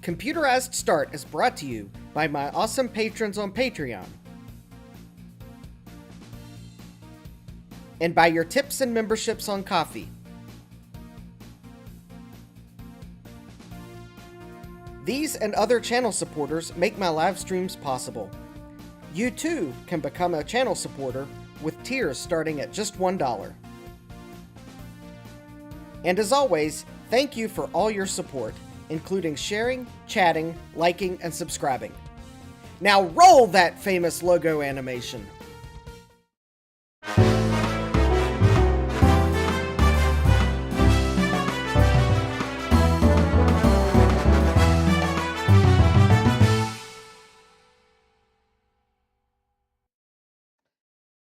Computerized Start is brought to you by my awesome patrons on Patreon, and by your tips and memberships on Ko-fi. These and other channel supporters make my live streams possible. You too can become a channel supporter with tiers starting at just $1. And as always, thank you for all your support, including sharing, chatting, liking, and subscribing. Now roll that famous logo animation!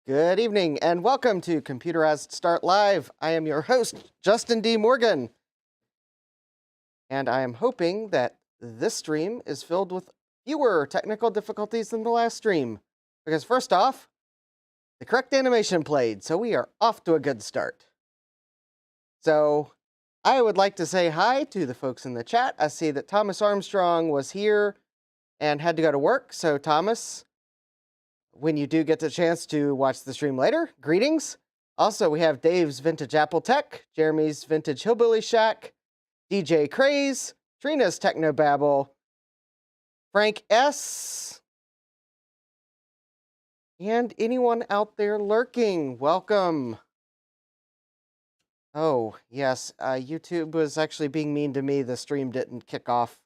Good evening, and welcome to Computerized Start Live. I am your host, Justin D. Morgan. And I am hoping that this stream is filled with fewer technical difficulties than the last stream. Because first off, the correct animation played, so we are off to a good start. So, I would like to say hi to the folks in the chat. I see that Thomas Armstrong was here and had to go to work, so Thomas, when you do get the chance to watch the stream later, greetings. Also, we have Dave's Vintage Apple Tech, Jeremy's Vintage Hillbilly Shack, DJ Craze, Trina's Technobabble, Frank S., and anyone out there lurking, welcome. Oh, yes, YouTube was actually being mean to me. The stream didn't kick off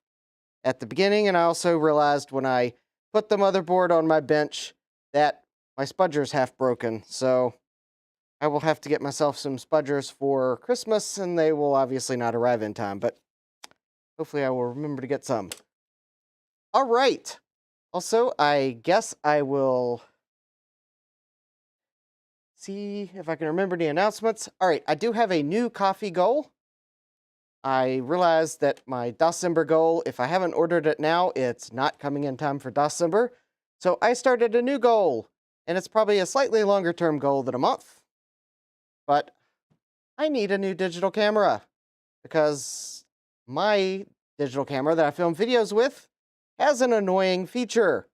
at the beginning, and I also realized when I put the motherboard on my bench that my spudger's half broken, so I will have to get myself some spudgers for Christmas, and they will obviously not arrive in time, but hopefully I will remember to get some. All right. Also, I guess I will see if I can remember the announcements. All right, I do have a new coffee goal. I realized that my December goal, if I haven't ordered it now, it's not coming in time for December. So I started a new goal, and it's probably a slightly longer term goal than a month. But I need a new digital camera because my digital camera that I film videos with has an annoying feature.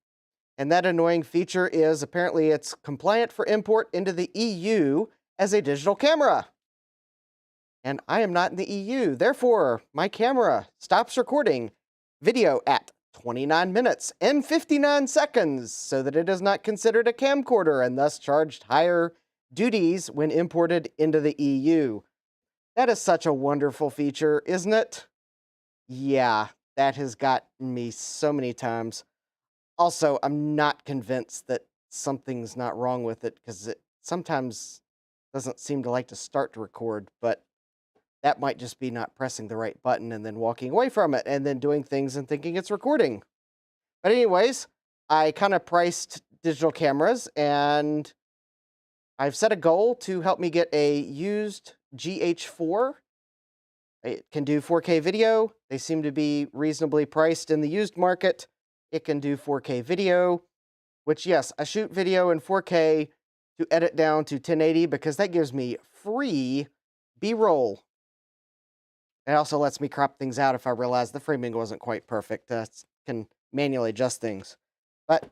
And that annoying feature is apparently it's compliant for import into the EU as a digital camera. And I am not in the EU. Therefore, my camera stops recording video at 29 minutes and 59 seconds so that it is not considered a camcorder and thus charged higher duties when imported into the EU. That is such a wonderful feature, isn't it? Yeah, that has got me so many times. Also, I'm not convinced that something's not wrong with it because it sometimes doesn't seem to like to start to record, but that might just be not pressing the right button and then walking away from it and then doing things and thinking it's recording. But anyways, I kind of priced digital cameras and I've set a goal to help me get a used GH4. It can do 4K video. They seem to be reasonably priced in the used market. It can do 4K video, which yes, I shoot video in 4K to edit down to 1080 because that gives me free B-roll. It also lets me crop things out if I realize the framing wasn't quite perfect. Can manually adjust things. But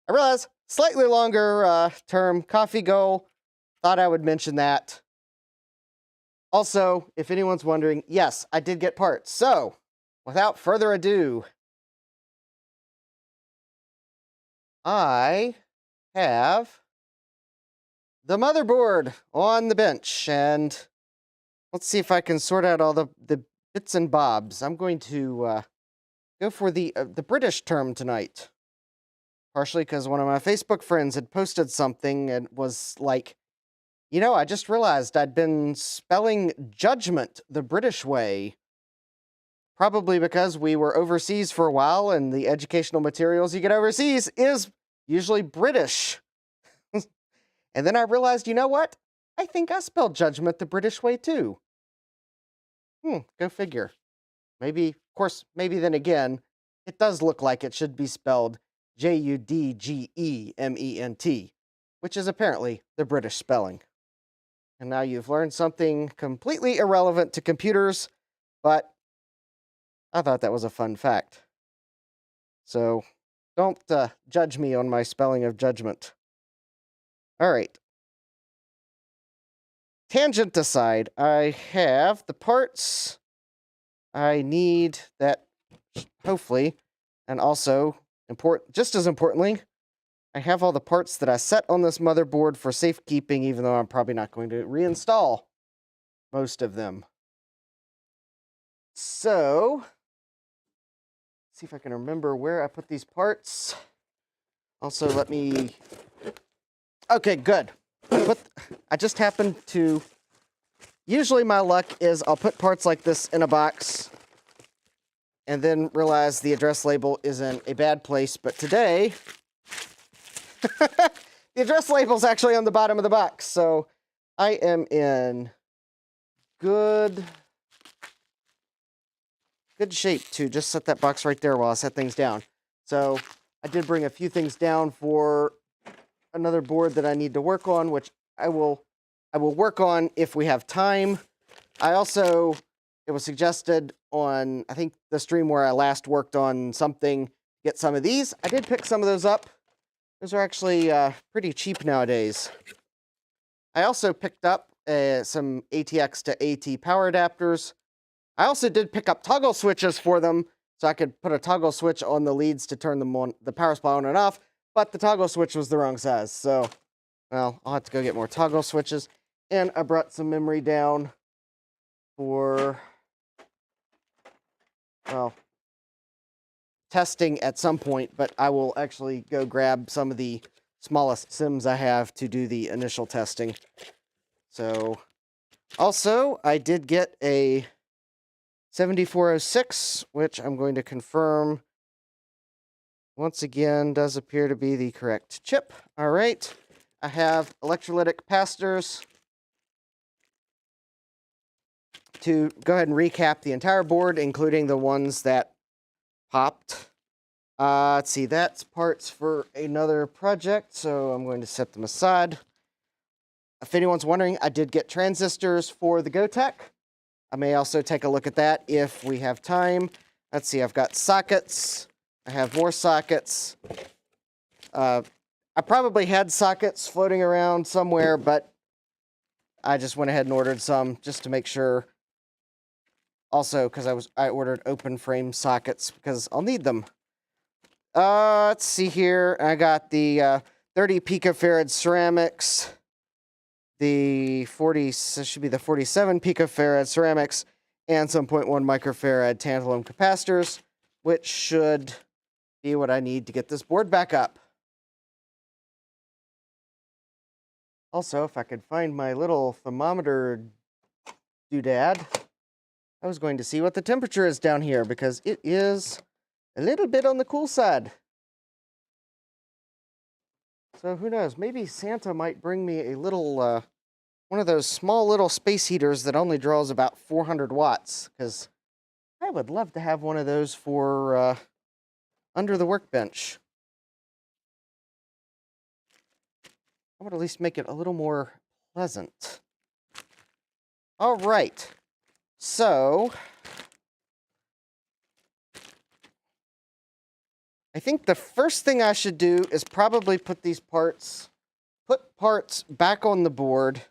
I realize slightly longer term coffee goal. Thought I would mention that. Also, if anyone's wondering, yes, I did get parts. So, without further ado, I have the motherboard on the bench, and let's see if I can sort out all the bits and bobs. I'm going to go for the British term tonight, partially because one of my Facebook friends had posted something and was like, you know, I just realized I'd been spelling judgment the British way. Probably because we were overseas for a while and the educational materials you get overseas is usually British. And then I realized, you know what? I think I spelled judgment the British way too. Go figure. Maybe, of course, maybe then again, it does look like it should be spelled Judgement, which is apparently the British spelling. And now you've learned something completely irrelevant to computers, but I thought that was a fun fact. So don't judge me on my spelling of judgment. All right. Tangent aside, I have the parts I need that hopefully, and also just as importantly, I have all the parts that I set on this motherboard for safekeeping, even though I'm probably not going to reinstall most of them. So, see if I can remember where I put these parts. Also, let me... Okay, good. I just happened to... Usually my luck is I'll put parts like this in a box and then realize the address label is in a bad place, but today... the address label's actually on the bottom of the box, so I am in good shape to just set that box right there while I set things down. So I did bring a few things down for another board that I need to work on, which I will work on if we have time. I also, it was suggested on, I think, the stream where I last worked on something, get some of these. I did pick some of those up. Those are actually pretty cheap nowadays. I also picked up some ATX to AT power adapters. I also did pick up toggle switches for them, so I could put a toggle switch on the leads to turn them on, the power supply on and off, but the toggle switch was the wrong size, so, well, I'll have to go get more toggle switches. And I brought some memory down for, well, testing at some point, but I will actually go grab some of the smallest sims I have to do the initial testing. So, also, I did get a 7406, which I'm going to confirm once again does appear to be the correct chip. All right, I have electrolytic capacitors. To go ahead and recap the entire board, including the ones that popped. Let's see, that's parts for another project, so I'm going to set them aside. If anyone's wondering, I did get transistors for the GoTech. I may also take a look at that if we have time. Let's see, I've got sockets. I have more sockets. I probably had sockets floating around somewhere, but I just went ahead and ordered some just to make sure. Also, because I ordered open frame sockets because I'll need them. Let's see here. I got the 30 picofarad ceramics, the 40, so should be the 47 picofarad ceramics, and some 0.1 microfarad tantalum capacitors, which should be what I need to get this board back up. Also, if I could find my little thermometer doodad, I was going to see what the temperature is down here, because it is a little bit on the cool side. So who knows, maybe Santa might bring me a little, one of those small little space heaters that only draws about 400 watts, because I would love to have one of those for under the workbench. I would at least make it a little more pleasant. All right, so I think the first thing I should do is probably put parts back on the board.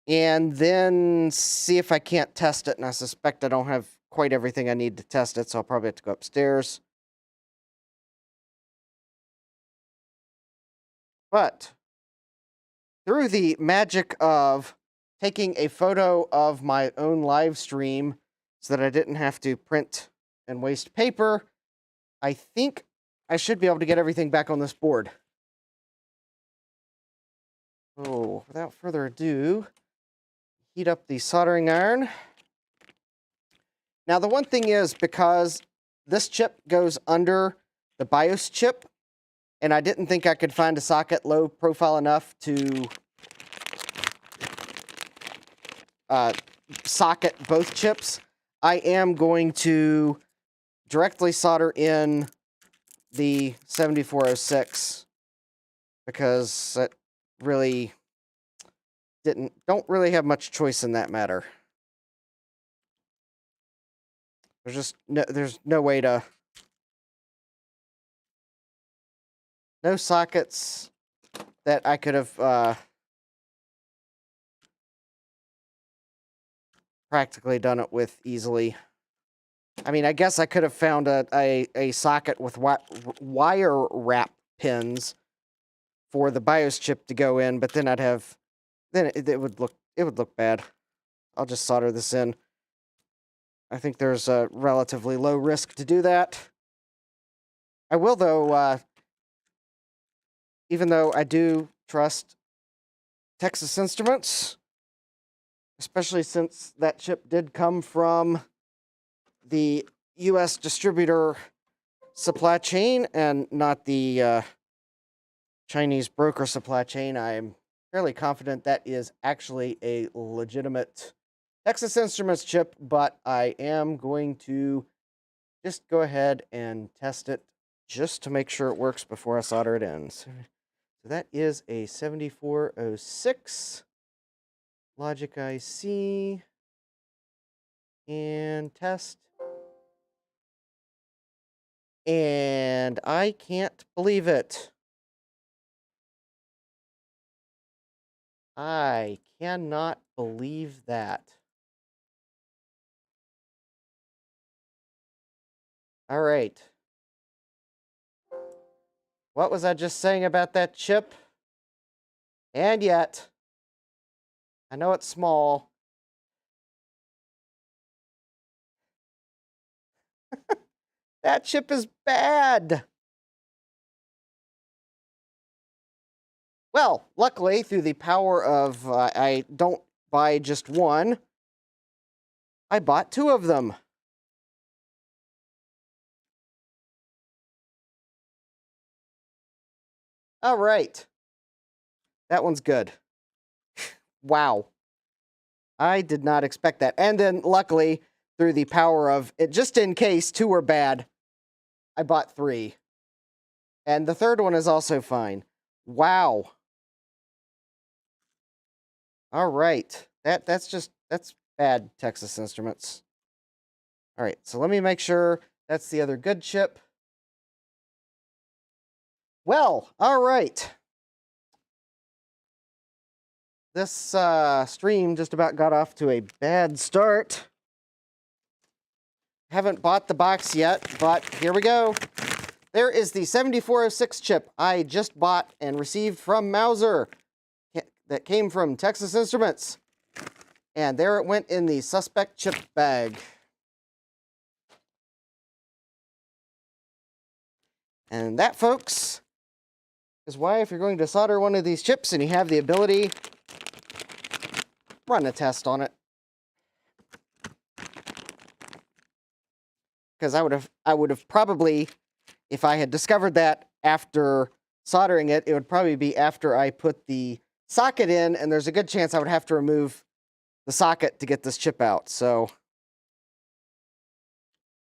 And then see if I can't test it, and I suspect I don't have quite everything I need to test it, so I'll probably have to go upstairs. But through the magic of taking a photo of my own live stream so that I didn't have to print and waste paper, I think I should be able to get everything back on this board. Oh, without further ado, heat up the soldering iron. Now, the one thing is, because this chip goes under the BIOS chip, and I didn't think I could find a socket low profile enough to socket both chips, I am going to directly solder in the 7406, because it really don't really have much choice in that matter. there's no way to, no sockets that I could have practically done it with easily. I mean, I guess I could have found a socket with wire wrap pins for the BIOS chip to go in, but then it would look bad. I'll just solder this in. I think there's a relatively low risk to do that. I will, though, even though I do trust Texas Instruments, especially since that chip did come from the U.S. distributor supply chain and not the Chinese broker supply chain, I'm fairly confident that is actually a legitimate Texas Instruments chip, but I am going to just go ahead and test it just to make sure it works before I solder it in. So that is a 7406 Logic IC, and test. And I can't believe it. I cannot believe that. All right. What was I just saying about that chip? And yet, I know it's small. That chip is bad. Well, luckily, through the power of I don't buy just one, I bought two of them. All right. That one's good. Wow. I did not expect that. And then, luckily, through the power of it, just in case two were bad, I bought three. And the third one is also fine. Wow. All right. That's bad, Texas Instruments. All right, so let me make sure that's the other good chip. Well, all right. This stream just about got off to a bad start. Haven't bought the box yet, but here we go. There is the 7406 chip I just bought and received from Mouser that came from Texas Instruments. And there it went in the suspect chip bag. And that, folks, is why if you're going to solder one of these chips and you have the ability, run a test on it. Because I would have probably, if I had discovered that after soldering it, it would probably be after I put the socket in, and there's a good chance I would have to remove the socket to get this chip out. So,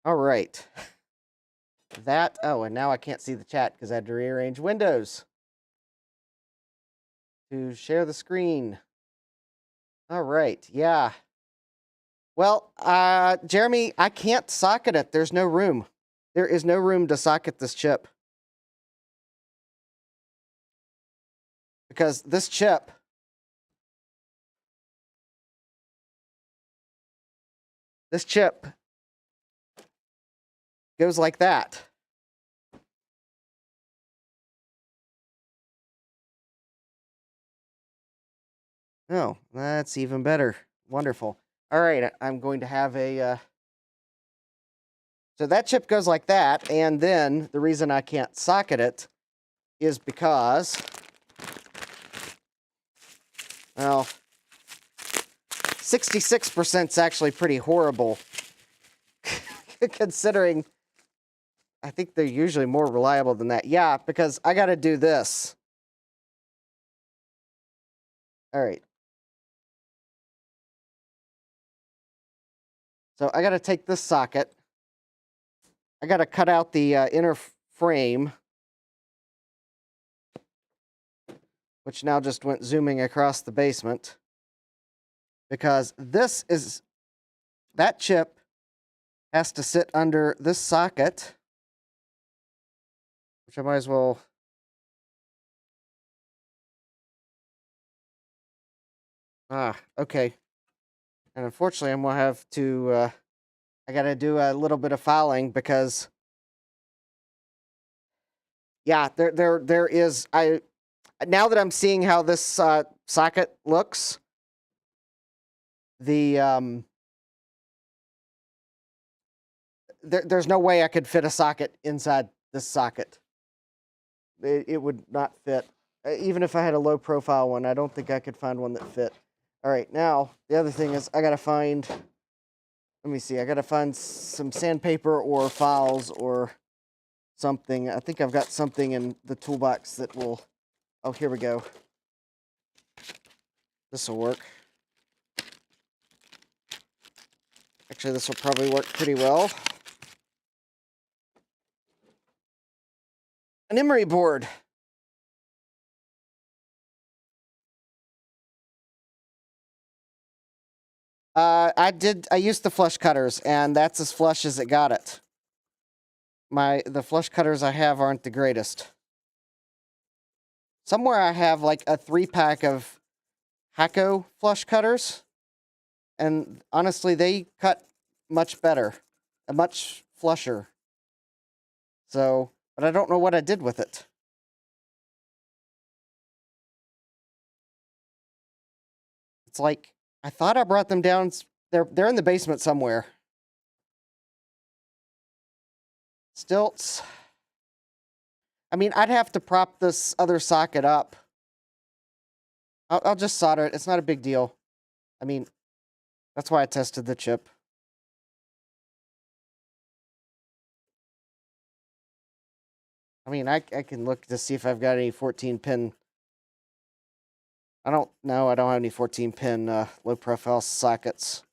all right. And now I can't see the chat because I had to rearrange windows to share the screen. All right, yeah. Well, Jeremy, I can't socket it. There's no room. There is no room to socket this chip. Because this chip goes like that. Oh, that's even better. Wonderful. All right, I'm going to have a... So that chip goes like that, and then the reason I can't socket it is because... Well, 66% is actually pretty horrible, considering I think they're usually more reliable than that. Yeah, because I got to do this. All right. So I got to take this socket. I got to cut out the inner frame, which now just went zooming across the basement, because that chip has to sit under this socket, which I might as well... okay. And unfortunately, I'm going to have to... I got to do a little bit of filing because... yeah, there is... now that I'm seeing how this socket looks, the... there's no way I could fit a socket inside this socket. It would not fit. Even if I had a low profile one, I don't think I could find one that fit. All right, now the other thing is I gotta find, let me see, I gotta find some sandpaper or files or something. I think I've got something in the toolbox that will, oh, here we go. This will work. Actually, this will probably work pretty well. An emery board. I used the flush cutters, and that's as flush as it got it. The flush cutters I have aren't the greatest. Somewhere I have like a 3-pack of Hakko flush cutters, and honestly, they cut much better, much flusher. So, but I don't know what I did with it. It's like, I thought I brought them down. They're in the basement somewhere. Stilts. I mean, I'd have to prop this other socket up. I'll just solder it. It's not a big deal. I mean, that's why I tested the chip. I mean, I can look to see if I've got any 14-pin. I don't know. I don't have any 14-pin low-profile sockets.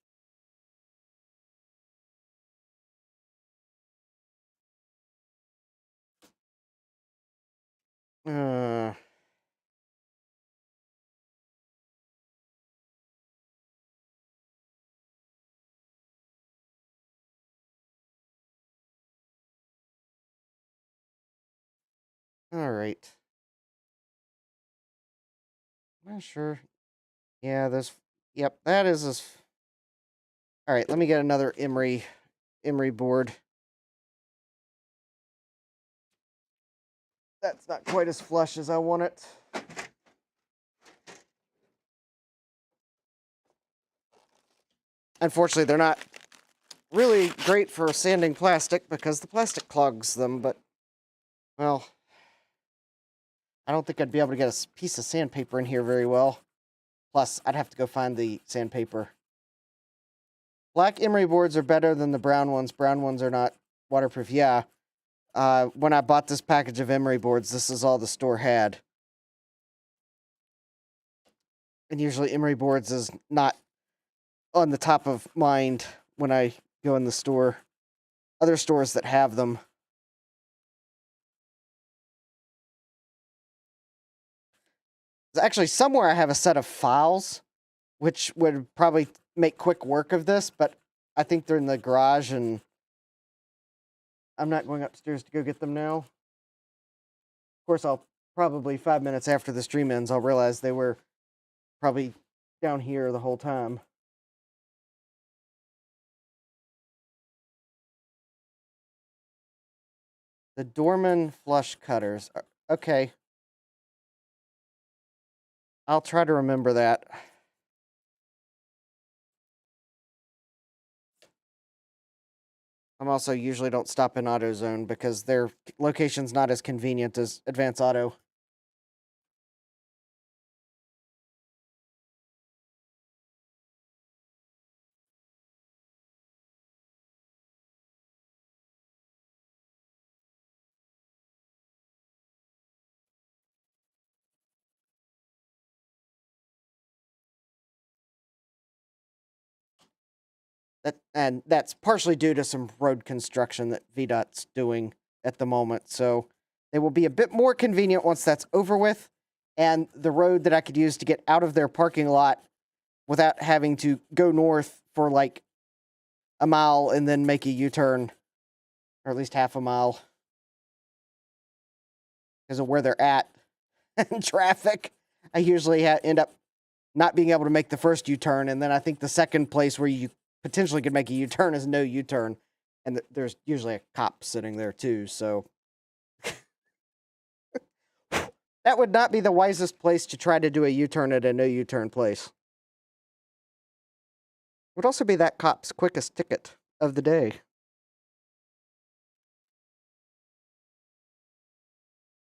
All right. I'm not sure. Yeah, there's... yep, that is as... all right, let me get another emery board. That's not quite as flush as I want it. Unfortunately, they're not really great for sanding plastic because the plastic clogs them, but, well, I don't think I'd be able to get a piece of sandpaper in here very well. Plus, I'd have to go find the sandpaper. Black emery boards are better than the brown ones. Brown ones are not waterproof. Yeah. When I bought this package of emery boards, this is all the store had. And usually emery boards is not on the top of mind when I go in the store. Other stores that have them. Actually, somewhere I have a set of files, which would probably make quick work of this, but I think they're in the garage, and I'm not going upstairs to go get them now. Of course, I'll probably 5 minutes after the stream ends, I'll realize they were probably down here the whole time. The Dorman flush cutters. Okay. I'll try to remember that. I'm also usually don't stop in AutoZone because their location's not as convenient as Advance Auto. And that's partially due to some road construction that VDOT's doing at the moment. So they will be a bit more convenient once that's over with. And the road that I could use to get out of their parking lot without having to go north for like a mile and then make a U-turn, or at least half a mile, because of where they're at in traffic. I usually end up not being able to make the first U-turn, and then I think the second place where you potentially could make a U-turn is no U-turn, and there's usually a cop sitting there too, so that would not be the wisest place to try to do a U-turn at a no U-turn place. It would also be that cop's quickest ticket of the day.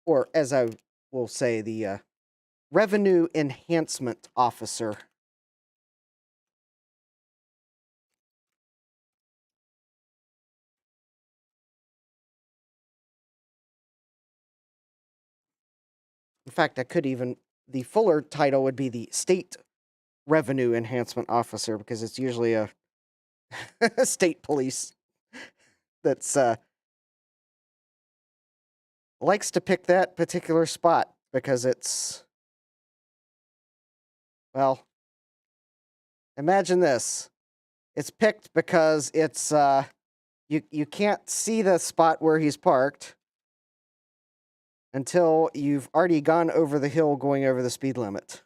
Or, as I will say, the revenue enhancement officer. In fact, the fuller title would be the state revenue enhancement officer, because it's usually a state police that's likes to pick that particular spot because it's, well, imagine this. It's picked because it's you can't see the spot where he's parked until you've already gone over the hill going over the speed limit.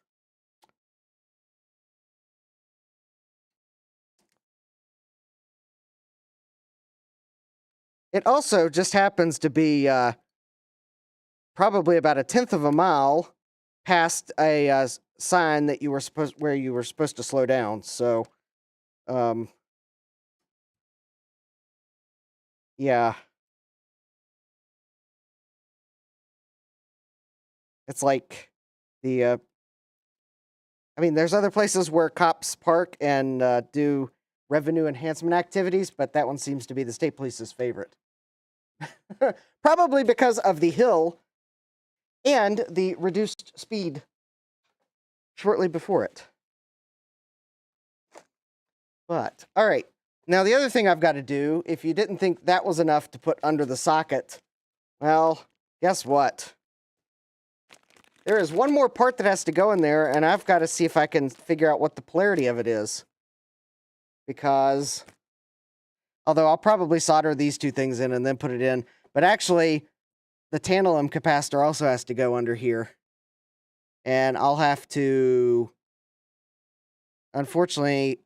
It also just happens to be probably about 1/10 of a mile past a sign that where you were supposed to slow down. So, yeah, it's like the. I mean, there's other places where cops park and do revenue enhancement activities, but that one seems to be the state police's favorite. Probably because of the hill and the reduced speed shortly before it. But, all right. Now, the other thing I've got to do, if you didn't think that was enough to put under the socket, well, guess what? There is one more part that has to go in there, and I've got to see if I can figure out what the polarity of it is. Because, although I'll probably solder these two things in and then put it in, but actually, the tantalum capacitor also has to go under here. And I'll have to, unfortunately,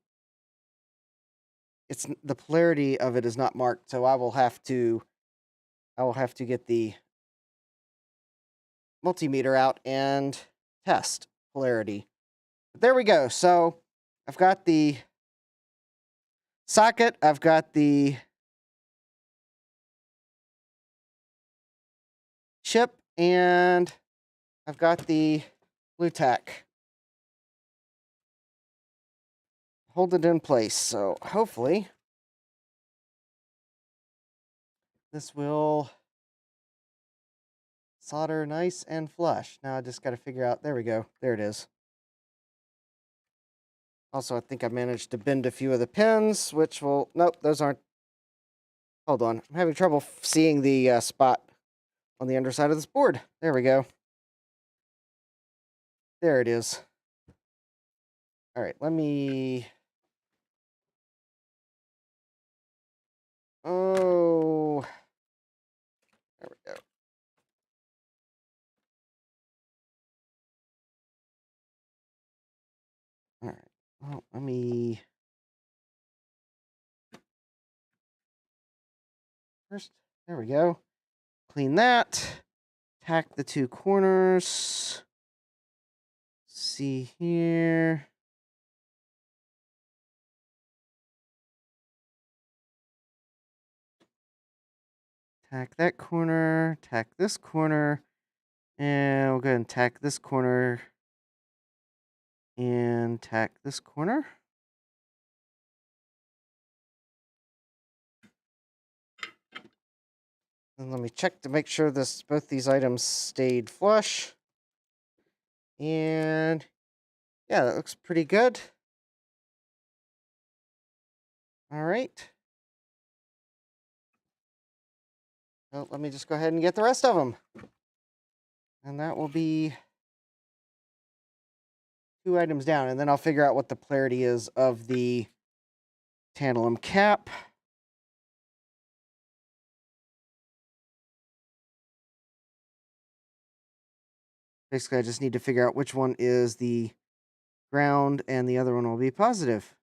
the polarity of it is not marked, so I will have to get the multimeter out and test polarity. But there we go. So I've got the socket, I've got the chip, and I've got the blue tack. Hold it in place. So hopefully this will solder nice and flush. Now I just got to figure out, there we go. There it is. Also, I think I managed to bend a few of the pins, which will, nope, those aren't. Hold on. I'm having trouble seeing the spot on the underside of this board. There we go. There it is. All right, let me... Oh, there we go. All right, well, let me... First, there we go. Clean that. Tack the two corners. See here. Tack that corner, tack this corner, and we'll go ahead and tack this corner, and tack this corner. And let me check to make sure both these items stayed flush. And yeah, that looks pretty good. All right. So let me just go ahead and get the rest of them. And that will be 2 items down. And then I'll figure out what the polarity is of the tantalum cap. Basically, I just need to figure out which one is the ground and the other one will be positive.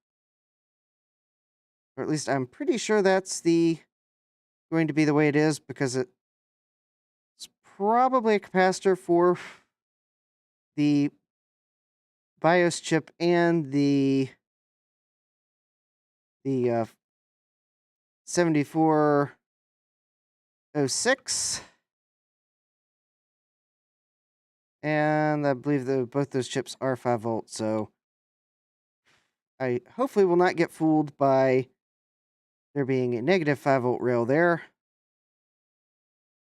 Or at least I'm pretty sure that's going to be the way it is, because it's probably a capacitor for the BIOS chip and the 7406. And I believe that both those chips are 5 volts, so I hopefully will not get fooled by there being a negative 5 volt rail there.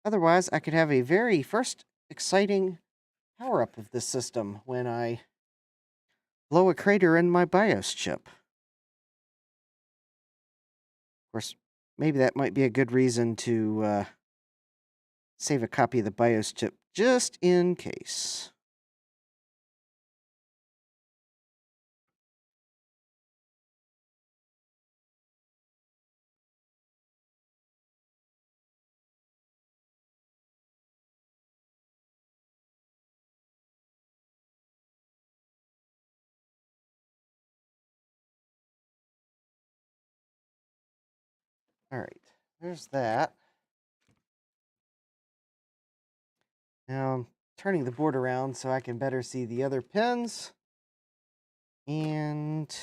Otherwise, I could have a very first exciting power up of this system when I blow a crater in my BIOS chip. Of course, maybe that might be a good reason to save a copy of the BIOS chip just in case. All right, there's that. Now I'm turning the board around so I can better see the other pins. And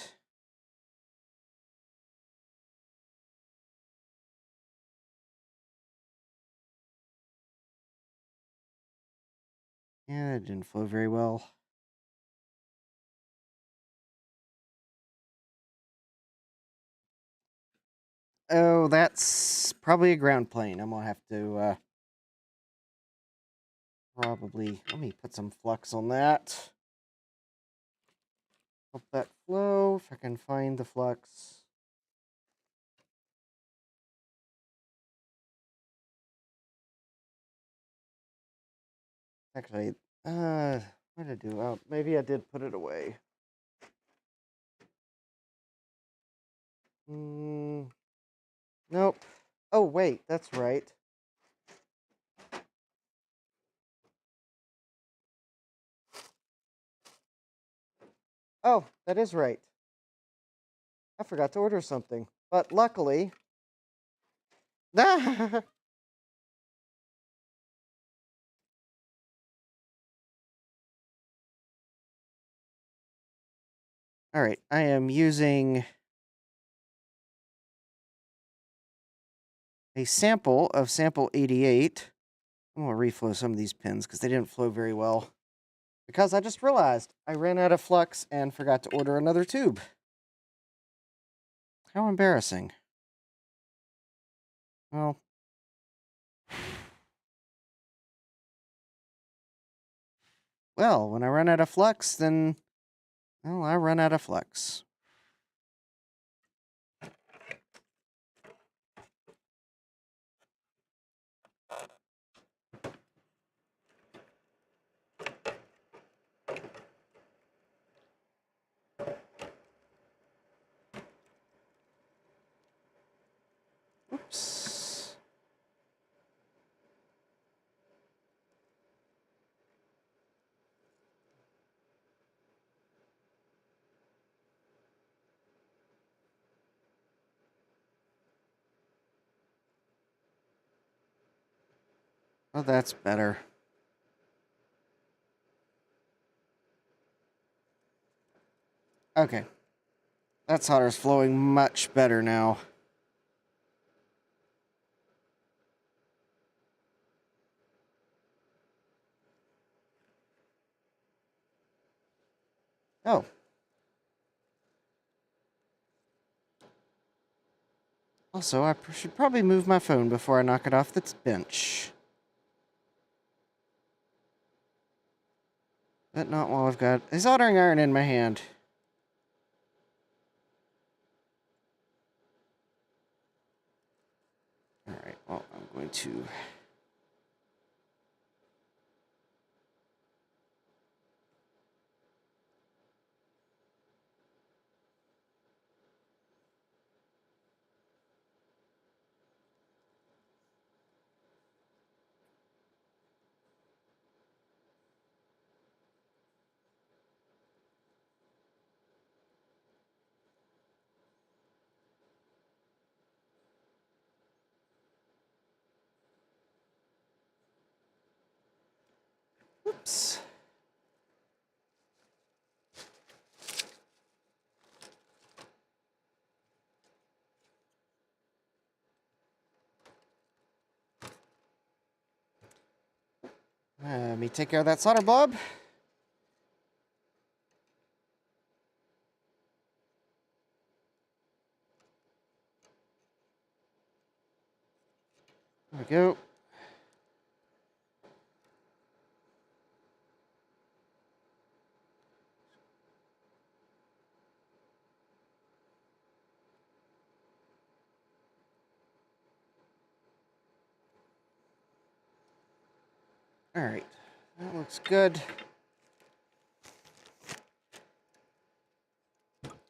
yeah, it didn't flow very well. Oh, that's probably a ground plane. I'm gonna have to probably, let me put some flux on that. Help that flow if I can find the flux. Actually, what did I do? Oh, maybe I did put it away. Nope. Oh, wait, that's right. Oh, that is right. I forgot to order something. But luckily... All right, I am using a sample of sample 88. I'm going to reflow some of these pins because they didn't flow very well. Because I just realized I ran out of flux and forgot to order another tube. How embarrassing. Well, when I run out of flux, then, well, I run out of flux. Oops. Oh, that's better. Okay. That solder's flowing much better now. Oh. Also, I should probably move my phone before I knock it off the bench. But not while I've got a soldering iron in my hand. Alright, well, I'm going to... Oops. Let me take care of that solder blob. There we go. All right, that looks good.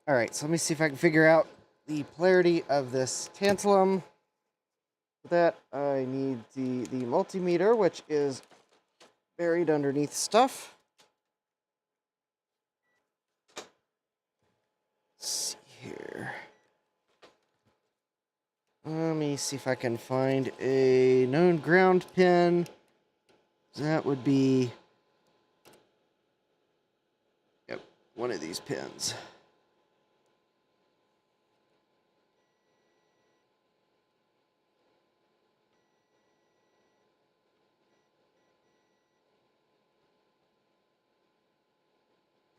All right, so let me see if I can figure out the polarity of this tantalum. For that, I need the multimeter, which is buried underneath stuff. Let's see here. Let me see if I can find a known ground pin. That would be, yep, one of these pins.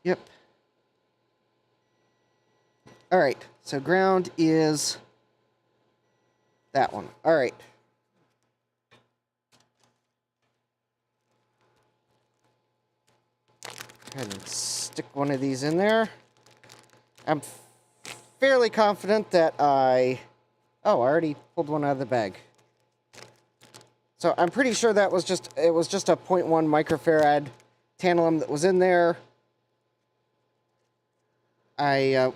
Yep. All right, so ground is that one. All right. Go ahead and stick one of these in there. I'm fairly confident that I already pulled one out of the bag. So I'm pretty sure that was just, it was just a 0.1 microfarad tantalum that was in there. I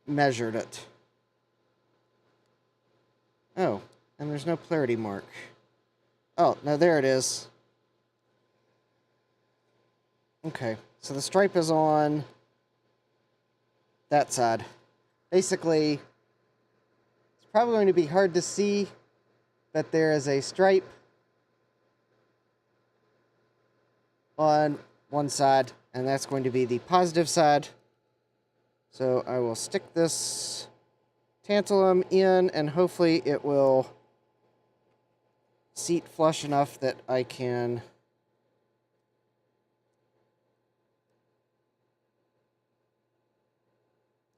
measured it. Oh, and there's no polarity mark. Oh, no, there it is. Okay, so the stripe is on that side. Basically, it's probably going to be hard to see that there is a stripe on one side, and that's going to be the positive side. So I will stick this tantalum in, and hopefully it will seat flush enough that I can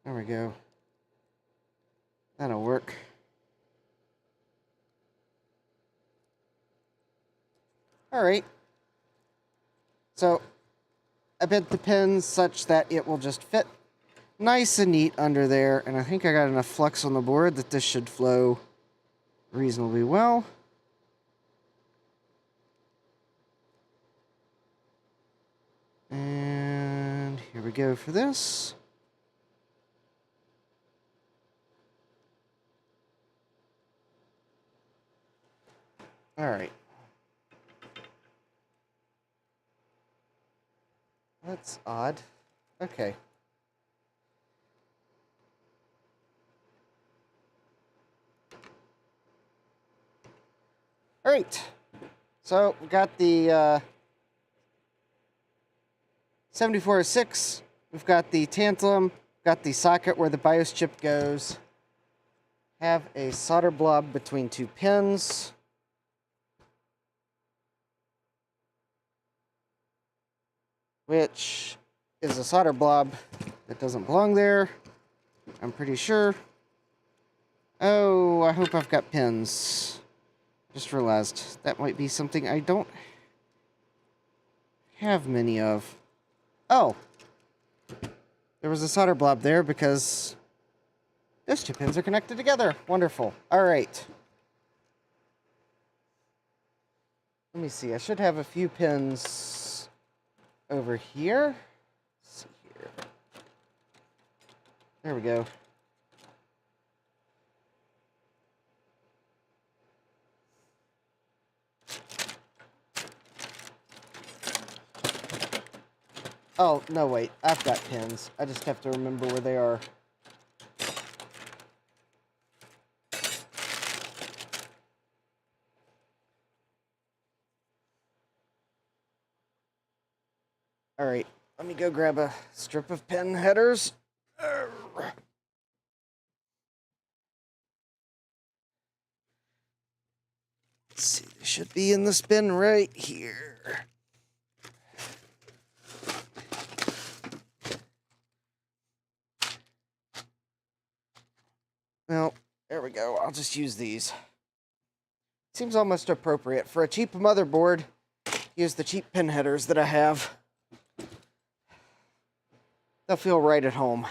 there we go. That'll work. All right. So I bent the pins such that it will just fit nice and neat under there, and I think I got enough flux on the board that this should flow reasonably well. And here we go for this. All right. That's odd. Okay. All right. So we got the 7406. We've got the tantalum. Got the socket where the BIOS chip goes. Have a solder blob between two pins. Which is a solder blob that doesn't belong there, I'm pretty sure. Oh, I hope I've got pins. Just realized that might be something I don't have many of. Oh, there was a solder blob there because those two pins are connected together. Wonderful. All right. Let me see. I should have a few pins over here. Let's see here. There we go. Oh, no, wait. I've got pins. I just have to remember where they are. All right, let me go grab a strip of pin headers. Let's see, they should be in this bin right here. Well, there we go. I'll just use these. Seems almost appropriate. For a cheap motherboard, use the cheap pin headers that I have. They'll feel right at home.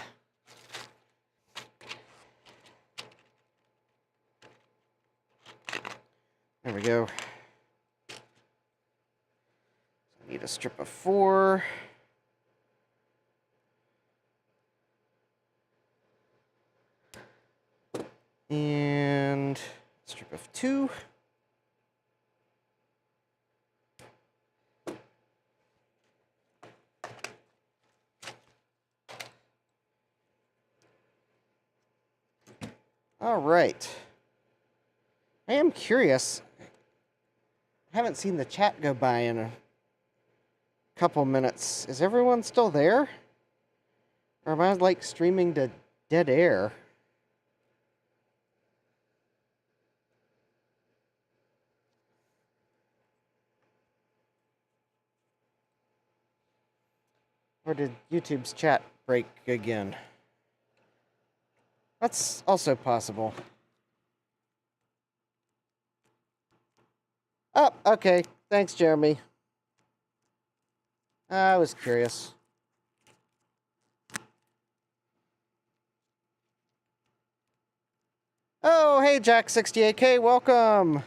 There we go. I need a strip of 4. And a strip of 2. All right. I am curious. I haven't seen the chat go by in a couple minutes. Is everyone still there? Or am I like streaming to dead air? Or did YouTube's chat break again? That's also possible. Oh, okay. Thanks, Jeremy. I was curious. Oh, hey, Jack68K, welcome.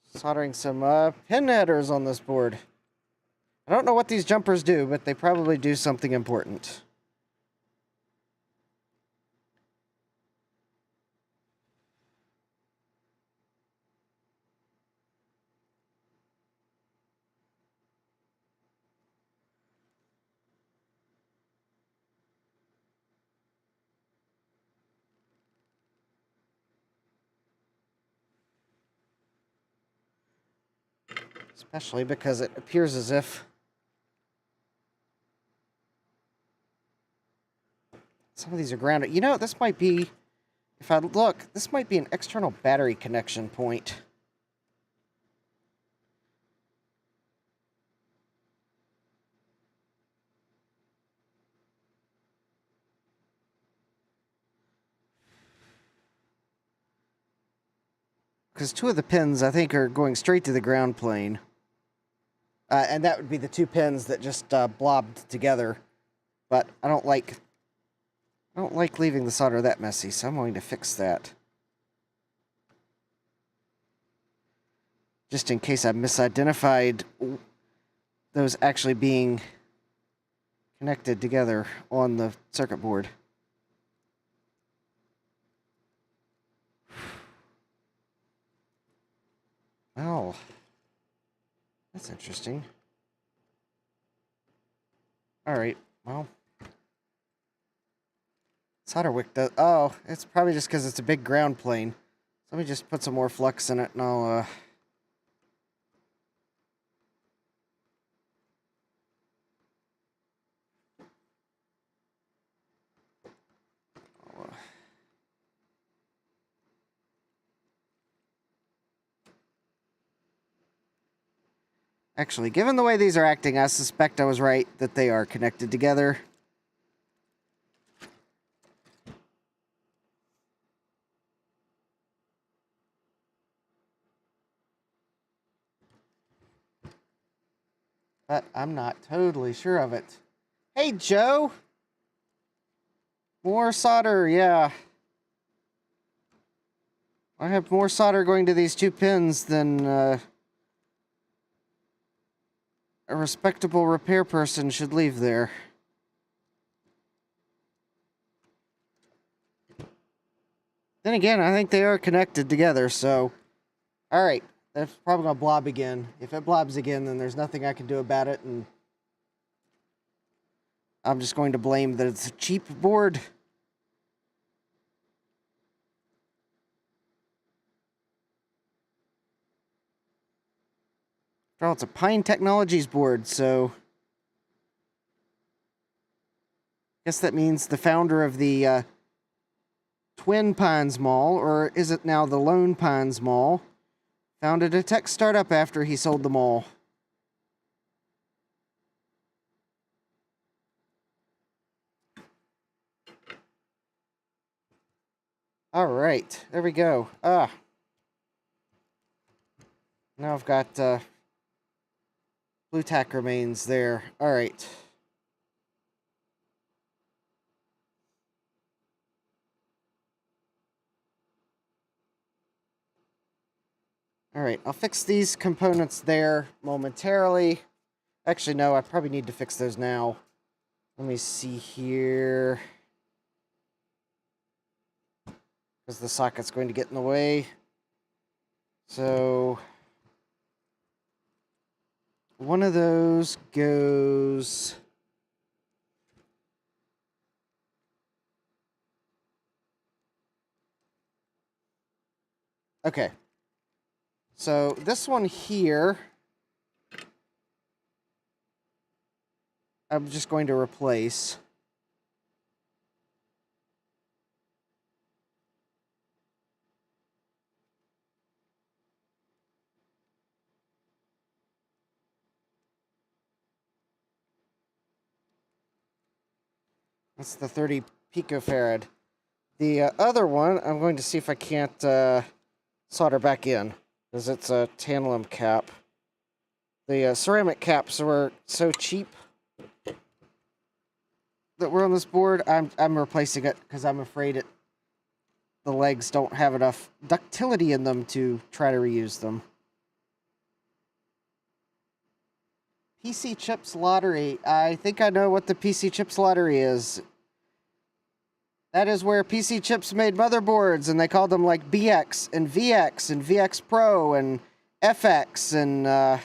Soldering some pin headers on this board. I don't know what these jumpers do, but they probably do something important. Especially because it appears as if some of these are grounded. You know, this might be, if I look, this might be an external battery connection point. Because 2 of the pins, I think, are going straight to the ground plane. And that would be the 2 pins that just blobbed together. But I don't like leaving the solder that messy, so I'm going to fix that. Just in case I misidentified those actually being connected together on the circuit board. Oh, that's interesting. Alright, well. Solder wick does. Oh, it's probably just because it's a big ground plane. So let me just put some more flux in it and I'll, Actually, given the way these are acting, I suspect I was right that they are connected together. But I'm not totally sure of it. Hey, Joe! More solder, yeah. I have more solder going to these 2 pins than a respectable repair person should leave there. Then again, I think they are connected together, so... Alright, that's probably gonna blob again. If it blobs again, then there's nothing I can do about it, and... I'm just going to blame that it's a cheap board. Well, it's a Pine Technologies board, so I guess that means the founder of the Twin Pines Mall, or is it now the Lone Pines Mall, founded a tech startup after he sold the mall. All right, there we go. Now I've got blue tack remains there. All right. All right, I'll fix these components there momentarily. Actually, no, I probably need to fix those now. Let me see here. Because the socket's going to get in the way. So one of those goes... Okay. So this one here, I'm just going to replace. That's the 30 picofarad. The other one, I'm going to see if I can't solder back in, because it's a tantalum cap. The ceramic caps were so cheap that were on this board. I'm replacing it because I'm afraid the legs don't have enough ductility in them to try to reuse them. PC Chips Lottery. I think I know what the PC Chips Lottery is. That is where PC Chips made motherboards, and they called them like BX and VX Pro and FX, and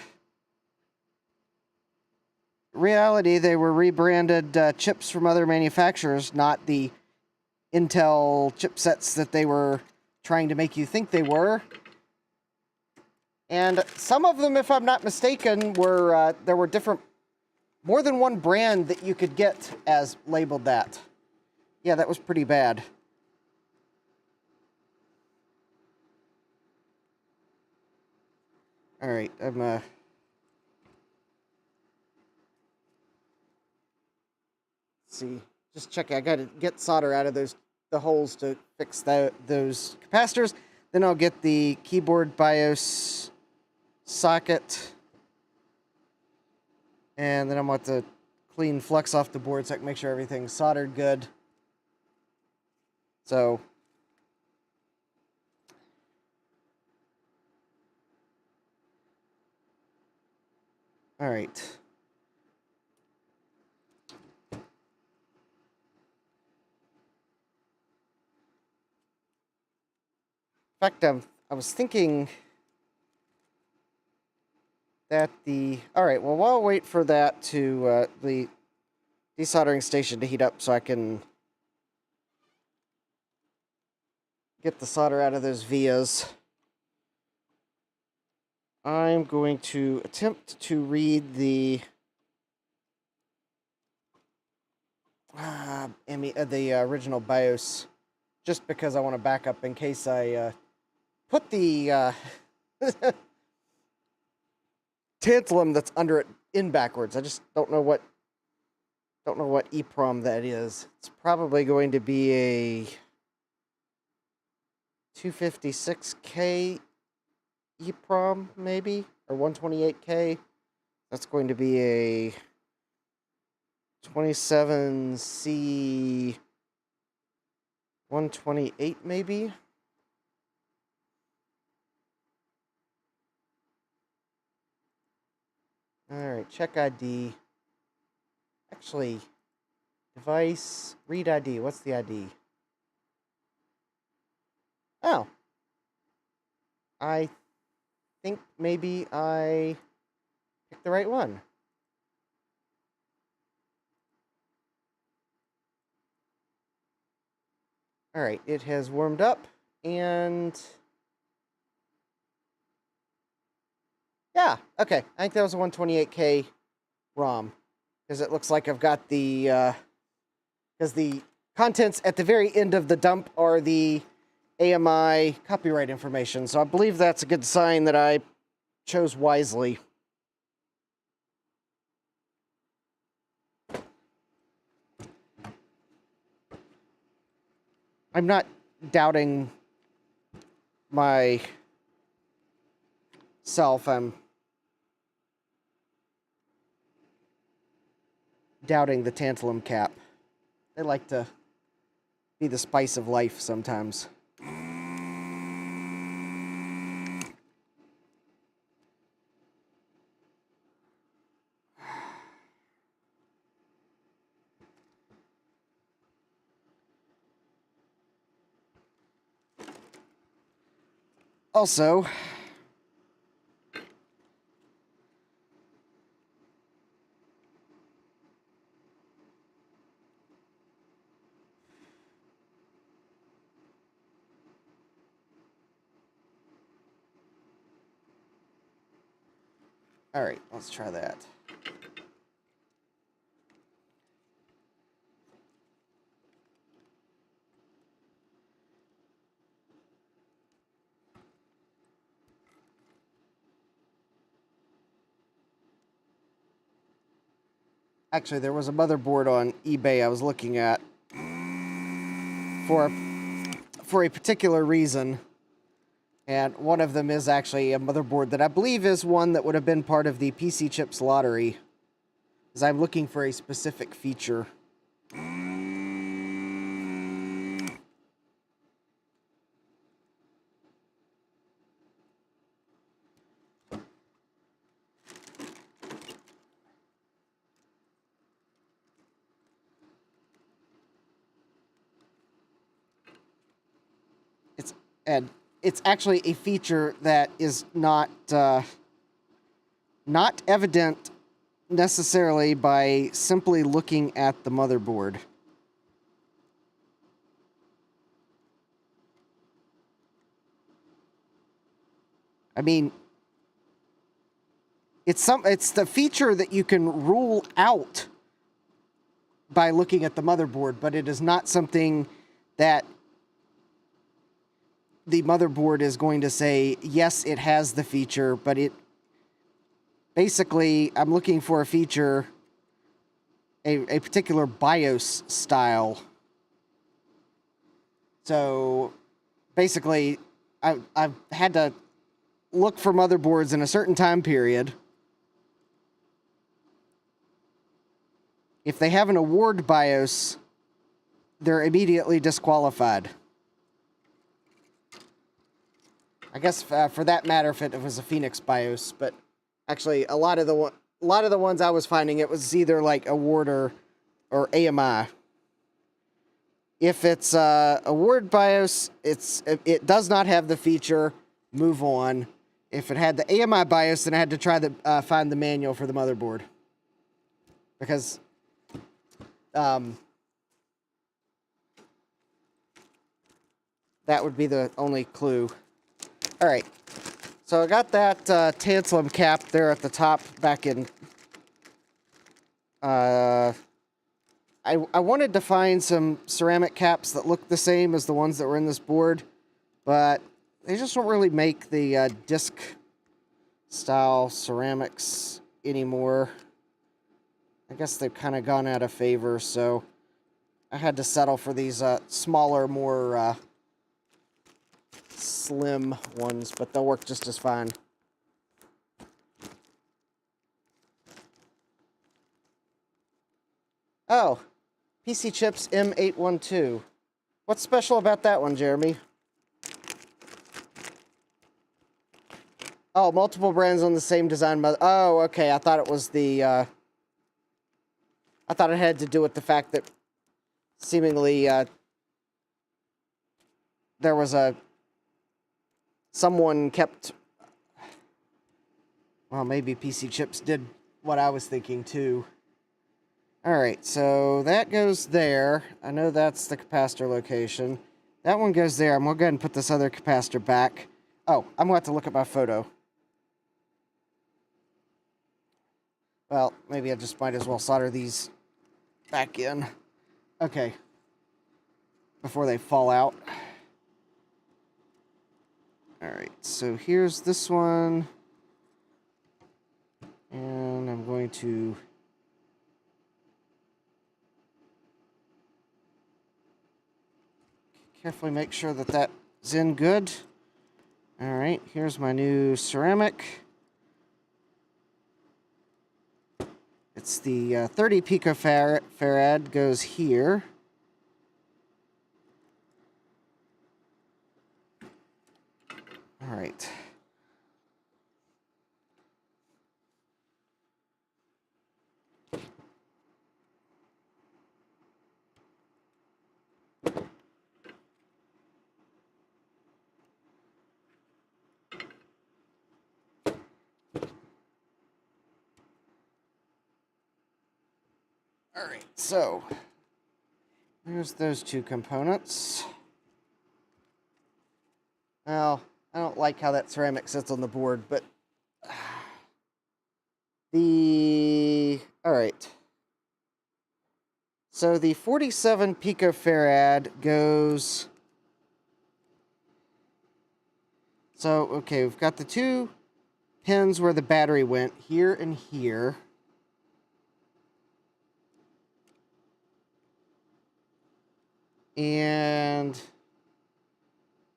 reality, they were rebranded chips from other manufacturers, not the Intel chipsets that they were trying to make you think they were. And some of them, if I'm not mistaken, were there were more than one brand that you could get as labeled that. Yeah, that was pretty bad. All right, I'm see, just checking. I got to get solder out of the holes to fix those capacitors. Then I'll get the keyboard BIOS socket, and then I'm going to clean flux off the board so I can make sure everything's soldered good. So all right. In fact, I was thinking that all right, well, while I wait for that to, the desoldering station to heat up so I can get the solder out of those vias, I'm going to attempt to read the original BIOS, just because I want to back up in case I put the tantalum that's under it in backwards. I just don't know what EEPROM that is. It's probably going to be a 256K EEPROM, maybe, or 128K. That's going to be a 27C 128, maybe. All right, check ID. Actually, device, read ID. What's the ID? Oh. I think maybe I picked the right one. All right, it has warmed up, and Yeah, okay. I think that was a 128K ROM. Because it looks like I've got the... because the contents at the very end of the dump are the AMI copyright information. So I believe that's a good sign that I chose wisely. I'm not doubting myself. I'm doubting the tantalum cap. They like to be the spice of life sometimes. Also, all right, let's try that. Actually, there was a motherboard on eBay I was looking at for a particular reason. And one of them is actually a motherboard that I believe is one that would have been part of the PC Chips lottery. Because I'm looking for a specific feature. It's actually a feature that is not evident necessarily by simply looking at the motherboard. I mean, it's the feature that you can rule out by looking at the motherboard, but it is not something that the motherboard is going to say, yes, it has the feature, but it... Basically, I'm looking for a feature, a particular BIOS style. So, basically, I've had to look for motherboards in a certain time period. If they have an award BIOS, they're immediately disqualified. I guess for that matter, if it was a Phoenix BIOS, but actually a lot of the ones I was finding, it was either like award or AMI. If it's award BIOS, it does not have the feature. Move on. If it had the AMI BIOS, then I had to try to find the manual for the motherboard, because that would be the only clue. All right, so I got that tantalum cap there at the top back in... I wanted to find some ceramic caps that look the same as the ones that were in this board, but they just don't really make the disc-style ceramics anymore. I guess they've kind of gone out of favor, so I had to settle for these smaller, more... slim ones, but they'll work just as fine. Oh, PC Chips M812. What's special about that one, Jeremy? Oh, multiple brands on the same design mother. Oh, okay. I thought it was the... I thought it had to do with the fact that seemingly there was someone kept... Well, maybe PC Chips did what I was thinking, too. Alright, so that goes there. I know that's the capacitor location. That one goes there. I'm going to go ahead and put this other capacitor back. Oh, I'm going to have to look at my photo. Well, maybe I just might as well solder these back in. Okay. Before they fall out. Alright, so here's this one. And I'm going to carefully make sure that that's in good. Alright, here's my new ceramic. It's the 30 picofarad goes here. All right. All right, so there's those two components. Well, I don't like how that ceramic sits on the board, but all right. So the 47 picofarad goes. So, okay, we've got the two pins where the battery went, here and here. And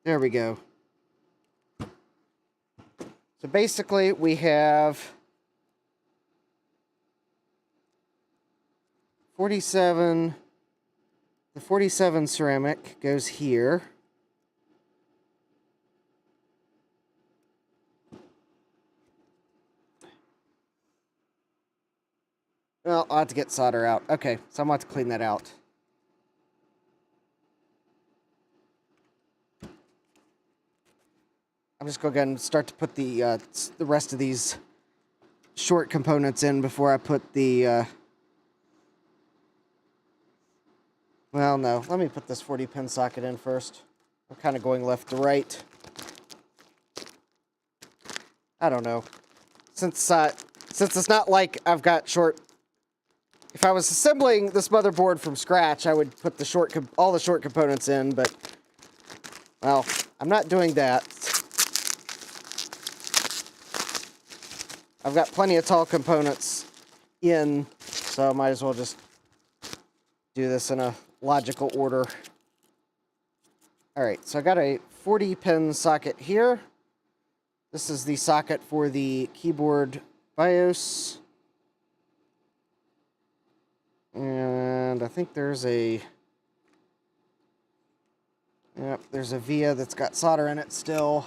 there we go. So basically we have 47, the 47 ceramic goes here. Well, I'll have to get solder out. Okay, so I'm going to have to clean that out. I'm just going to go ahead and start to put the rest of these short components in before I put the... Well, no. Let me put this 40-pin socket in first. I'm kind of going left to right. I don't know. Since it's not like I've got short... If I was assembling this motherboard from scratch, I would put all the short components in, but... Well, I'm not doing that. I've got plenty of tall components in, so I might as well just do this in a logical order. Alright, so I got a 40-pin socket here. This is the socket for the keyboard BIOS. And I think there's a... Yep, there's a via that's got solder in it still.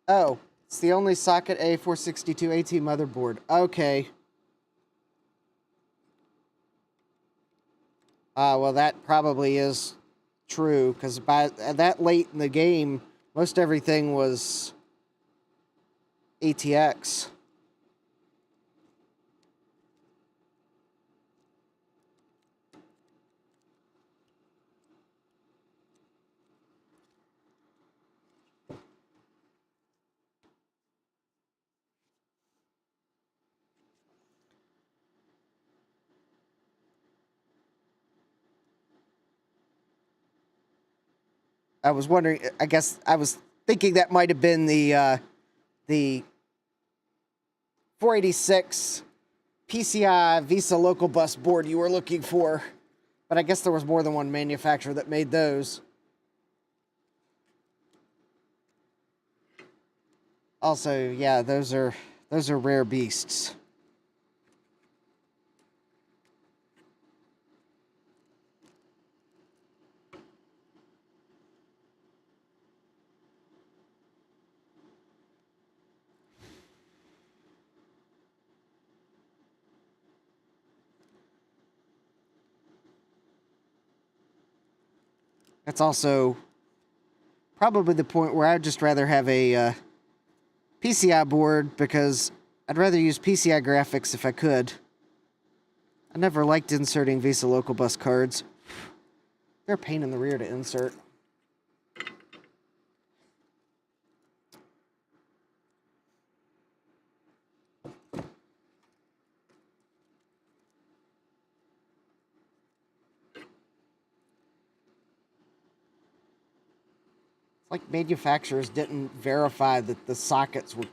Oh, it's the only socket A462AT motherboard. Okay. Well, that probably is true, because by that late in the game, most everything was ATX. I was wondering, I guess I was thinking that might have been the 486 PCI Visa local bus board you were looking for. But I guess there was more than one manufacturer that made those. Also, yeah, those are rare beasts. That's also probably the point where I'd just rather have a PCI board, because I'd rather use PCI graphics if I could. I never liked inserting VESA local bus cards. They're a pain in the rear to insert. Like manufacturers didn't verify that the sockets were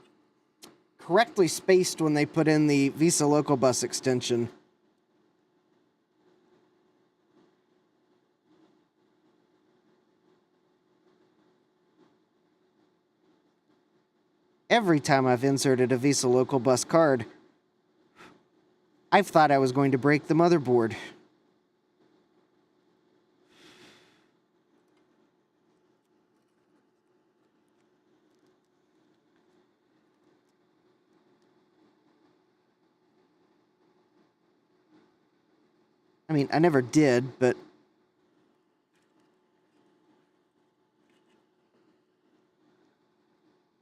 correctly spaced when they put in the VESA local bus extension. Every time I've inserted a VESA local bus card, I've thought I was going to break the motherboard. I mean, I never did, but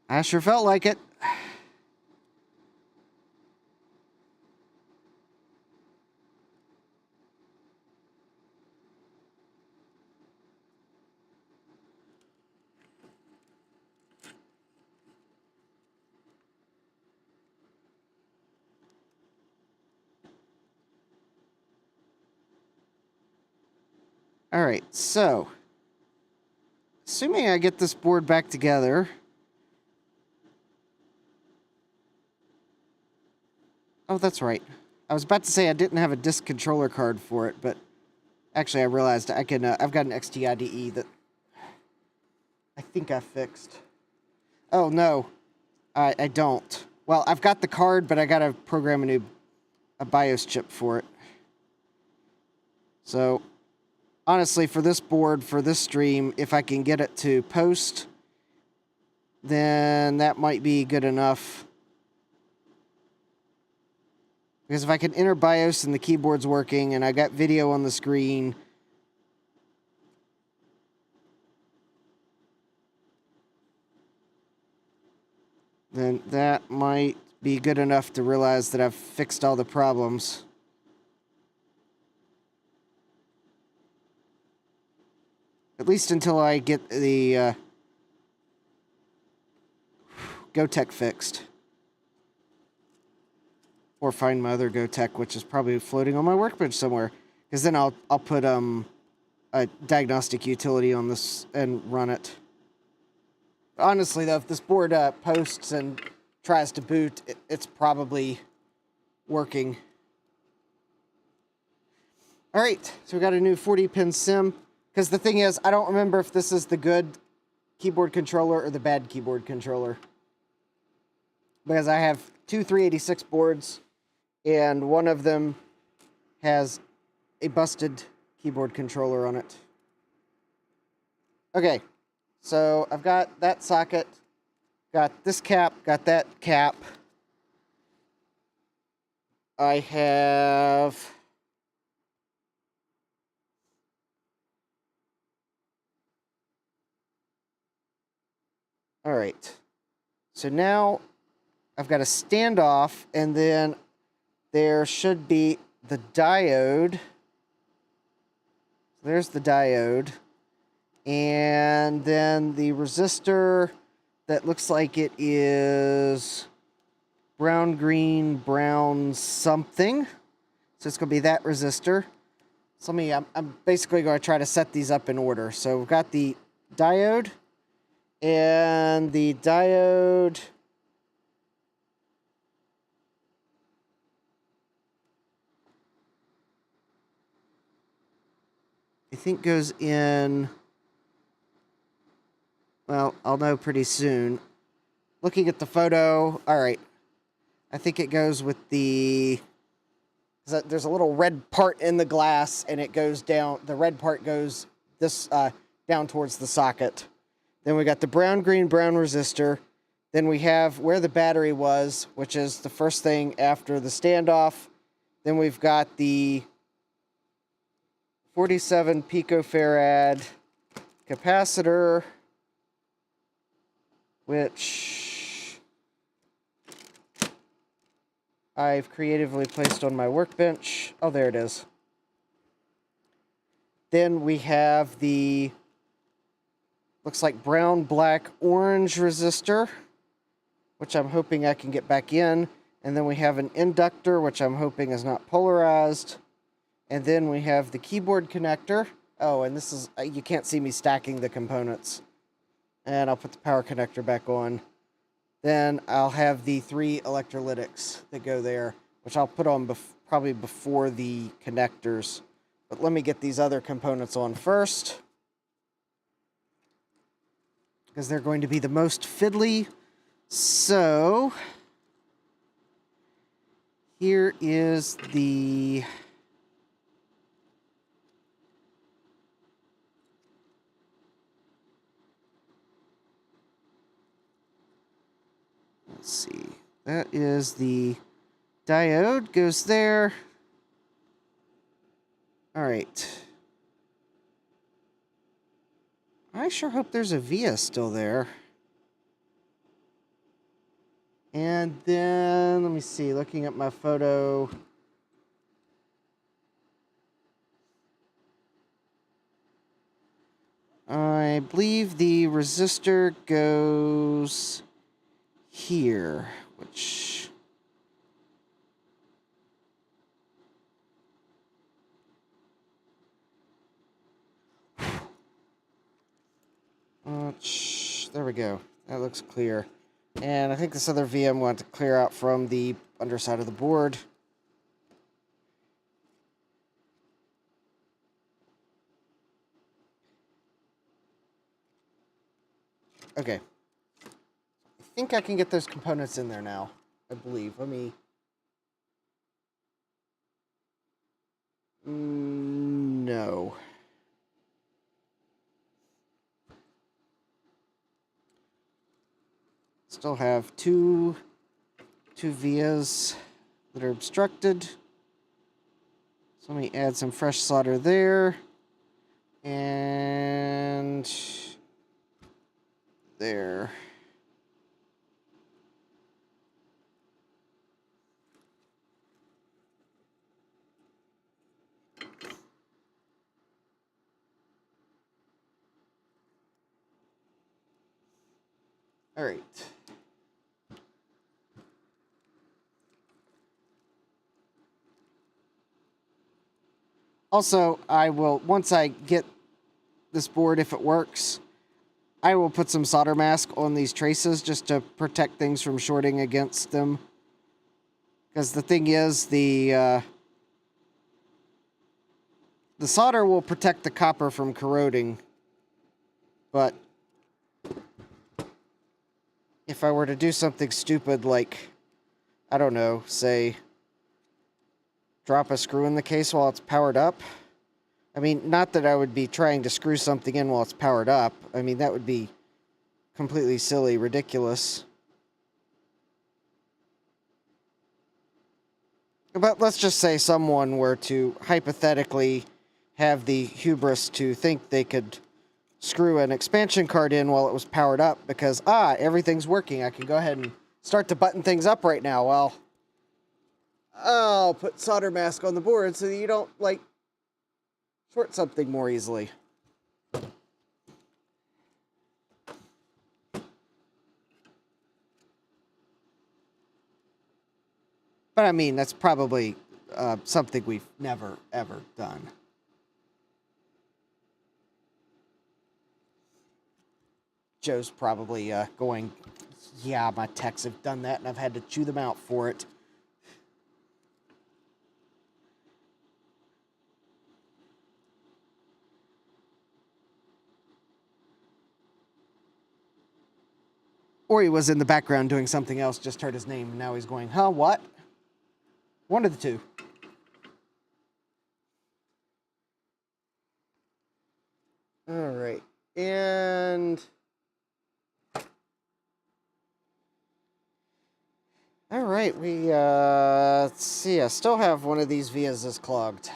I sure felt like it. All right, so assuming I get this board back together, oh, that's right. I was about to say I didn't have a disk controller card for it, but actually I realized I can. I've got an XT-IDE that I think I fixed. Oh no, I don't. Well, I've got the card, but I gotta program a BIOS chip for it. So honestly, for this board, for this stream, if I can get it to post, then that might be good enough. Because if I can enter BIOS and the keyboard's working and I got video on the screen, then that might be good enough to realize that I've fixed all the problems. At least until I get the GoTech fixed. Or find my other GoTech, which is probably floating on my workbench somewhere. Because then I'll put a diagnostic utility on this and run it. Honestly, though, if this board posts and tries to boot, it's probably working. All right, so we got a new 40-pin SIM. Because the thing is, I don't remember if this is the good keyboard controller or the bad keyboard controller. Because I have two 386 boards, and one of them has a busted keyboard controller on it. Okay, so I've got that socket, got this cap, got that cap. I have... All right, so now I've got a standoff, and then there should be the diode. There's the diode. And then the resistor that looks like it is brown, green, brown something. So it's going to be that resistor. So I'm basically going to try to set these up in order. So we've got the diode. And the diode... I think goes in... Well, I'll know pretty soon. Looking at the photo, all right. I think it goes with the... There's a little red part in the glass, and it goes down... The red part goes this down towards the socket. Then we got the brown, green, brown resistor. Then we have where the battery was, which is the first thing after the standoff. Then we've got the 47 picofarad capacitor, which I've creatively placed on my workbench. Oh, there it is. Then we have the, looks like brown, black, orange resistor, which I'm hoping I can get back in. And then we have an inductor, which I'm hoping is not polarized. And then we have the keyboard connector. Oh, and this is, you can't see me stacking the components. And I'll put the power connector back on. Then I'll have the 3 electrolytics that go there, which I'll put on probably before the connectors. But let me get these other components on first, because they're going to be the most fiddly. So, here is the... Let's see. That is the diode, goes there. All right. I sure hope there's a via still there. And then, let me see, looking at my photo. I believe the resistor goes here, which... there we go. That looks clear. And I think this other VM want to clear out from the underside of the board. Okay. I think I can get those components in there now, I believe. Let me... No. Still have two vias that are obstructed. So let me add some fresh solder there. And there. All right. Also, I will, once I get this board, if it works, I will put some solder mask on these traces just to protect things from shorting against them. Because the thing is, the solder will protect the copper from corroding. But if I were to do something stupid like, I don't know, say, drop a screw in the case while it's powered up. I mean, not that I would be trying to screw something in while it's powered up. I mean, that would be completely silly, ridiculous. But let's just say someone were to hypothetically have the hubris to think they could screw an expansion card in while it was powered up because, everything's working. I can go ahead and start to button things up right now. Well, I'll put solder mask on the board so that you don't, like, short something more easily. But I mean, that's probably something we've never, ever done. Joe's probably going, yeah, my techs have done that and I've had to chew them out for it. Or he was in the background doing something else, just heard his name, and now he's going, huh, what? One of the two. All right. And... all right, let's see, I still have one of these vias that's clogged.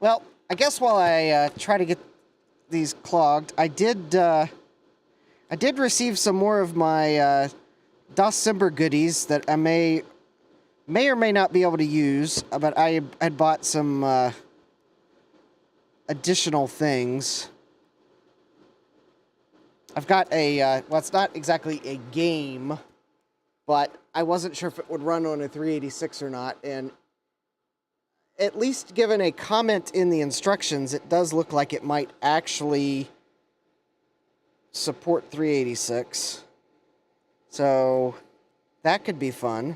Well, I guess while I try to get these clogged, I did receive some more of my December goodies that I may or may not be able to use, but I had bought some additional things. I've got a, well, it's not exactly a game, but I wasn't sure if it would run on a 386 or not, and at least given a comment in the instructions, it does look like it might actually support 386. So that could be fun.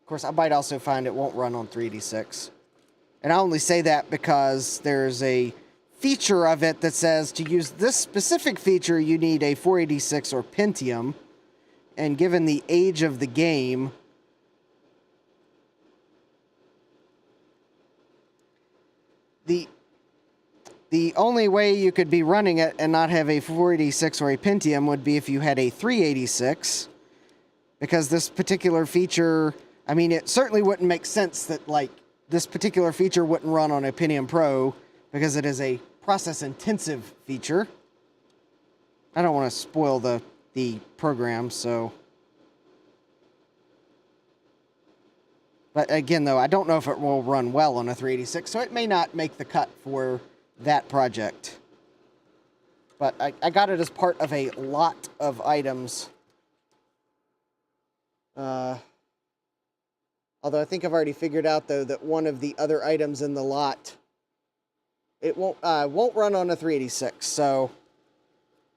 Of course, I might also find it won't run on 386. And I only say that because there's a feature of it that says to use this specific feature, you need a 486 or Pentium. And given the age of the game, the only way you could be running it and not have a 486 or a Pentium would be if you had a 386. Because this particular feature, I mean, it certainly wouldn't make sense that, like, this particular feature wouldn't run on a Pentium Pro because it is a process-intensive feature. I don't want to spoil the program, so... But again, though, I don't know if it will run well on a 386, so it may not make the cut for that project. But I got it as part of a lot of items. Although I think I've already figured out, though, that one of the other items in the lot, it won't run on a 386, so...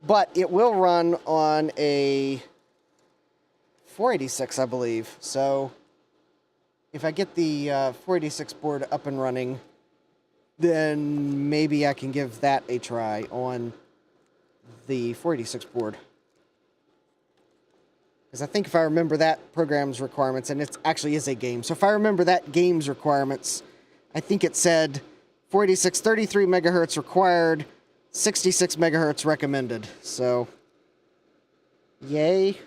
But it will run on a 486, I believe. So if I get the 486 board up and running, then maybe I can give that a try on the 486 board. Because I think if I remember that program's requirements, and it actually is a game, so if I remember that game's requirements, I think it said 486 33 megahertz required, 66 megahertz recommended. So, yay.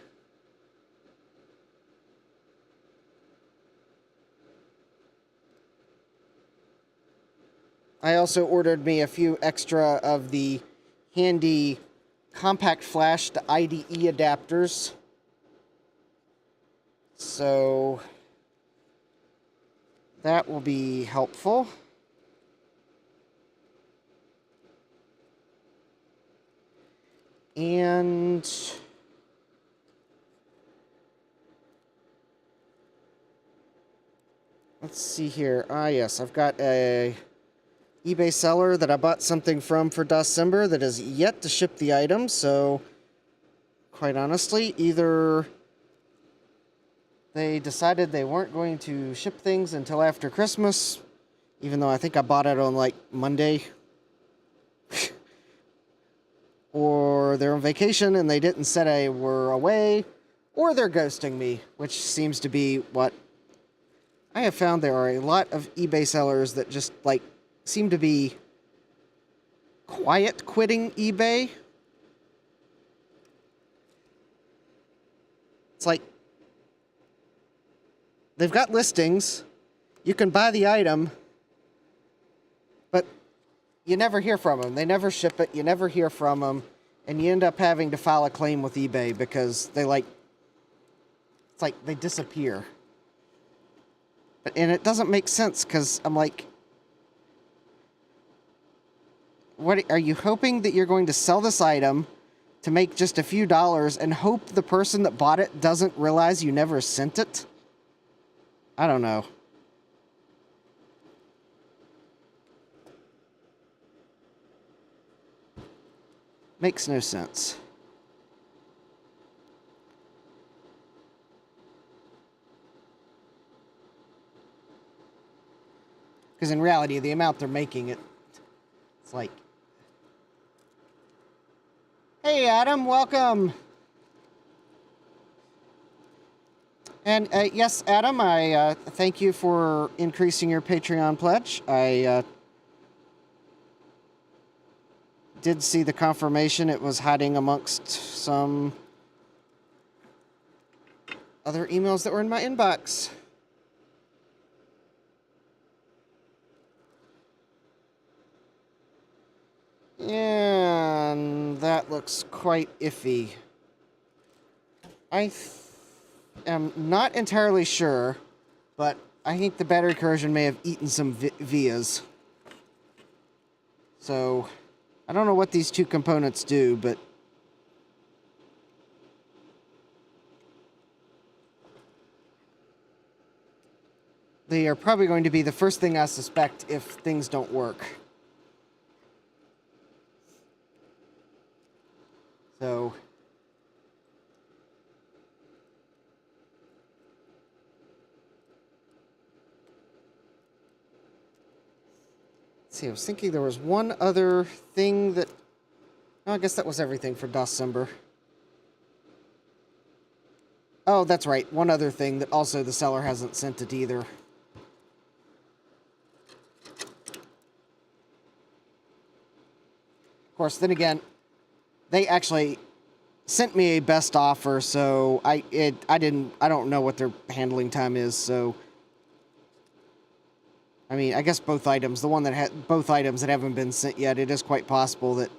I also ordered me a few extra of the handy compact flash to IDE adapters. So that will be helpful. And let's see here. Ah, yes, I've got a eBay seller that I bought something from for December that is yet to ship the item. So, quite honestly, either they decided they weren't going to ship things until after Christmas, even though I think I bought it on, like, Monday. Or they're on vacation and they didn't say they were away, or they're ghosting me, which seems to be what I have found. There are a lot of eBay sellers that just, like, seem to be quiet quitting eBay. It's like they've got listings, you can buy the item, but you never hear from them. They never ship it, you never hear from them, and you end up having to file a claim with eBay because they, like, it's like they disappear. And it doesn't make sense because I'm like, what are you hoping that you're going to sell this item to make just a few dollars and hope the person that bought it doesn't realize you never sent it? I don't know. Makes no sense. Because in reality, the amount they're making, it's like... Hey, Adam, welcome! And yes, Adam, I thank you for increasing your Patreon pledge. I did see the confirmation. It was hiding amongst some other emails that were in my inbox. looks quite iffy. I am not entirely sure, but I think the battery corrosion may have eaten some vias. So, I don't know what these two components do, but they are probably going to be the first thing I suspect if things don't work. So, let's see, I was thinking there was one other thing that... Oh, I guess that was everything for December. Oh, that's right. One other thing that also the seller hasn't sent it either. Of course, then again, they actually sent me a best offer, so I don't know what their handling time is, so I mean, I guess both items, both items that haven't been sent yet, it is quite possible that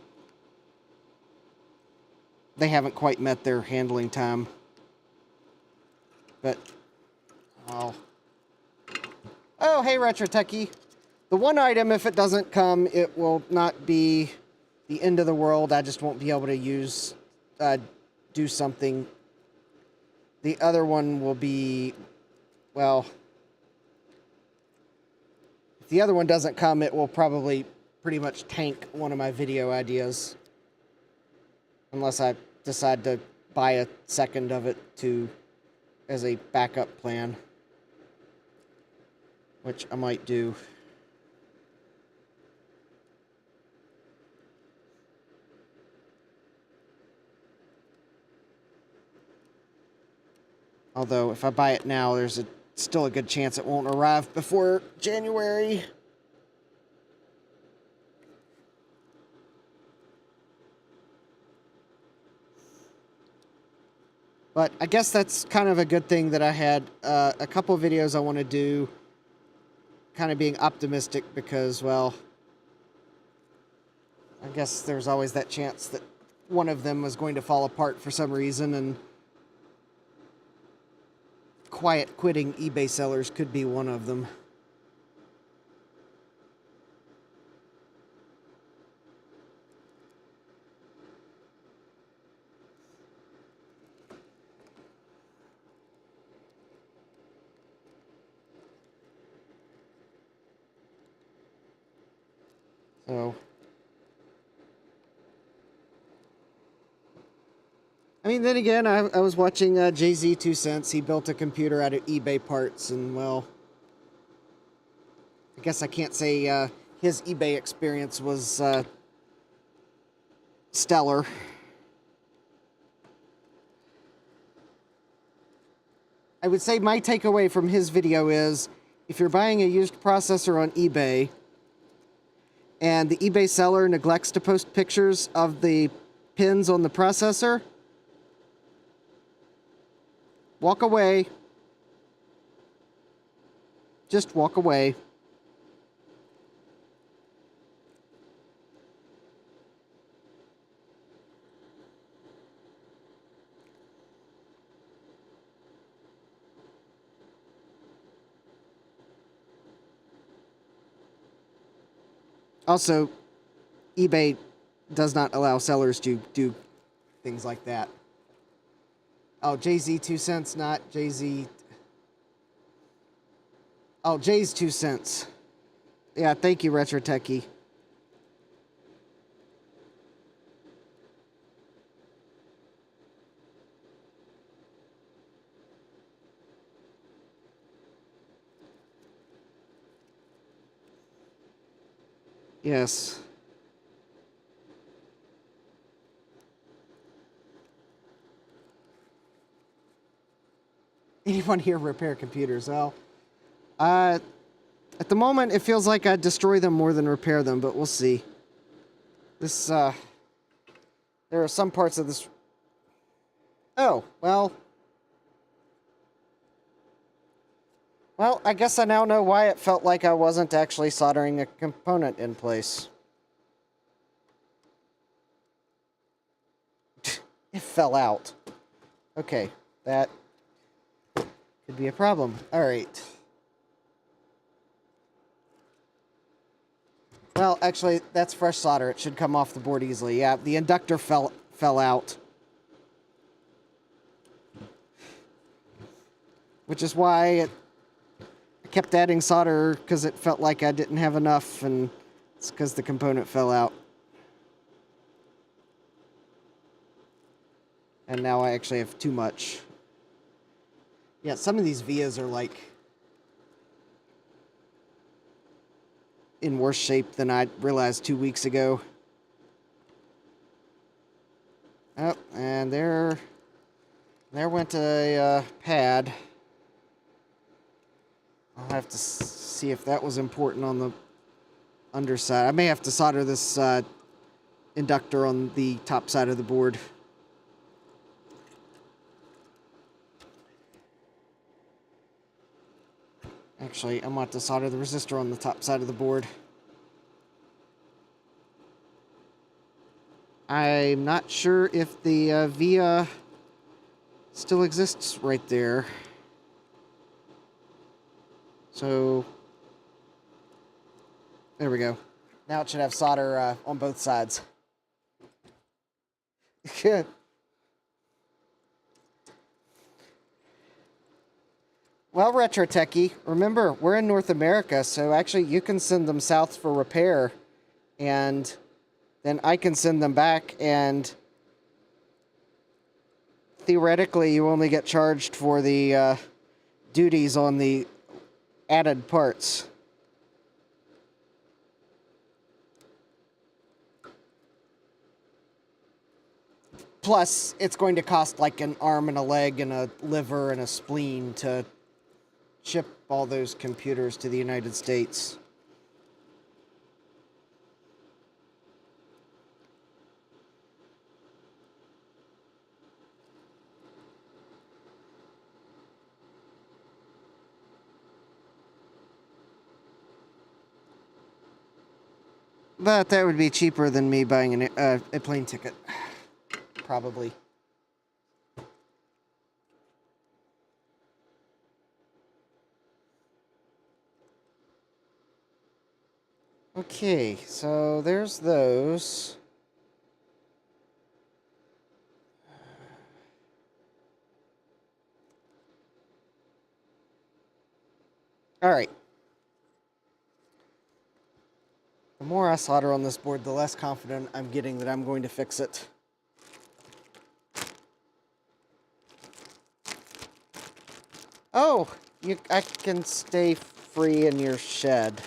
they haven't quite met their handling time. But oh, hey Retro Techie. The one item, if it doesn't come, it will not be the end of the world. I just won't be able to do something. The other one will be, well, if the other one doesn't come, it will probably pretty much tank one of my video ideas. Unless I decide to buy a second of it as a backup plan. Which I might do. Although, if I buy it now, there's still a good chance it won't arrive before January. But I guess that's kind of a good thing that I had a couple of videos I want to do, kind of being optimistic because, well, I guess there's always that chance that one of them was going to fall apart for some reason, and quiet quitting eBay sellers could be one of them. So, I mean, then again, I was watching Jay-Z 2 Cents. He built a computer out of eBay parts, and, well, I guess I can't say his eBay experience was stellar. I would say my takeaway from his video is, if you're buying a used processor on eBay, and the eBay seller neglects to post pictures of the pins on the processor, walk away. Just walk away. Also, eBay does not allow sellers to do things like that. Oh, Jay-Z 2 Cents, not Jay-Z. Oh, Jay's 2 Cents. Yeah, thank you, Retro Techie. Yes. Anyone here repair computers? Well, at the moment, it feels like I'd destroy them more than repair them, but we'll see. This, there are some parts of this... Oh, well... Well, I guess I now know why it felt like I wasn't actually soldering a component in place. fell out. Okay, that could be a problem. All right. Well, actually, that's fresh solder. It should come off the board easily. Yeah, the inductor fell out. Which is why I kept adding solder, because it felt like I didn't have enough, and it's because the component fell out. And now I actually have too much. Yeah, some of these vias are like in worse shape than I realized 2 weeks ago. Oh, and there went a pad. I'll have to see if that was important on the underside. I may have to solder this inductor on the top side of the board. Actually, I'm going to have to solder the resistor on the top side of the board. I'm not sure if the via still exists right there. So, there we go. Now it should have solder on both sides. Good. Well, Retro Techie, remember, we're in North America, so actually you can send them south for repair, and then I can send them back, and theoretically you only get charged for the duties on the added parts. Plus, it's going to cost like an arm and a leg and a liver and a spleen to ship all those computers to the United States. But that would be cheaper than me buying a plane ticket. Probably. Okay, so there's those. All right. The more I solder on this board, the less confident I'm getting that I'm going to fix it. Oh, I can stay free in your shed.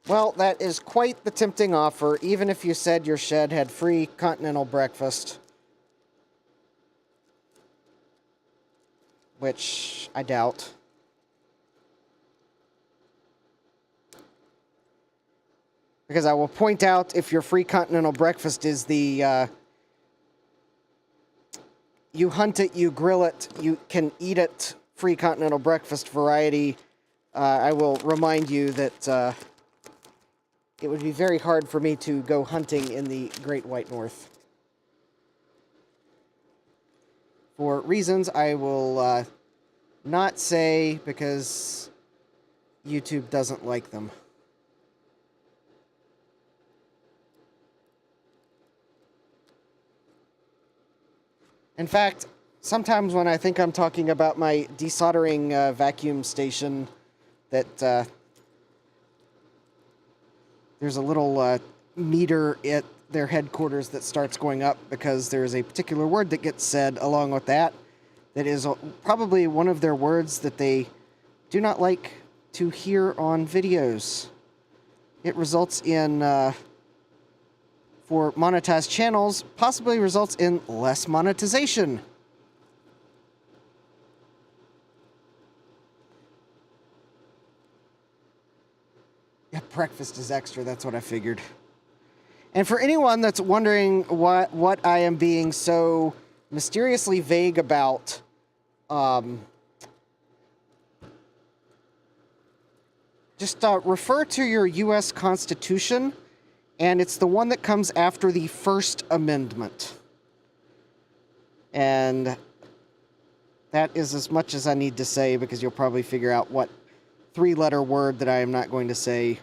Well, that is quite the tempting offer, even if you said your shed had free continental breakfast. Which I doubt. Because I will point out, if your free continental breakfast is the, you hunt it, you grill it, you can eat it, free continental breakfast variety, I will remind you that it would be very hard for me to go hunting in the Great White North. For reasons I will not say, because YouTube doesn't like them. In fact, sometimes when I think I'm talking about my desoldering vacuum station, that there's a little meter at their headquarters that starts going up because there's a particular word that gets said along with that is probably one of their words that they do not like to hear on videos. It results in... for monetized channels, possibly results in less monetization. Yeah, breakfast is extra, that's what I figured. And for anyone that's wondering what I am being so mysteriously vague about, just refer to your U.S. Constitution, and it's the one that comes after the First Amendment. And that is as much as I need to say, because you'll probably figure out what three-letter word that I am not going to say,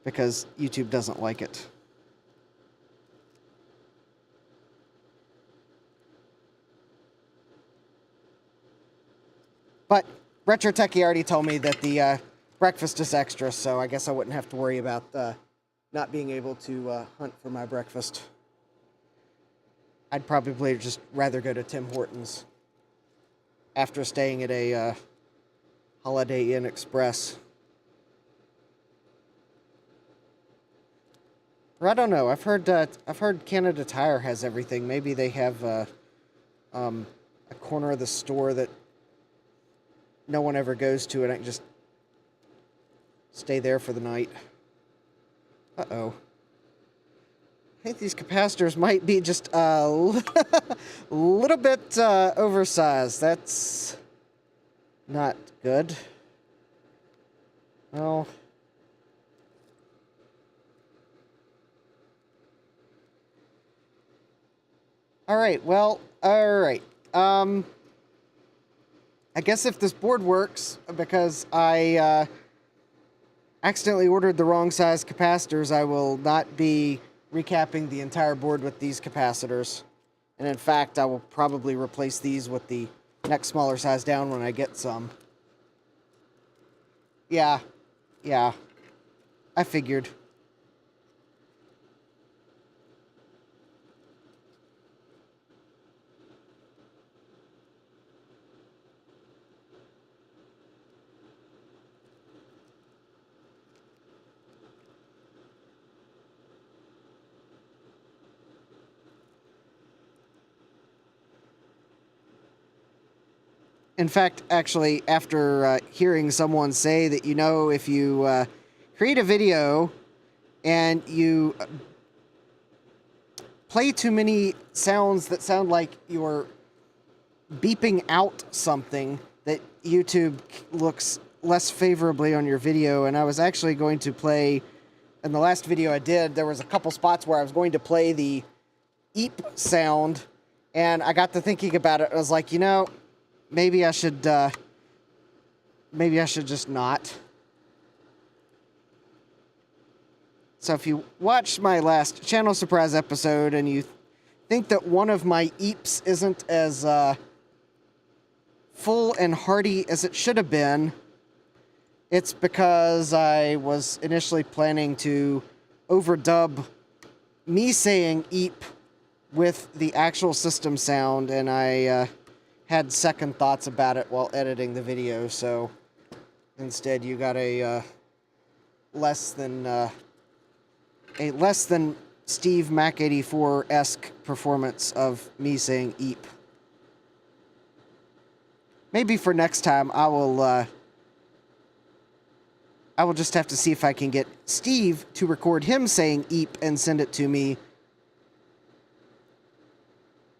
because YouTube doesn't like it. But Retro Techie already told me that the breakfast is extra, so I guess I wouldn't have to worry about not being able to hunt for my breakfast. I'd probably just rather go to Tim Hortons after staying at a Holiday Inn Express. Or I don't know. I've heard Canada Tire has everything. Maybe they have a corner of the store that no one ever goes to, and I can just stay there for the night. Uh-oh. I think these capacitors might be just a little bit oversized. That's not good. Well, alright, well, alright. I guess if this board works, because I accidentally ordered the wrong size capacitors, I will not be recapping the entire board with these capacitors. And in fact, I will probably replace these with the next smaller size down when I get some. Yeah, I figured. In fact, actually, after hearing someone say that, if you create a video and you play too many sounds that sound like you're beeping out something, that YouTube looks less favorably on your video. And I was actually going to play, in the last video I did, there was a couple spots where I was going to play the eep sound, and I got to thinking about it. I was like, maybe I should just not. So if you watched my last channel surprise episode and you think that one of my eeps isn't as full and hearty as it should have been, it's because I was initially planning to overdub me saying eep with the actual system sound, and I had second thoughts about it while editing the video, so instead you got a less than Steve Mac 84-esque performance of me saying eep. Maybe for next time I will just have to see if I can get Steve to record him saying eep and send it to me,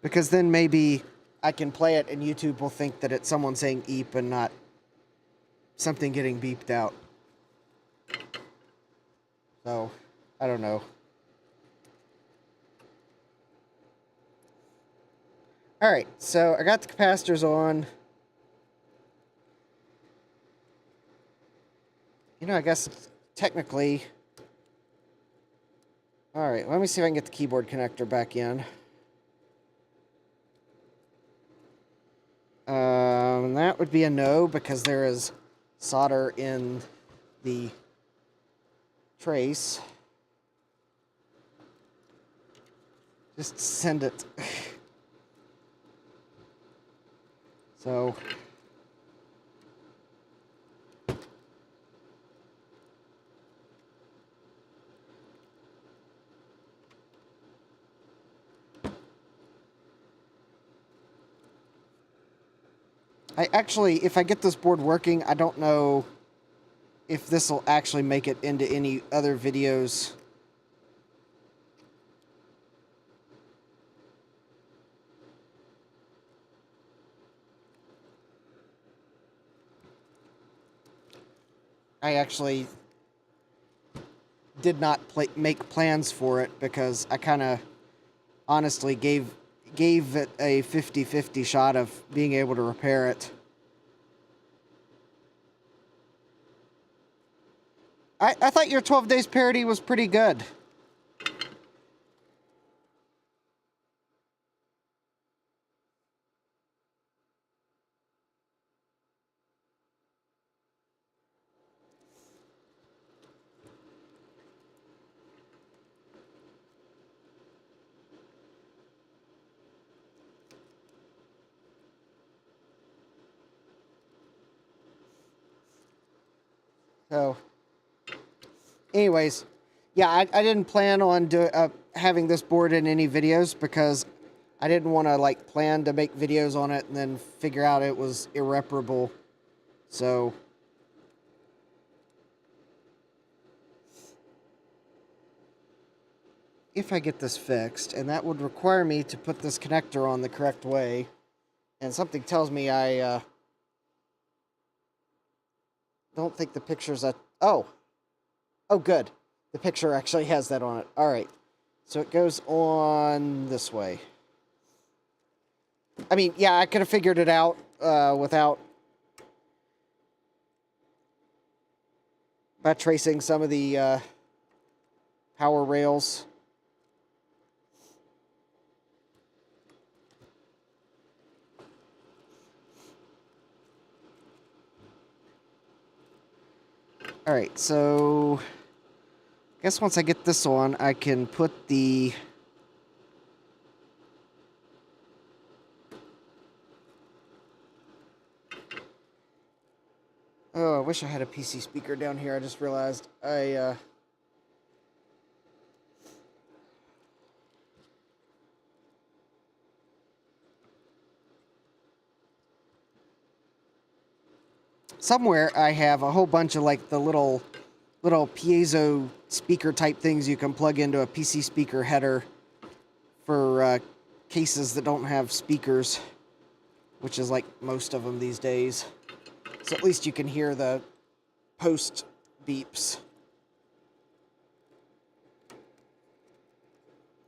because then maybe I can play it and YouTube will think that it's someone saying eep and not something getting beeped out. So, I don't know. Alright, so I got the capacitors on. I guess technically... Alright, let me see if I can get the keyboard connector back in. That would be a no, because there is solder in the trace. Just send it. So... if I get this board working, I don't know if this will actually make it into any other videos. I actually did not make plans for it, because I kind of honestly gave gave it a 50-50 shot of being able to repair it. I thought your 12 days parity was pretty good. So, anyways, yeah, I didn't plan on having this board in any videos because I didn't want to like plan to make videos on it and then figure out it was irreparable. So, if I get this fixed, and that would require me to put this connector on the correct way, and something tells me I don't think the picture's at... Oh, good. The picture actually has that on it. All right. So it goes on this way. I mean, yeah, I could have figured it out without... by tracing some of the power rails. All right, so I guess once I get this on, I can put the... Oh, I wish I had a PC speaker down here. I just realized somewhere I have a whole bunch of like the little piezo speaker type things you can plug into a PC speaker header for cases that don't have speakers, which is like most of them these days. So at least you can hear the post beeps.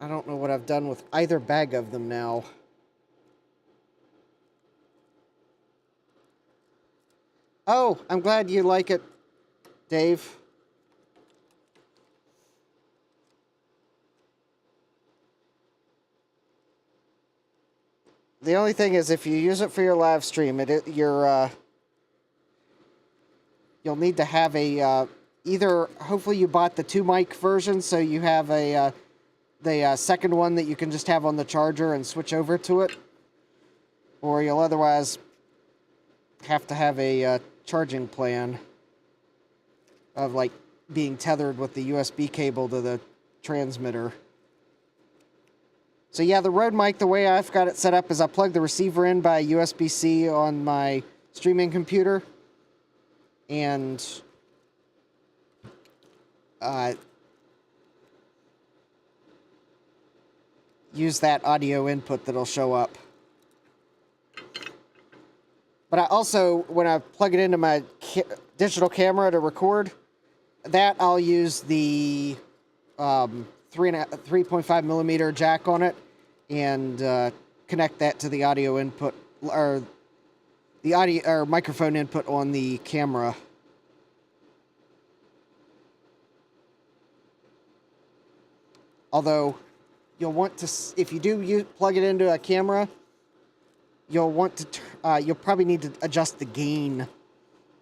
I don't know what I've done with either bag of them now. Oh, I'm glad you like it, Dave. The only thing is, if you use it for your live stream, you'll need to have a either. Hopefully, you bought the 2-mic version, so you have the second one that you can just have on the charger and switch over to it, or you'll otherwise have to have a charging plan of like being tethered with the USB cable to the transmitter. So yeah, the Rode mic, the way I've got it set up is I plug the receiver in by USB-C on my streaming computer, and use that audio input that'll show up. But I also, when I plug it into my digital camera to record, that I'll use the 3.5 millimeter jack on it and connect that to the audio input, or the audio or microphone input on the camera. Although you'll want to, if you do plug it into a camera, you'll want to you'll probably need to adjust the gain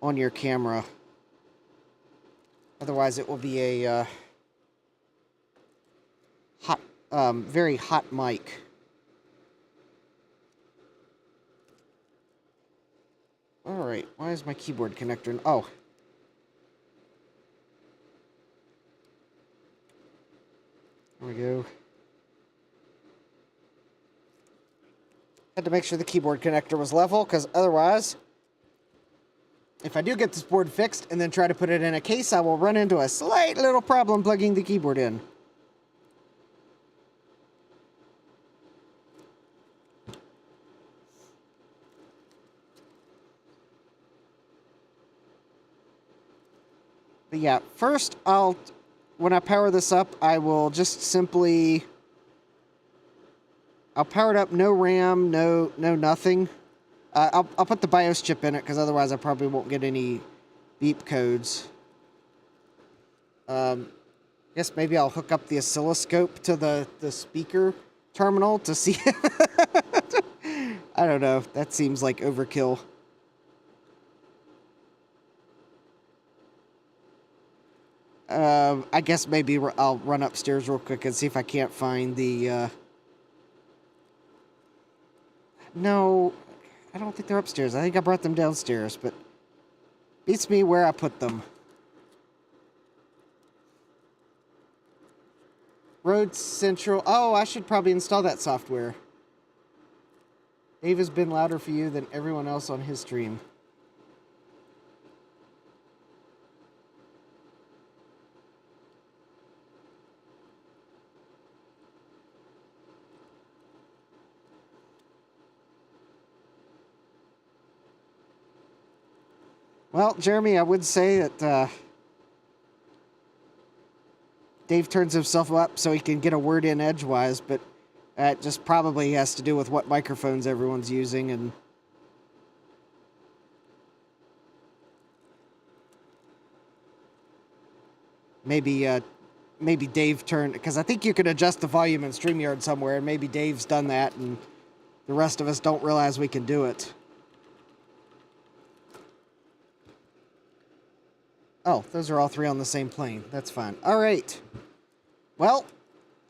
on your camera. Otherwise, it will be a very hot mic. All right, why is my keyboard connector? Oh. There we go. Had to make sure the keyboard connector was level, because otherwise, if I do get this board fixed and then try to put it in a case, I will run into a slight little problem plugging the keyboard in. But yeah, first when I power this up, I will just simply I'll power it up, no RAM, no nothing. I'll put the BIOS chip in it, because otherwise I probably won't get any beep codes. Guess maybe I'll hook up the oscilloscope to the speaker terminal to see. I don't know. That seems like overkill. I guess maybe I'll run upstairs real quick and see if I can't find the... No, I don't think they're upstairs. I think I brought them downstairs, but beats me where I put them. Road Central. Oh, I should probably install that software. Dave has been louder for you than everyone else on his stream. Well, Jeremy, I would say that Dave turns himself up so he can get a word in edgewise, but that just probably has to do with what microphones everyone's using, and maybe Dave turned, because I think you can adjust the volume in StreamYard somewhere, and maybe Dave's done that, and the rest of us don't realize we can do it. Oh, those are all three on the same plane. That's fine. All right. Well,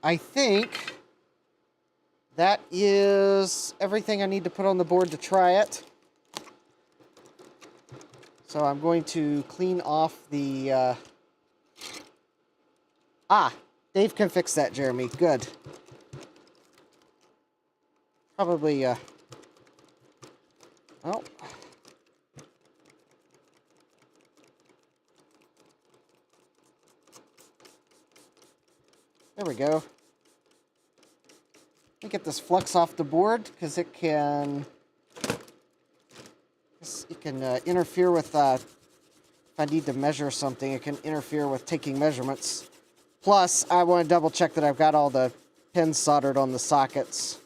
I think that is everything I need to put on the board to try it. So I'm going to clean off the... Dave can fix that, Jeremy. Good. Probably, well... There we go. Let me get this flux off the board, because it can interfere with, if I need to measure something, it can interfere with taking measurements. Plus, I want to double check that I've got all the pins soldered on the sockets.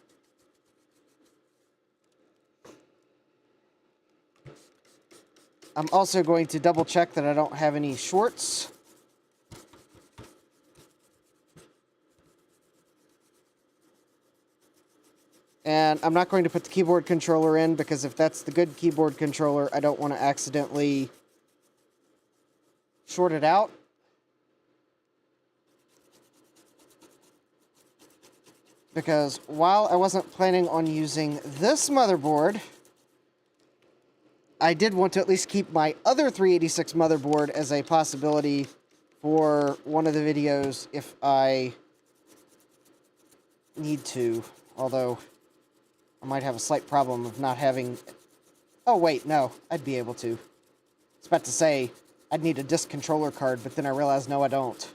I'm also going to double check that I don't have any shorts. And I'm not going to put the keyboard controller in, because if that's the good keyboard controller, I don't want to accidentally short it out. Because while I wasn't planning on using this motherboard, I did want to at least keep my other 386 motherboard as a possibility for one of the videos if I need to. Although I might have a slight problem of not having... Oh, wait, no. I'd be able to. I was about to say I'd need a disk controller card, but then I realized, no, I don't.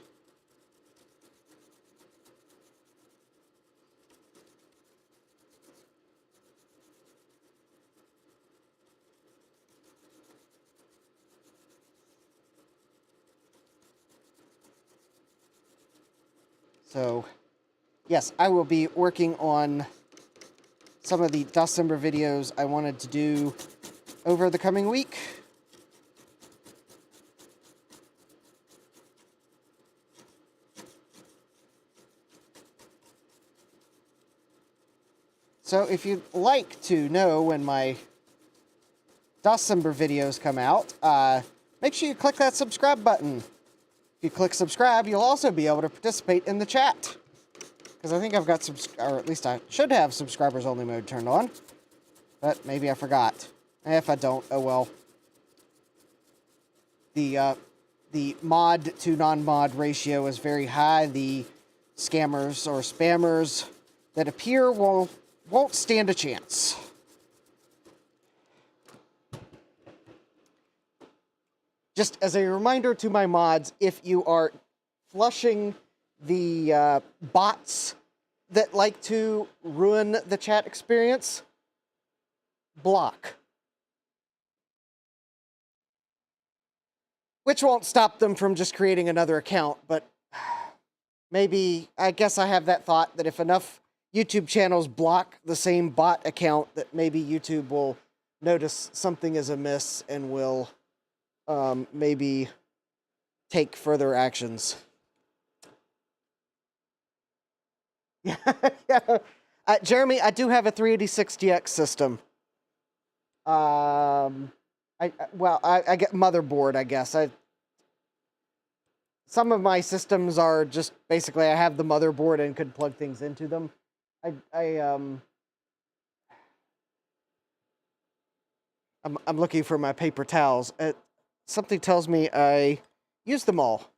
So, yes, I will be working on some of the December videos I wanted to do over the coming week. So if you'd like to know when my December videos come out, make sure you click that subscribe button. If you click subscribe, you'll also be able to participate in the chat. Because I think I've got or at least I should have subscribers only mode turned on. But maybe I forgot. If I don't, oh well. The mod to non-mod ratio is very high. The scammers or spammers that appear won't stand a chance. Just as a reminder to my mods, if you are flushing the bots that like to ruin the chat experience, block. Which won't stop them from just creating another account, but maybe, I guess I have that thought that if enough YouTube channels block the same bot account, that maybe YouTube will notice something is amiss and will maybe take further actions. Yeah, yeah. Jeremy, I do have a 386DX system. I get Motherboard, I guess. Some of my systems are just basically I have the motherboard and could plug things into them. I'm looking for my paper towels. Something tells me I used them all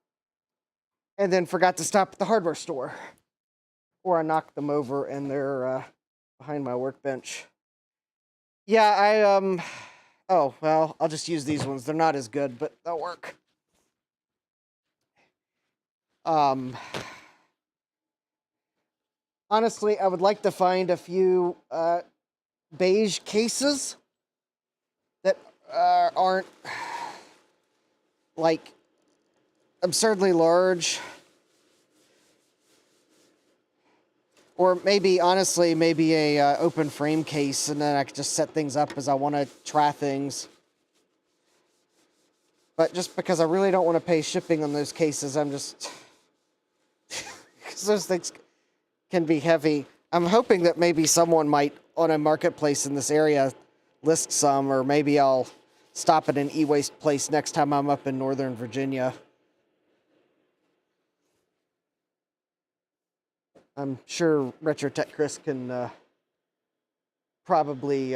and then forgot to stop at the hardware store. Or I knocked them over and they're behind my workbench. Yeah, oh, well, I'll just use these ones. They're not as good, but they'll work. Honestly, I would like to find a few beige cases that aren't like absurdly large. Or maybe, honestly, maybe a open frame case, and then I could just set things up as I want to try things. But just because I really don't want to pay shipping on those cases, I'm just... because those things can be heavy. I'm hoping that maybe someone might, on a marketplace in this area, list some, or maybe I'll stop at an e-waste place next time I'm up in Northern Virginia. I'm sure RetroTech Chris can probably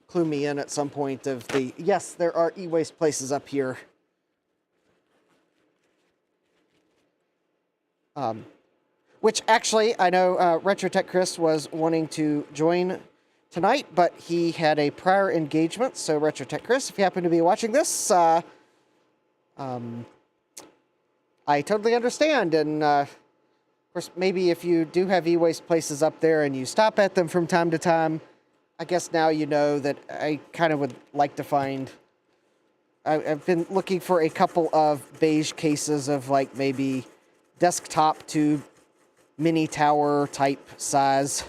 clue me in at some point of the... Yes, there are e-waste places up here. Which actually, I know RetroTech Chris was wanting to join tonight, but he had a prior engagement. So RetroTech Chris, if you happen to be watching this, I totally understand. And of course, maybe if you do have e-waste places up there and you stop at them from time to time, I guess now you know that I kind of would like to find... I've been looking for a couple of beige cases of like maybe desktop to mini tower type size.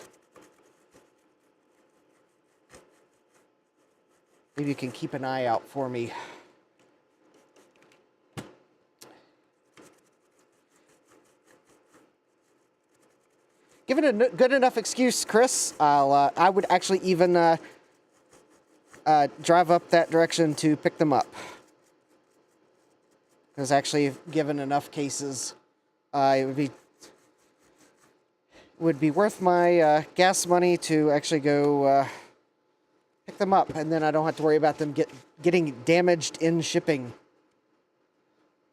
Maybe you can keep an eye out for me. Given a good enough excuse, Chris, I would actually even drive up that direction to pick them up. Because actually, given enough cases, it would be worth my gas money to actually go pick them up, and then I don't have to worry about them getting damaged in shipping.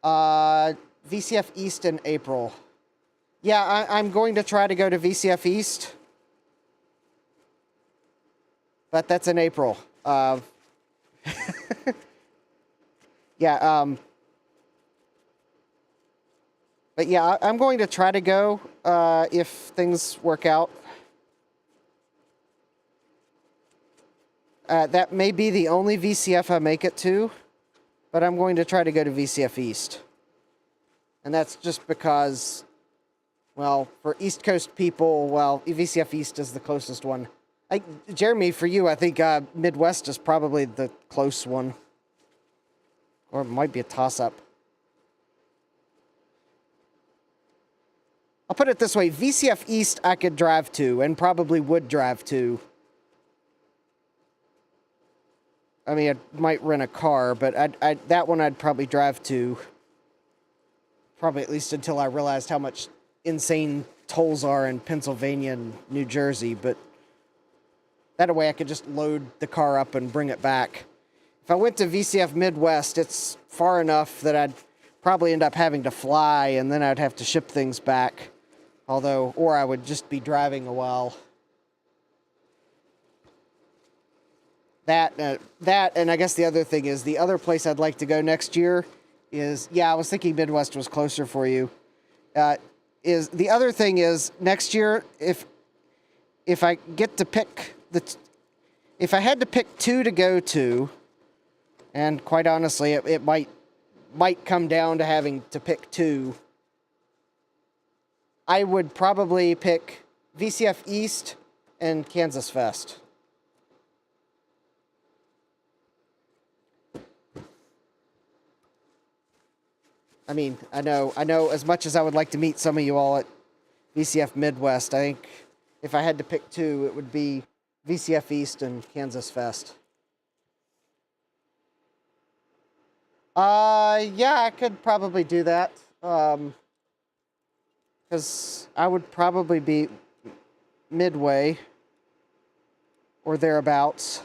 VCF East in April. Yeah, I'm going to try to go to VCF East, but that's in April. Yeah, but yeah, I'm going to try to go if things work out. That may be the only VCF I make it to, but I'm going to try to go to VCF East. And that's just because, well, for East Coast people, well, VCF East is the closest one. Jeremy, for you, I think Midwest is probably the close one. Or it might be a toss-up. I'll put it this way, VCF East I could drive to, and probably would drive to. I mean, I might rent a car, but that one I'd probably drive to. Probably at least until I realized how much insane tolls are in Pennsylvania and New Jersey, but that way I could just load the car up and bring it back. If I went to VCF Midwest, it's far enough that I'd probably end up having to fly, and then I'd have to ship things back. Or I would just be driving a while. That, and I guess the other thing is, the other place I'd like to go next year is, yeah, I was thinking Midwest was closer for you. The other thing is, next year, if I get to pick if I had to pick two to go to, and quite honestly, it might come down to having to pick two, I would probably pick VCF East and Kansas Fest. I mean, I know as much as I would like to meet some of you all at VCF Midwest, I think if I had to pick two, it would be VCF East and Kansas Fest. Yeah, I could probably do that. Because I would probably be midway or thereabouts.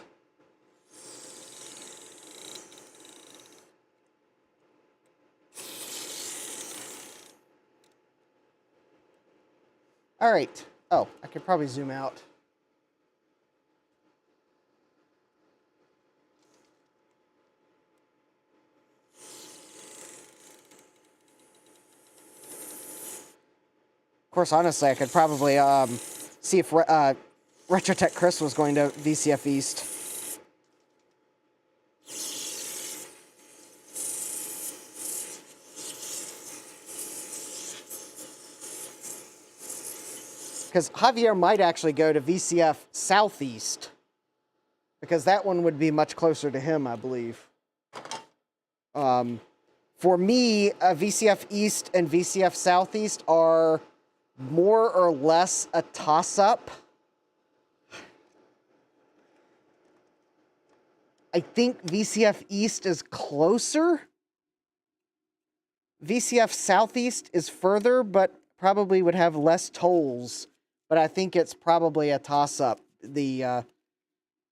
All right. Oh, I could probably zoom out. Of course, honestly, I could probably see if Retrotech Chris was going to VCF East. Because Javier might actually go to VCF Southeast. Because that one would be much closer to him, I believe. For me, VCF East and VCF Southeast are more or less a toss-up. I think VCF East is closer. VCF Southeast is further, but probably would have less tolls. But I think it's probably a toss-up. I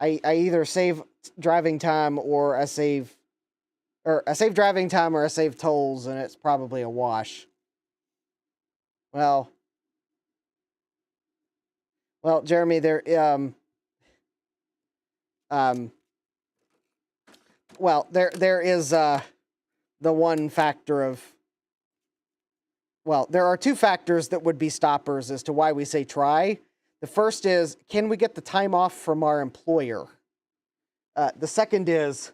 either save driving time or I save driving time or I save tolls, and it's probably a wash. Well, Jeremy, there is the one factor of, well, there are two factors that would be stoppers as to why we say try. The first is, can we get the time off from our employer? The second is,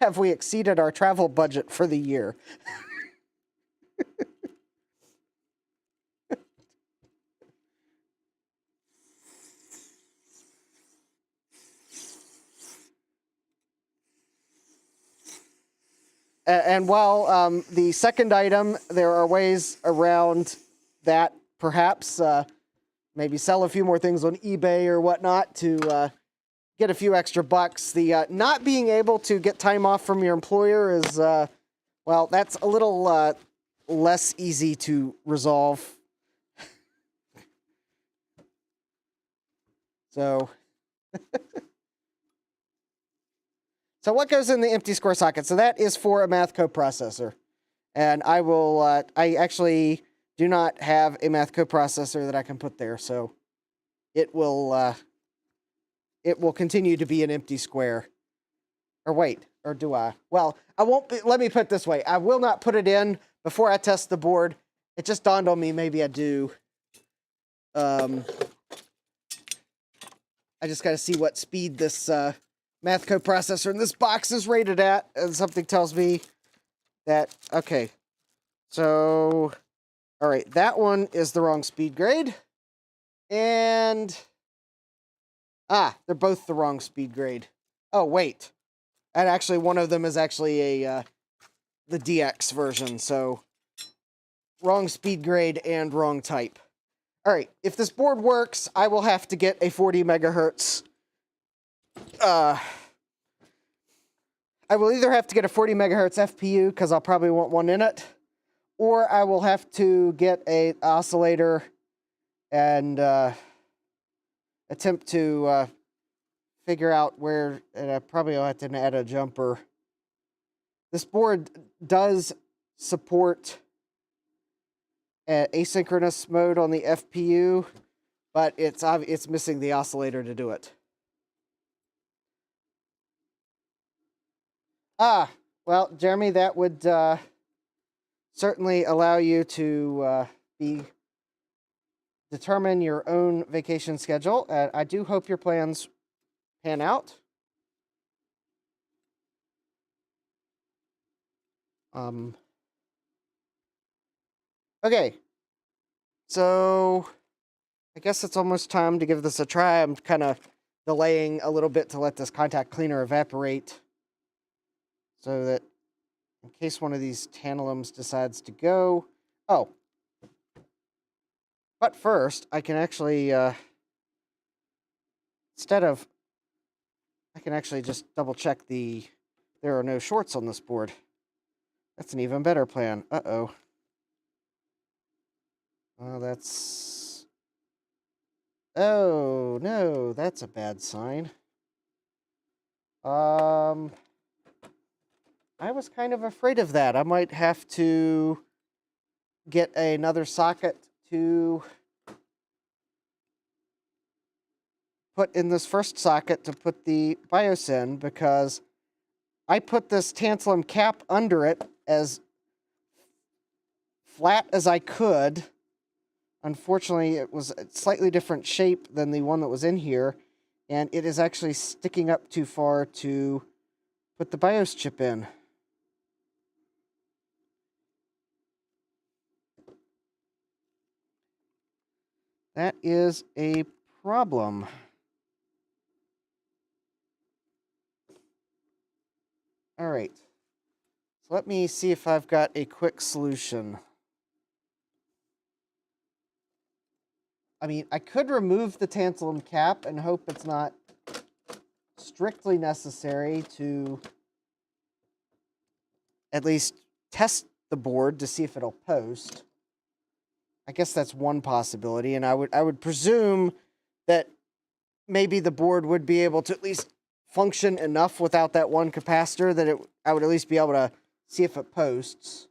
have we exceeded our travel budget for the year? And while the second item, there are ways around that, perhaps. Maybe sell a few more things on eBay or whatnot to get a few extra bucks. The not being able to get time off from your employer is, well, that's a little less easy to resolve. So... So what goes in the empty square socket? So that is for a math coprocessor. And I will, I actually do not have a math coprocessor that I can put there. So it will continue to be an empty square. Or wait, or do I? Well, I won't be, let me put it this way. I will not put it in before I test the board. It just dawned on me, maybe I do. I just got to see what speed this, math coprocessor in this box is rated at, and something tells me that, okay, so, all right, that one is the wrong speed grade, and, they're both the wrong speed grade. Oh, wait, and actually one of them is actually the DX version, so wrong speed grade and wrong type. All right, if this board works, I will have to get a 40 megahertz I will either have to get a 40 megahertz FPU, because I'll probably want one in it, or I will have to get an oscillator and attempt to figure out where, and I probably will have to add a jumper. This board does support asynchronous mode on the FPU, but it's missing the oscillator to do it. Well, Jeremy, that would certainly allow you to determine your own vacation schedule. I do hope your plans pan out. Okay. So I guess it's almost time to give this a try. I'm kind of delaying a little bit to let this contact cleaner evaporate so that in case one of these tantalums decides to go. Oh. But first, I can actually, I can actually just double check there are no shorts on this board. That's an even better plan. Uh-oh. That's... Oh, no, that's a bad sign. I was kind of afraid of that. I might have to get another socket to put in this first socket to put the BIOS in, because I put this tantalum cap under it as flat as I could. Unfortunately, it was a slightly different shape than the one that was in here, and it is actually sticking up too far to put the BIOS chip in. That is a problem. All right. So let me see if I've got a quick solution. I mean, I could remove the tantalum cap and hope it's not strictly necessary to at least test the board to see if it'll post. I guess that's one possibility, and I would presume that maybe the board would be able to at least function enough without that one capacitor that I would at least be able to see if it posts.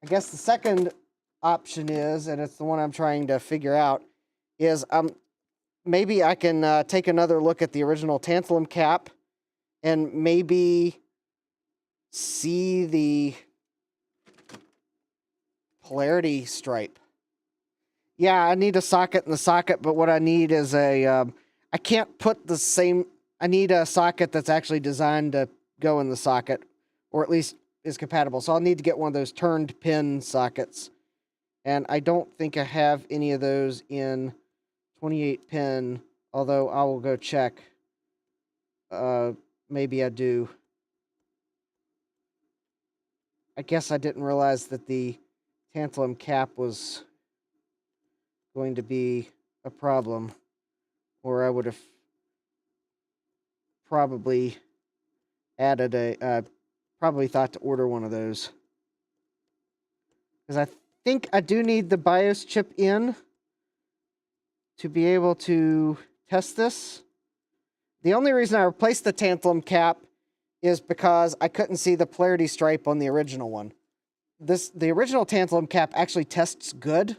I guess the second option is, and it's the one I'm trying to figure out, is maybe I can take another look at the original tantalum cap and maybe see the polarity stripe. Yeah, I need a socket in the socket, but what I need is I can't put the same, I need a socket that's actually designed to go in the socket, or at least is compatible. So I'll need to get one of those turned pin sockets. And I don't think I have any of those in 28 pin, although I will go check. Maybe I do. I guess I didn't realize that the tantalum cap was going to be a problem, or I would have probably added probably thought to order one of those. Because I think I do need the BIOS chip in to be able to test this. The only reason I replaced the tantalum cap is because I couldn't see the polarity stripe on the original one. The original tantalum cap actually tests good,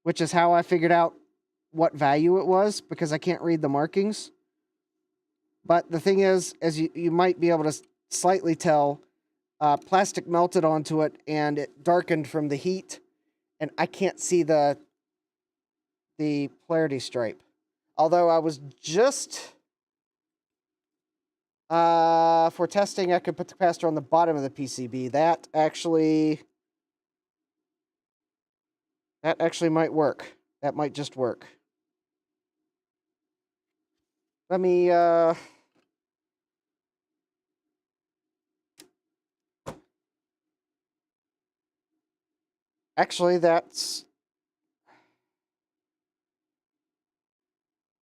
which is how I figured out what value it was, because I can't read the markings. But the thing is, as you might be able to slightly tell, plastic melted onto it and it darkened from the heat, and I can't see the polarity stripe. Although I was just, for testing, I could put the capacitor on the bottom of the PCB. That actually might work. That might just work. Let me, actually,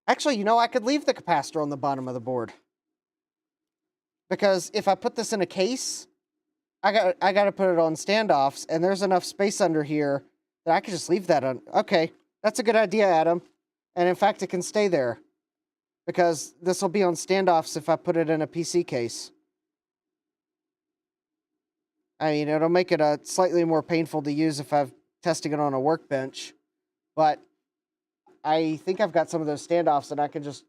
actually, you know, I could leave the capacitor on the bottom of the board. Because if I put this in a case, I got to put it on standoffs, and there's enough space under here that I could just leave that on. Okay, that's a good idea, Adam. And in fact, it can stay there, because this will be on standoffs if I put it in a PC case. I mean, it'll make it slightly more painful to use if I'm testing it on a workbench, but I think I've got some of those standoffs, and I can just,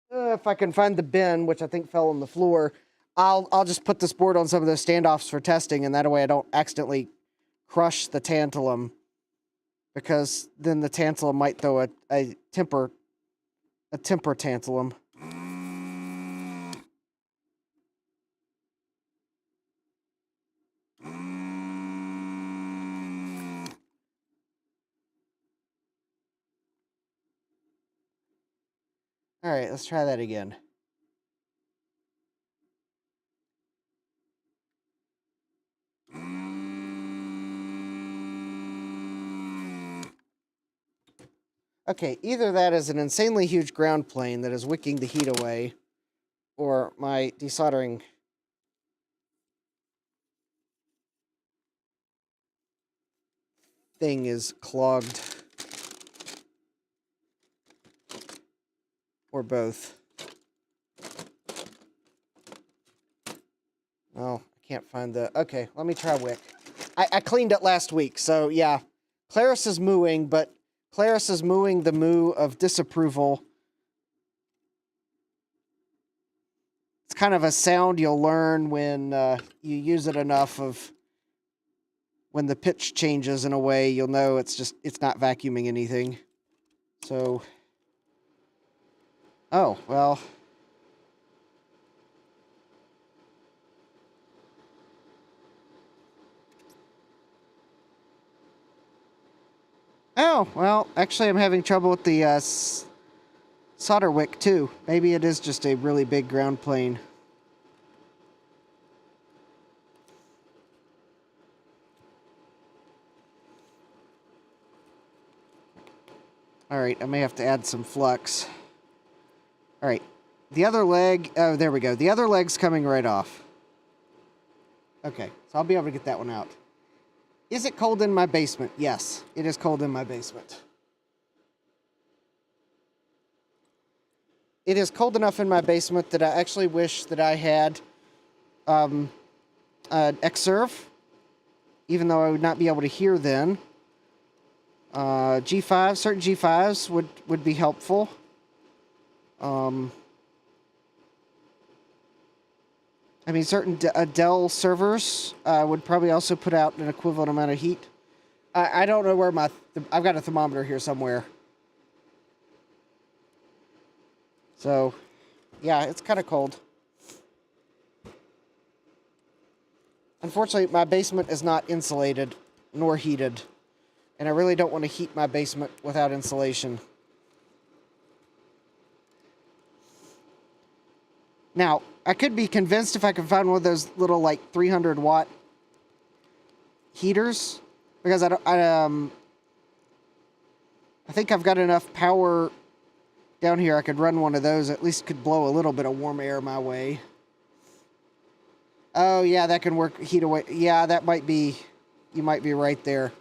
if I can find the bin, which I think fell on the floor, I'll just put this board on some of those standoffs for testing, and that way I don't accidentally crush the tantalum, because then the tantalum might throw a temper tantalum. let's try that again. Okay, either that is an insanely huge ground plane that is wicking the heat away, or my desoldering thing is clogged. Or both. Oh, I can't find the... Okay, let me try wick. I cleaned it last week, so yeah. Claris is mooing, but Claris is mooing the moo of disapproval. It's kind of a sound you'll learn when you use it enough of... When the pitch changes in a way, you'll know it's not vacuuming anything. So... Oh, well... Oh, well, actually I'm having trouble with the solder wick too. Maybe it is just a really big ground plane. Alright, I may have to add some flux. Alright, the other leg, oh, there we go. The other leg's coming right off. Okay, so I'll be able to get that one out. Is it cold in my basement? Yes, it is cold in my basement. It is cold enough in my basement that I actually wish that I had an Xserve, even though I would not be able to hear then. G5, certain G5s would be helpful. I mean, certain Dell servers would probably also put out an equivalent amount of heat. I don't know where I've got a thermometer here somewhere. So, yeah, it's kind of cold. Unfortunately, my basement is not insulated nor heated. And I really don't want to heat my basement without insulation. Now, I could be convinced if I could find one of those little, like, 300-watt heaters. Because I think I've got enough power down here I could run one of those. At least could blow a little bit of warm air my way. Oh, yeah, that can work heat away. Yeah, that might be... You might be right there.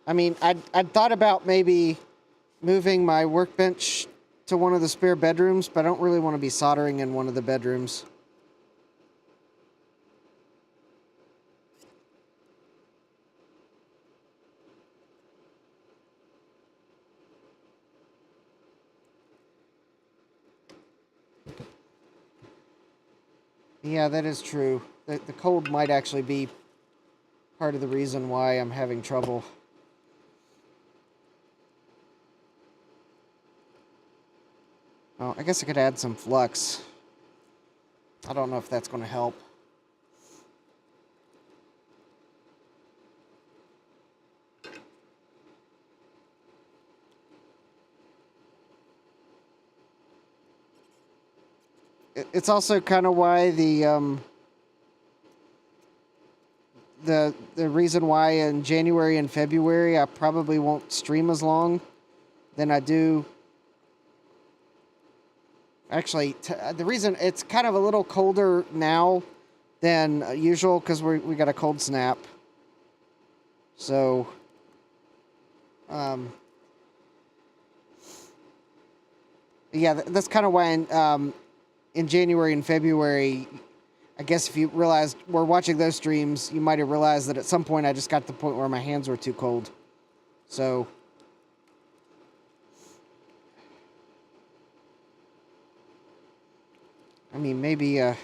I mean, I'd thought about maybe moving my workbench to one of the spare bedrooms, but I don't really want to be soldering in one of the bedrooms. Yeah, that is true. The cold might actually be part of the reason why I'm having trouble. Oh, I guess I could add some flux. I don't know if that's going to help. It's also kind of why the reason why in January and February I probably won't stream as long than I do. Actually, the reason it's kind of a little colder now than usual because we got a cold snap. So, yeah, that's kind of why in January and February, I guess if you realized we're watching those streams, you might have realized that at some point I just got to the point where my hands were too cold. So, I mean, maybe, kind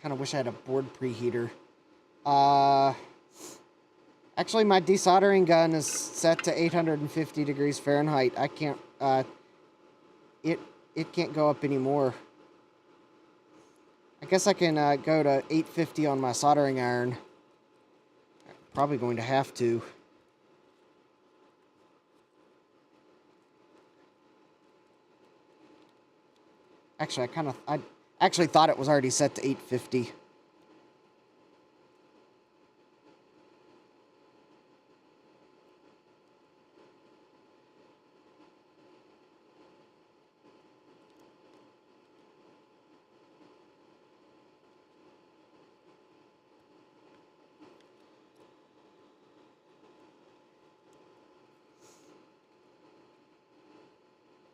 of wish I had a board preheater. Actually, my desoldering gun is set to 850 degrees Fahrenheit. I can't, it can't go up anymore. I guess I can go to 850 on my soldering iron. Probably going to have to. Actually, I actually thought it was already set to 850.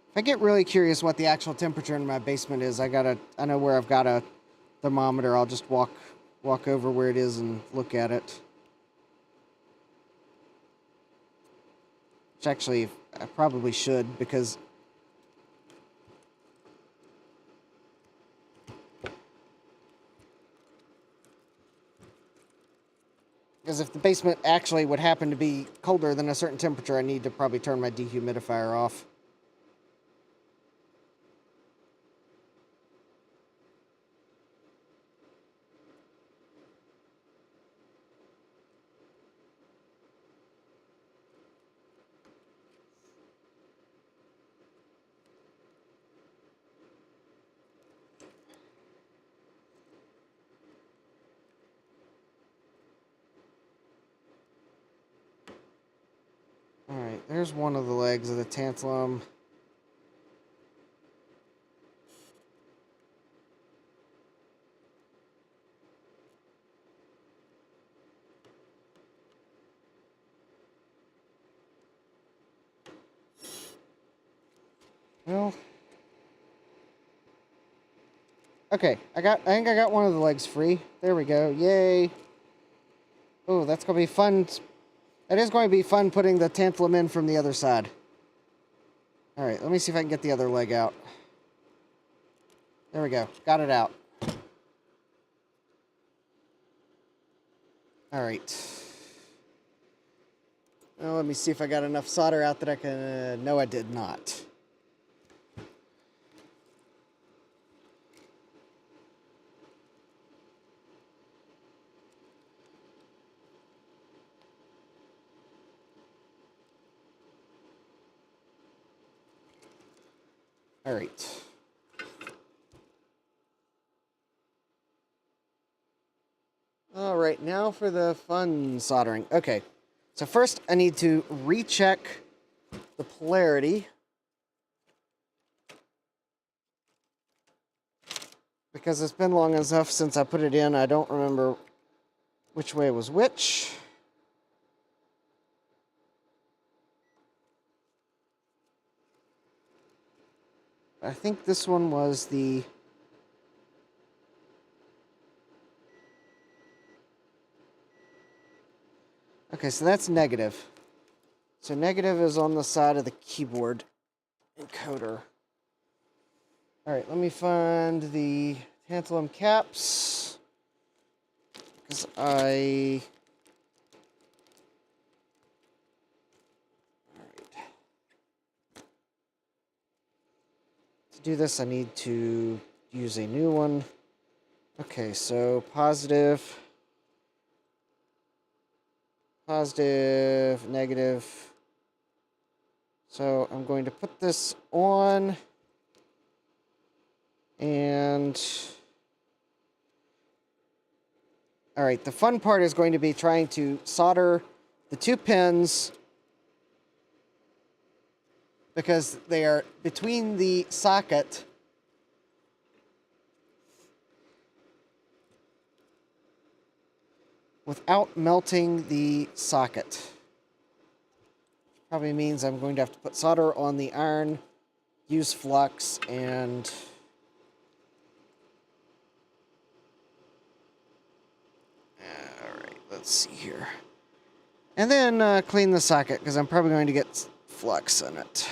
If I get really curious what the actual temperature in my basement is, I know where I've got a thermometer. I'll just walk over where it is and look at it. Which actually, I probably should, because if the basement actually would happen to be colder than a certain temperature, I need to probably turn my dehumidifier off. Alright, there's one of the legs of the tantalum. Well, okay, I think I got one of the legs free. There we go. Yay. Oh, that's going to be fun. That is going to be fun putting the tantalum in from the other side. Alright, let me see if I can get the other leg out. There we go. Got it out. Alright. Well, let me see if I got enough solder out that I can... no, I did not. Alright. Alright, now for the fun soldering. Okay, so first I need to recheck the polarity. Because it's been long enough since I put it in, I don't remember which way was which. I think this one was the... Okay, so that's negative. So negative is on the side of the keyboard encoder. Alright, let me find the tantalum caps. Because I... Alright. To do this, I need to use a new one. Okay, so positive... Positive, negative. So I'm going to put this on, and all right, the fun part is going to be trying to solder the two pins because they are between the socket without melting the socket. Probably means I'm going to have to put solder on the iron, use flux, and... Alright, let's see here. And then clean the socket, because I'm probably going to get flux in it.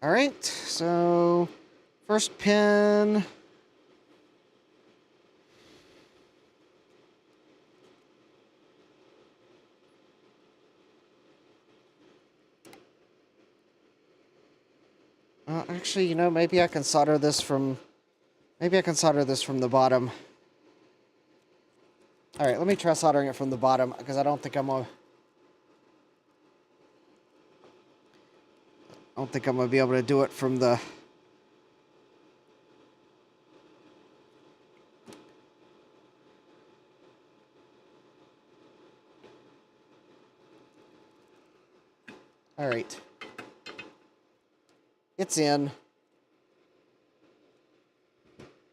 Alright, so first pin. Actually, you know, maybe I can solder this from the bottom. All right, let me try soldering it from the bottom, because I don't think I'm gonna be able to do it from the... All right. It's in.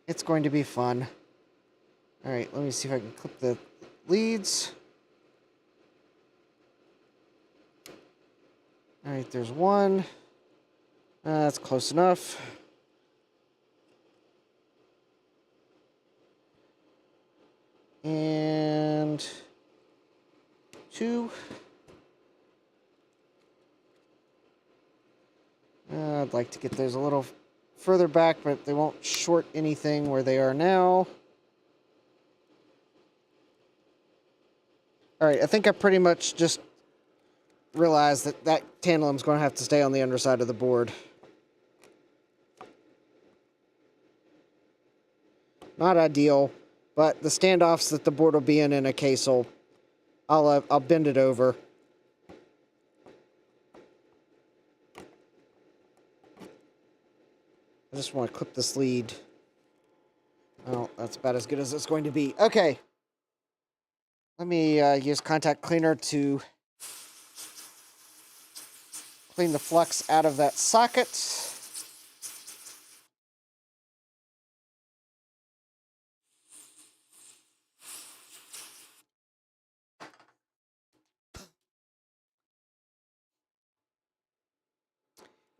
It's going to be fun. All right, let me see if I can clip the leads. All right, there's one. That's close enough. And 2. I'd like to get those a little further back, but they won't short anything where they are now. All right, I think I pretty much just realized that that tantalum's going to have to stay on the underside of the board. Not ideal, but the standoffs that the board will be in a case will, I'll bend it over. I just want to clip this lead. Oh, that's about as good as it's going to be. Okay. Let me use contact cleaner to clean the flux out of that socket.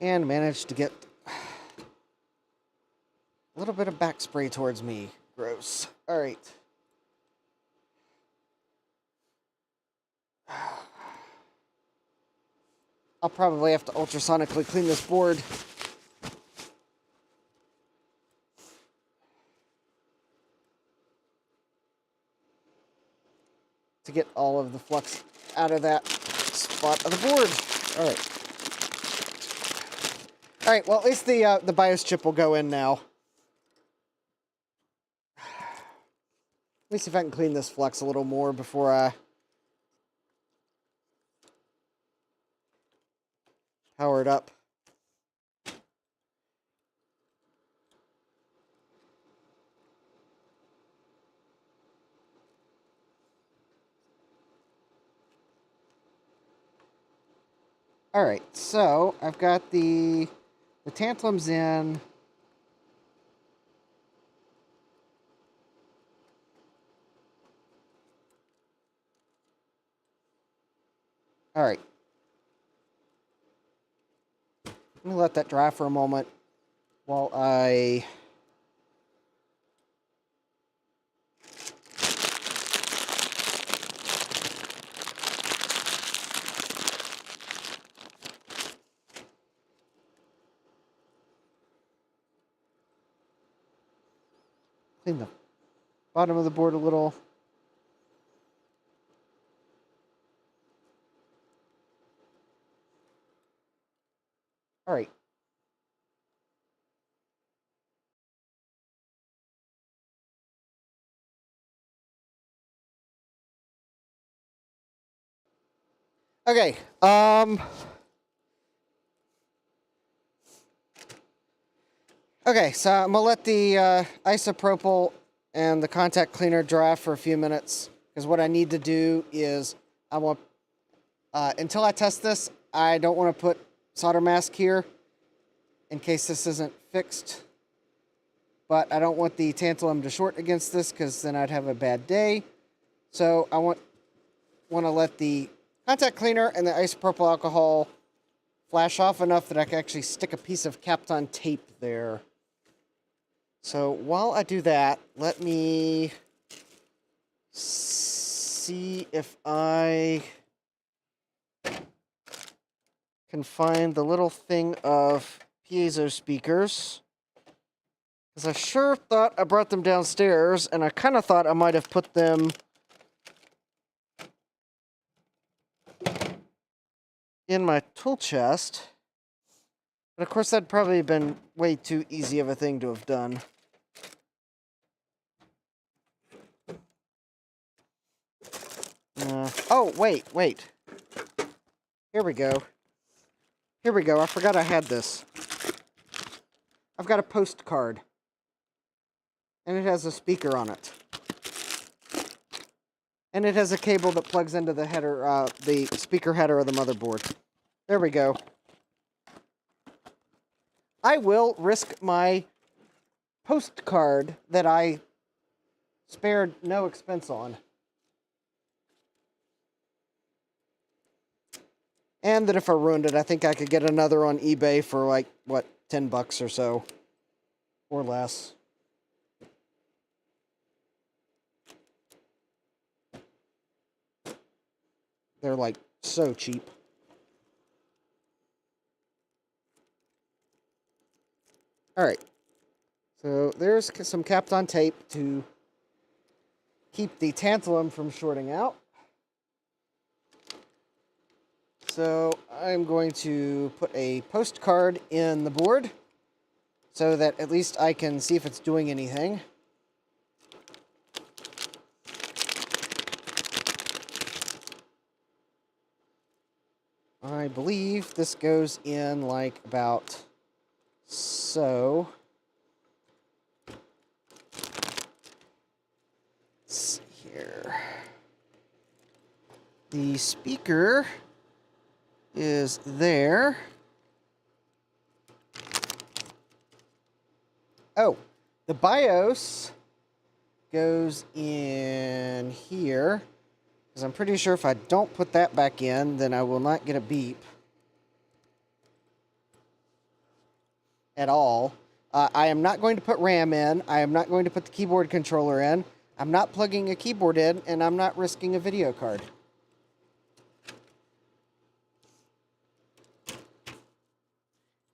And managed to get a little bit of back spray towards me. Gross. All right. I'll probably have to ultrasonically clean this board. To get all of the flux out of that spot of the board. All right. All right, well, at least the BIOS chip will go in now. Let me see if I can clean this flux a little more before I power it up. All right, so I've got the tantalum's in. All right. Let me let that dry for a moment while I clean the bottom of the board a little. All right. Okay. Okay, so I'm gonna let the isopropyl and the contact cleaner dry for a few minutes, because what I need to do is I want until I test this, I don't want to put solder mask here in case this isn't fixed. But I don't want the tantalum to short against this, because then I'd have a bad day. So I want to let the contact cleaner and the isopropyl alcohol flash off enough that I can actually stick a piece of Kapton tape there. So while I do that, let me see if I can find the little thing of piezo speakers. Because I sure thought I brought them downstairs, and I kind of thought I might have put them in my tool chest. But of course, that'd probably have been way too easy of a thing to have done. Oh, wait. Here we go. I forgot I had this. I've got a postcard. And it has a speaker on it. And it has a cable that plugs into the header, the speaker header of the motherboard. There we go. I will risk my postcard that I spared no expense on. And that if I ruined it, I think I could get another on eBay for like, what, $10 or so. Or less. They're like so cheap. Alright. So there's some Kapton tape to keep the tantalum from shorting out. So I'm going to put a postcard in the board so that at least I can see if it's doing anything. I believe this goes in like about so. Let's see here. The speaker is there. Oh, the BIOS goes in here. Because I'm pretty sure if I don't put that back in, then I will not get a beep. At all. I am not going to put RAM in. I am not going to put the keyboard controller in. I'm not plugging a keyboard in, and I'm not risking a video card.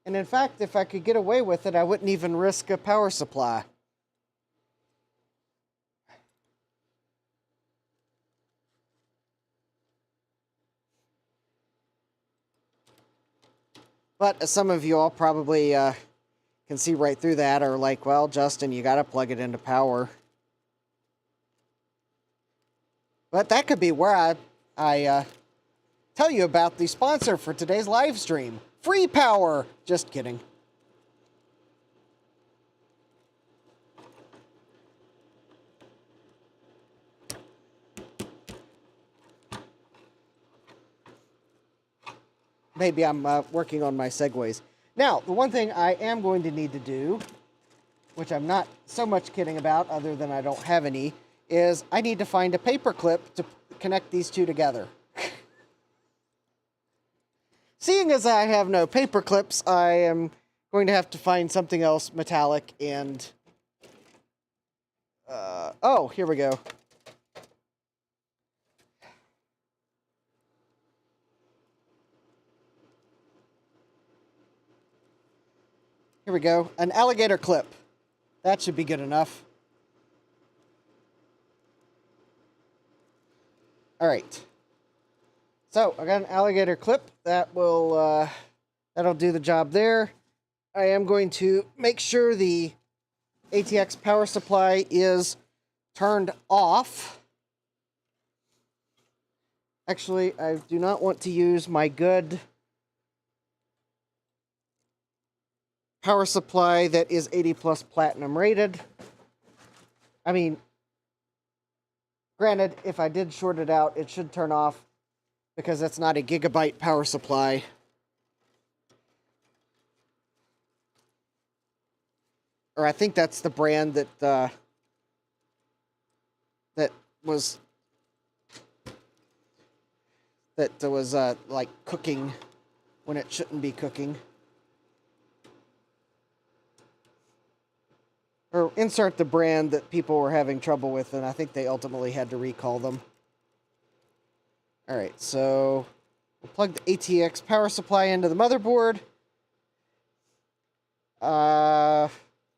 And in fact, if I could get away with it, I wouldn't even risk a power supply. But as some of you all probably can see right through that, are like, well, Justin, you got to plug it into power. But that could be where I tell you about the sponsor for today's live stream. Free power! Just kidding. Maybe I'm working on my segues. Now, the one thing I am going to need to do, which I'm not so much kidding about other than I don't have any, is I need to find a paper clip to connect these two together. Seeing as I have no paper clips, I am going to have to find something else metallic and... oh, here we go. Here we go. An alligator clip. That should be good enough. Alright. So, I got an alligator clip. That will, that'll do the job there. I am going to make sure the ATX power supply is turned off. Actually, I do not want to use my good power supply that is 80 plus platinum rated. I mean, granted, if I did short it out, it should turn off because that's not a gigabyte power supply. Or I think that's the brand that was like cooking when it shouldn't be cooking. Or insert the brand that people were having trouble with, and I think they ultimately had to recall them. Alright, so we'll plug the ATX power supply into the motherboard.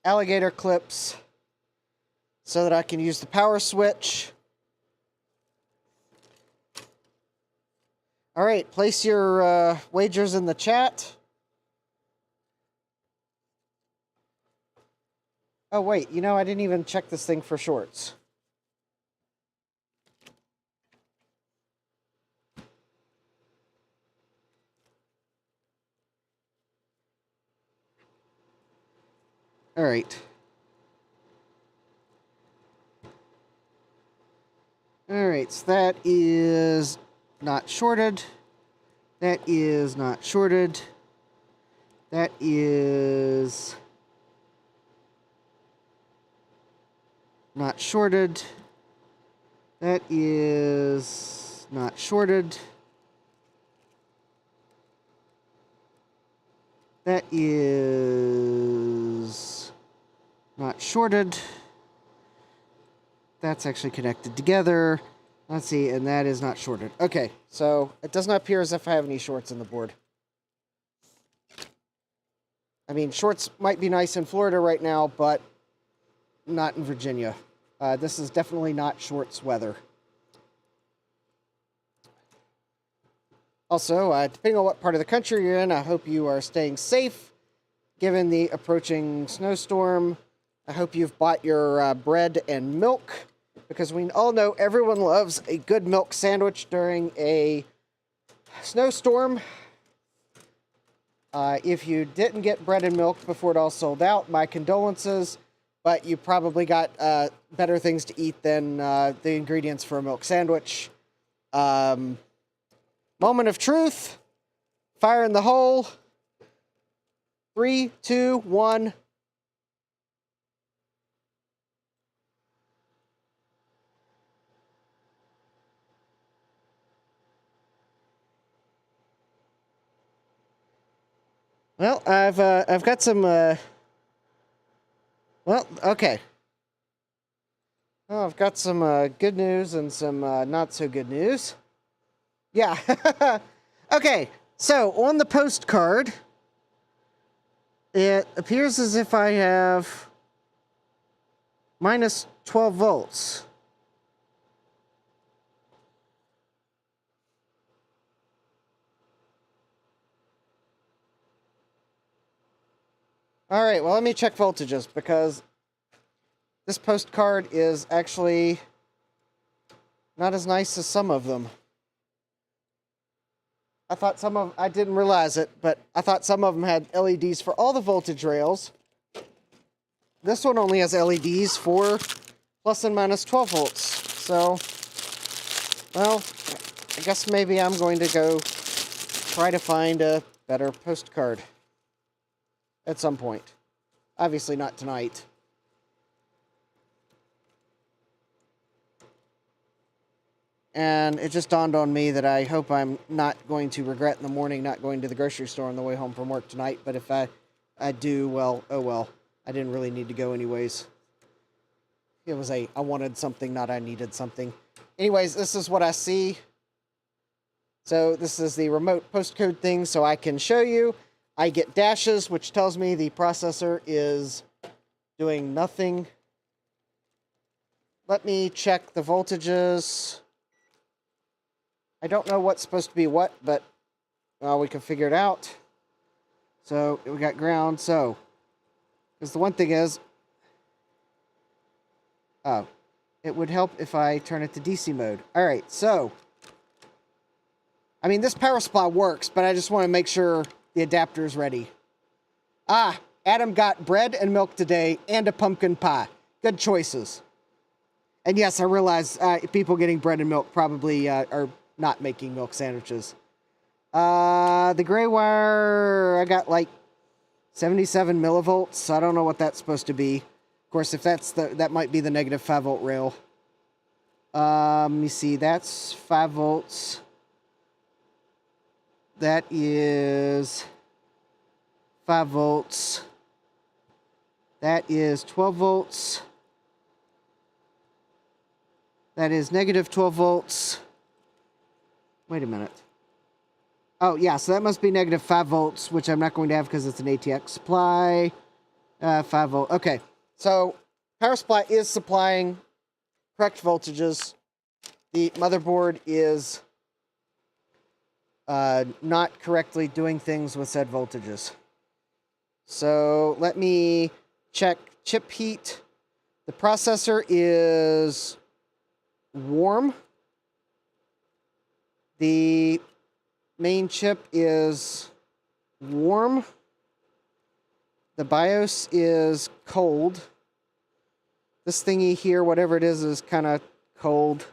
Alligator clips so that I can use the power switch. Alright, place your wagers in the chat. Oh, wait, you know, I didn't even check this thing for shorts. All right. All right, so that is not shorted. That is not shorted. That is not shorted. That is not shorted. That is not shorted. That's actually connected together. Let's see, and that is not shorted. Okay, so it does not appear as if I have any shorts in the board. I mean, shorts might be nice in Florida right now, but not in Virginia. This is definitely not shorts weather. Also, depending on what part of the country you're in, I hope you are staying safe given the approaching snowstorm. I hope you've bought your bread and milk, because we all know everyone loves a good milk sandwich during a snowstorm. If you didn't get bread and milk before it all sold out, my condolences, but you probably got better things to eat than the ingredients for a milk sandwich. Moment of truth. Fire in the hole. 3, 2, 1. Well, I've got some well, okay. Well, I've got some good news and some not so good news. Yeah. Okay, so on the postcard, it appears as if I have minus 12 volts. All right, well, let me check voltages, because this postcard is actually not as nice as some of them. I didn't realize it, but I thought some of them had LEDs for all the voltage rails. This one only has LEDs for plus and minus 12 volts. So, well, I guess maybe I'm going to go try to find a better postcard at some point. Obviously not tonight. And it just dawned on me that I hope I'm not going to regret in the morning not going to the grocery store on the way home from work tonight. But if I do, well, oh well. I didn't really need to go anyways. It was I wanted something, not I needed something. Anyways, this is what I see. So this is the remote postcode thing, so I can show you. I get dashes, which tells me the processor is doing nothing. Let me check the voltages. I don't know what's supposed to be what, but well, we can figure it out. So we got ground. So, because the one thing is, oh, it would help if I turn it to DC mode. All right, so, I mean, this power supply works, but I just want to make sure the adapter is ready. Ah, Adam got bread and milk today and a pumpkin pie. Good choices. And yes, I realize people getting bread and milk probably are not making milk sandwiches. The gray wire, I got like 77 millivolts. I don't know what that's supposed to be. Of course, if that's that might be the negative 5 volt rail. Let me see, that's 5 volts. That is 5 volts. That is 12 volts. That is negative 12 volts. Wait a minute. Oh, yeah, so that must be negative 5 volts, which I'm not going to have because it's an ATX supply. 5 volt. Okay, so power supply is supplying correct voltages. The motherboard is not correctly doing things with said voltages. So let me check chip heat. The processor is warm. The main chip is warm. The BIOS is cold. This thingy here, whatever it is kind of cold.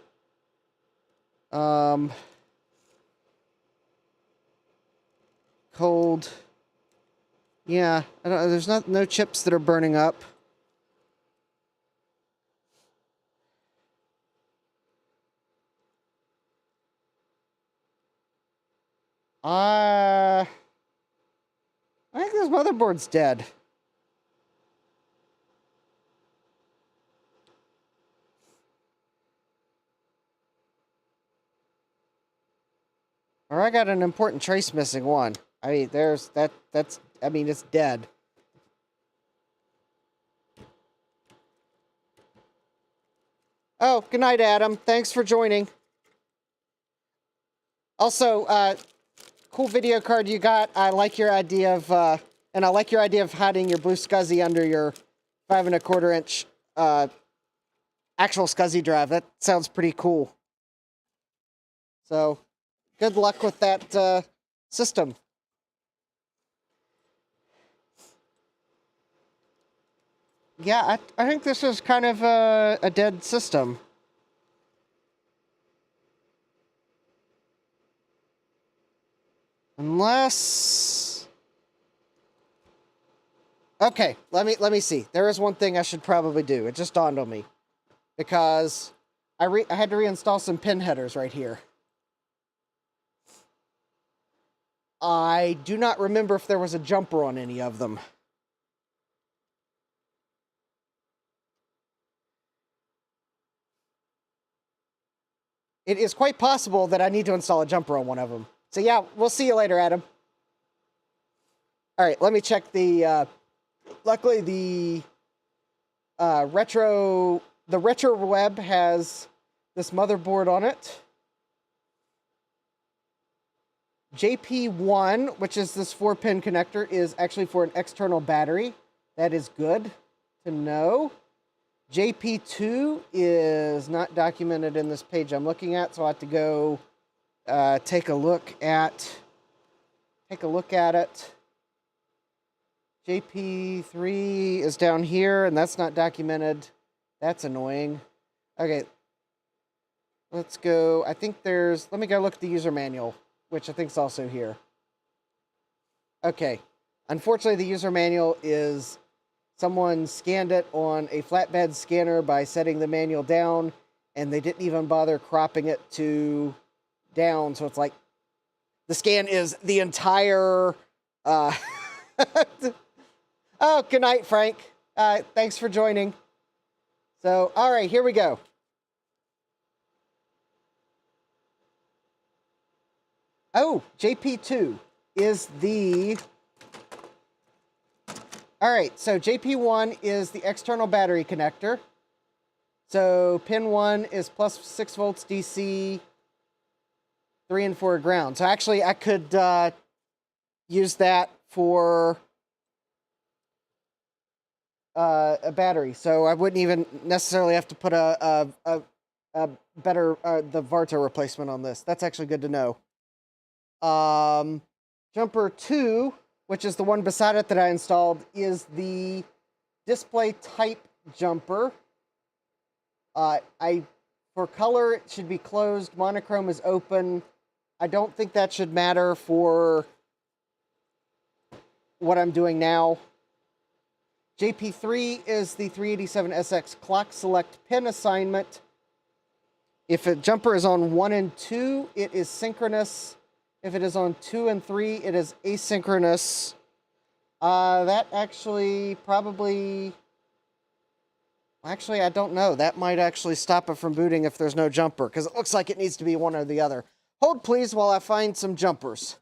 Cold. Yeah, there's no chips that are burning up. I think this motherboard's dead. Or I got an important trace missing one. I mean, it's dead. Oh, good night, Adam. Thanks for joining. Also, cool video card you got. I like your idea of, and I like your idea of hiding your blue SCSI under your 5 1/4 inch, actual SCSI drive. That sounds pretty cool. So, good luck with that, system. Yeah, I think this is kind of a dead system. Unless... Okay, let me see. There is one thing I should probably do. It just dawned on me. Because I had to reinstall some pin headers right here. I do not remember if there was a jumper on any of them. It is quite possible that I need to install a jumper on one of them. So yeah, we'll see you later, Adam. All right, let me check the... luckily, the retro web has this motherboard on it. JP1, which is this 4-pin connector, is actually for an external battery. That is good to know. JP2 is not documented in this page I'm looking at, so I have to go take a look at it. JP3 is down here, and that's not documented. That's annoying. Okay. Let's go. I think let me go look at the user manual, which I think is also here. Okay. Unfortunately, the user manual is someone scanned it on a flatbed scanner by setting the manual down, and they didn't even bother cropping it to down. So it's like the scan is the entire... Oh, good night, Frank. Thanks for joining. So, all right, here we go. Oh, JP2 is the... All right, so JP1 is the external battery connector. So pin 1 is plus 6 volts DC, 3 and 4 ground. So actually, I could use that for... a battery, so I wouldn't even necessarily have to put a better the Varta replacement on this. That's actually good to know. Jumper 2, which is the one beside it that I installed, is the display type jumper. For color, it should be closed. Monochrome is open. I don't think that should matter for what I'm doing now. JP3 is the 387SX clock select pin assignment. If a jumper is on 1 and 2, it is synchronous. If it is on 2 and 3, it is asynchronous. That actually probably... Actually, I don't know. That might actually stop it from booting if there's no jumper, because it looks like it needs to be one or the other. Hold, please, while I find some jumpers.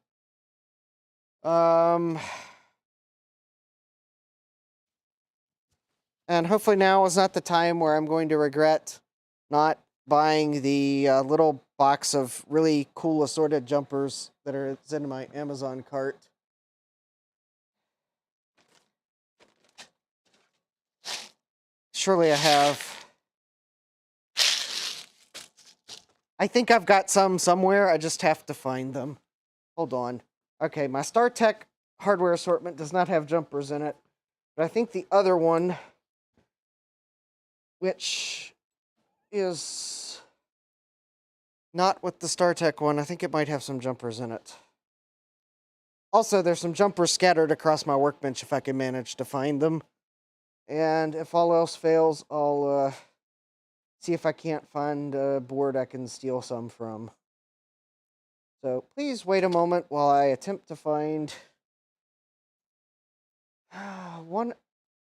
And hopefully now is not the time where I'm going to regret not buying the little box of really cool assorted jumpers that are in my Amazon cart. Surely I have. I think I've got some somewhere. I just have to find them. Hold on. Okay, my StarTech hardware assortment does not have jumpers in it. But I think the other one, which is not with the StarTech one, I think it might have some jumpers in it. Also, there's some jumpers scattered across my workbench if I can manage to find them. And if all else fails, I'll see if I can't find a board I can steal some from. So please wait a moment while I attempt to find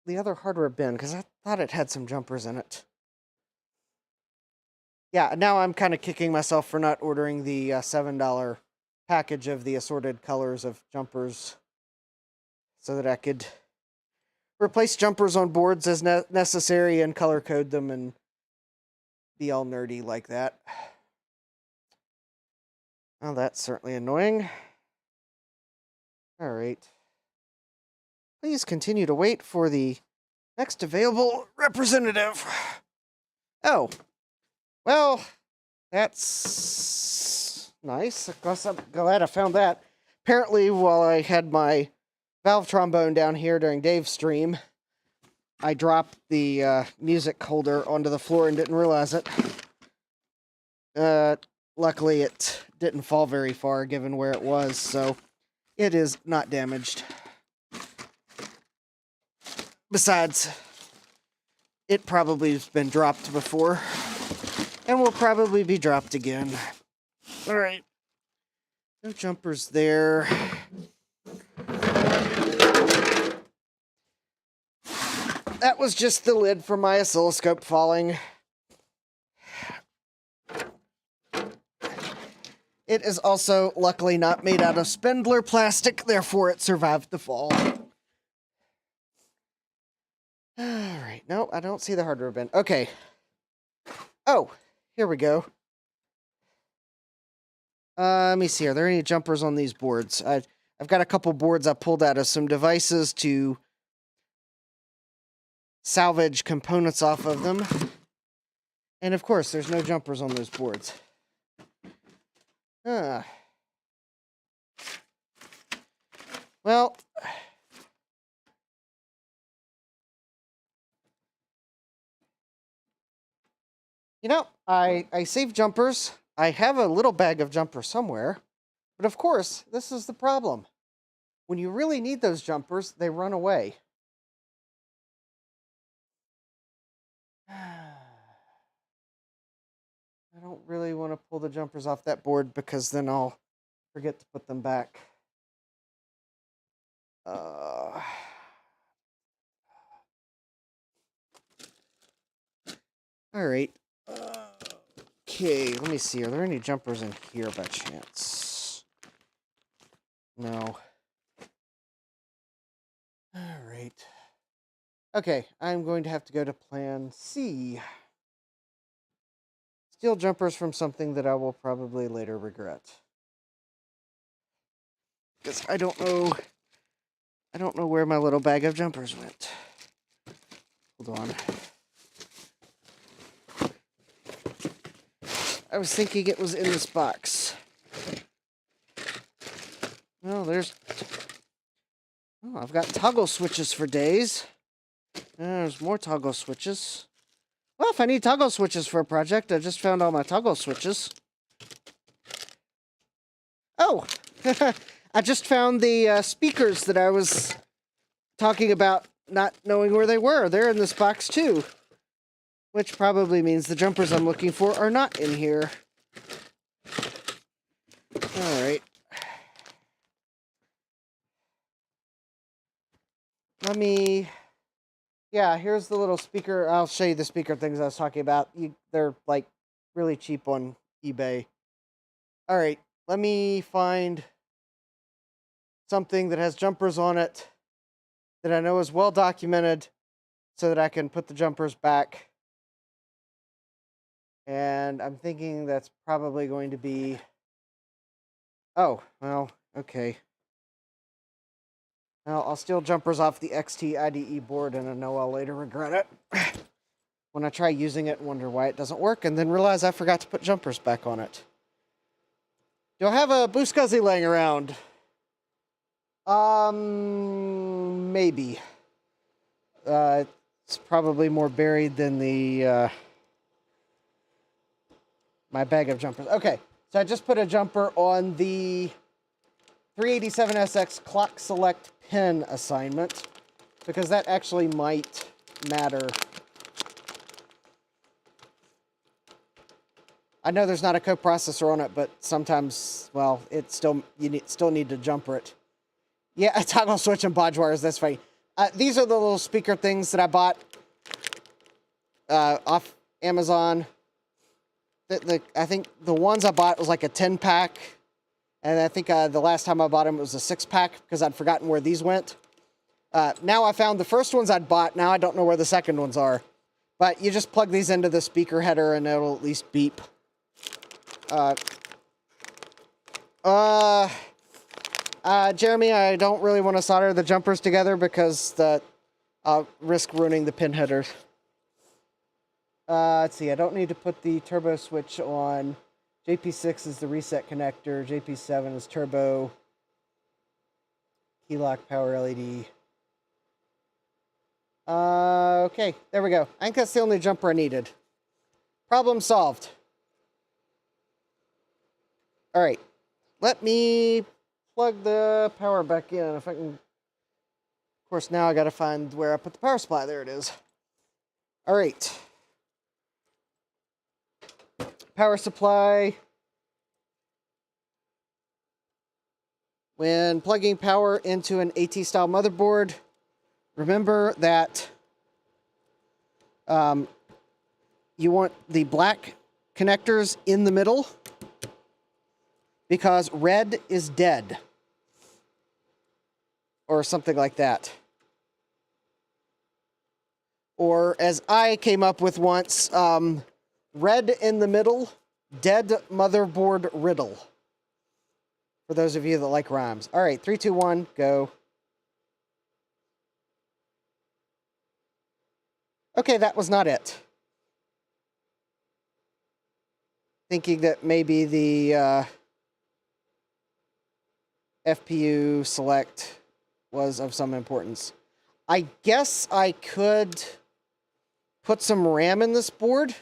the other hardware bin, because I thought it had some jumpers in it. Yeah, now I'm kind of kicking myself for not ordering the $7 package of the assorted colors of jumpers so that I could replace jumpers on boards as necessary and color code them and be all nerdy like that. Oh, that's certainly annoying. All right. Please continue to wait for the next available representative. Oh, well, that's nice. I guess I'm glad I found that. Apparently, while I had my valve trombone down here during Dave's stream, I dropped the music holder onto the floor and didn't realize it. Luckily, it didn't fall very far given where it was, so it is not damaged. Besides, it probably has been dropped before and will probably be dropped again. All right. No jumpers there. That was just the lid for my oscilloscope falling. It is also luckily not made out of spindler plastic, therefore it survived the fall. Alright, no, I don't see the hardware bin. Okay. Oh, here we go. Let me see, are there any jumpers on these boards? I've got a couple boards I pulled out of some devices to salvage components off of them. And of course, there's no jumpers on those boards. Well, you know, I saved jumpers. I have a little bag of jumpers somewhere. But of course, this is the problem. When you really need those jumpers, they run away. I don't really want to pull the jumpers off that board because then I'll forget to put them back. All right. Okay, let me see. Are there any jumpers in here by chance? No. All right. Okay, I'm going to have to go to plan C. Steal jumpers from something that I will probably later regret. Because I don't know where my little bag of jumpers went. Hold on. I was thinking it was in this box. Well, I've got toggle switches for days. There's more toggle switches. Well, if I need toggle switches for a project, I just found all my toggle switches. Oh! I just found the speakers that I was talking about not knowing where they were. They're in this box too. Which probably means the jumpers I'm looking for are not in here. Alright. Yeah, here's the little speaker. I'll show you the speaker things I was talking about. They're, like, really cheap on eBay. Alright, let me find something that has jumpers on it that I know is well documented so that I can put the jumpers back. And I'm thinking that's probably going to be... Oh, well, okay. Well, I'll steal jumpers off the XT IDE board, and I know I'll later regret it. When I try using it and wonder why it doesn't work, and then realize I forgot to put jumpers back on it. Do I have a Booscuzzy laying around? Maybe. It's probably more buried than the my bag of jumpers. Okay, so I just put a jumper on the 387SX clock select pin assignment because that actually might matter. I know there's not a coprocessor on it, but sometimes, well, it still still need to jumper it. Yeah, a toggle switch and bodge wires. That's funny. These are the little speaker things that I bought off Amazon. I think the ones I bought was like a 10-pack, and I think the last time I bought them it was a 6-pack because I'd forgotten where these went. Now I found the first ones I'd bought. Now I don't know where the second ones are. But you just plug these into the speaker header and it'll at least beep. Jeremy, I don't really want to solder the jumpers together because I'll risk ruining the pin headers. Let's see, I don't need to put the turbo switch on. JP6 is the reset connector. JP7 is turbo. Key lock, power LED. Okay, there we go. I think that's the only jumper I needed. Problem solved. All right, let me plug the power back in if I can. Of course, now I got to find where I put the power supply. There it is. All right. Power supply. When plugging power into an AT-style motherboard, remember that you want the black connectors in the middle because red is dead. Or something like that. Or as I came up with once, red in the middle, dead motherboard riddle. For those of you that like rhymes. All right, 3, 2, 1, go. Okay, that was not it. Thinking that maybe the FPU select was of some importance. I guess I could put some RAM in this board.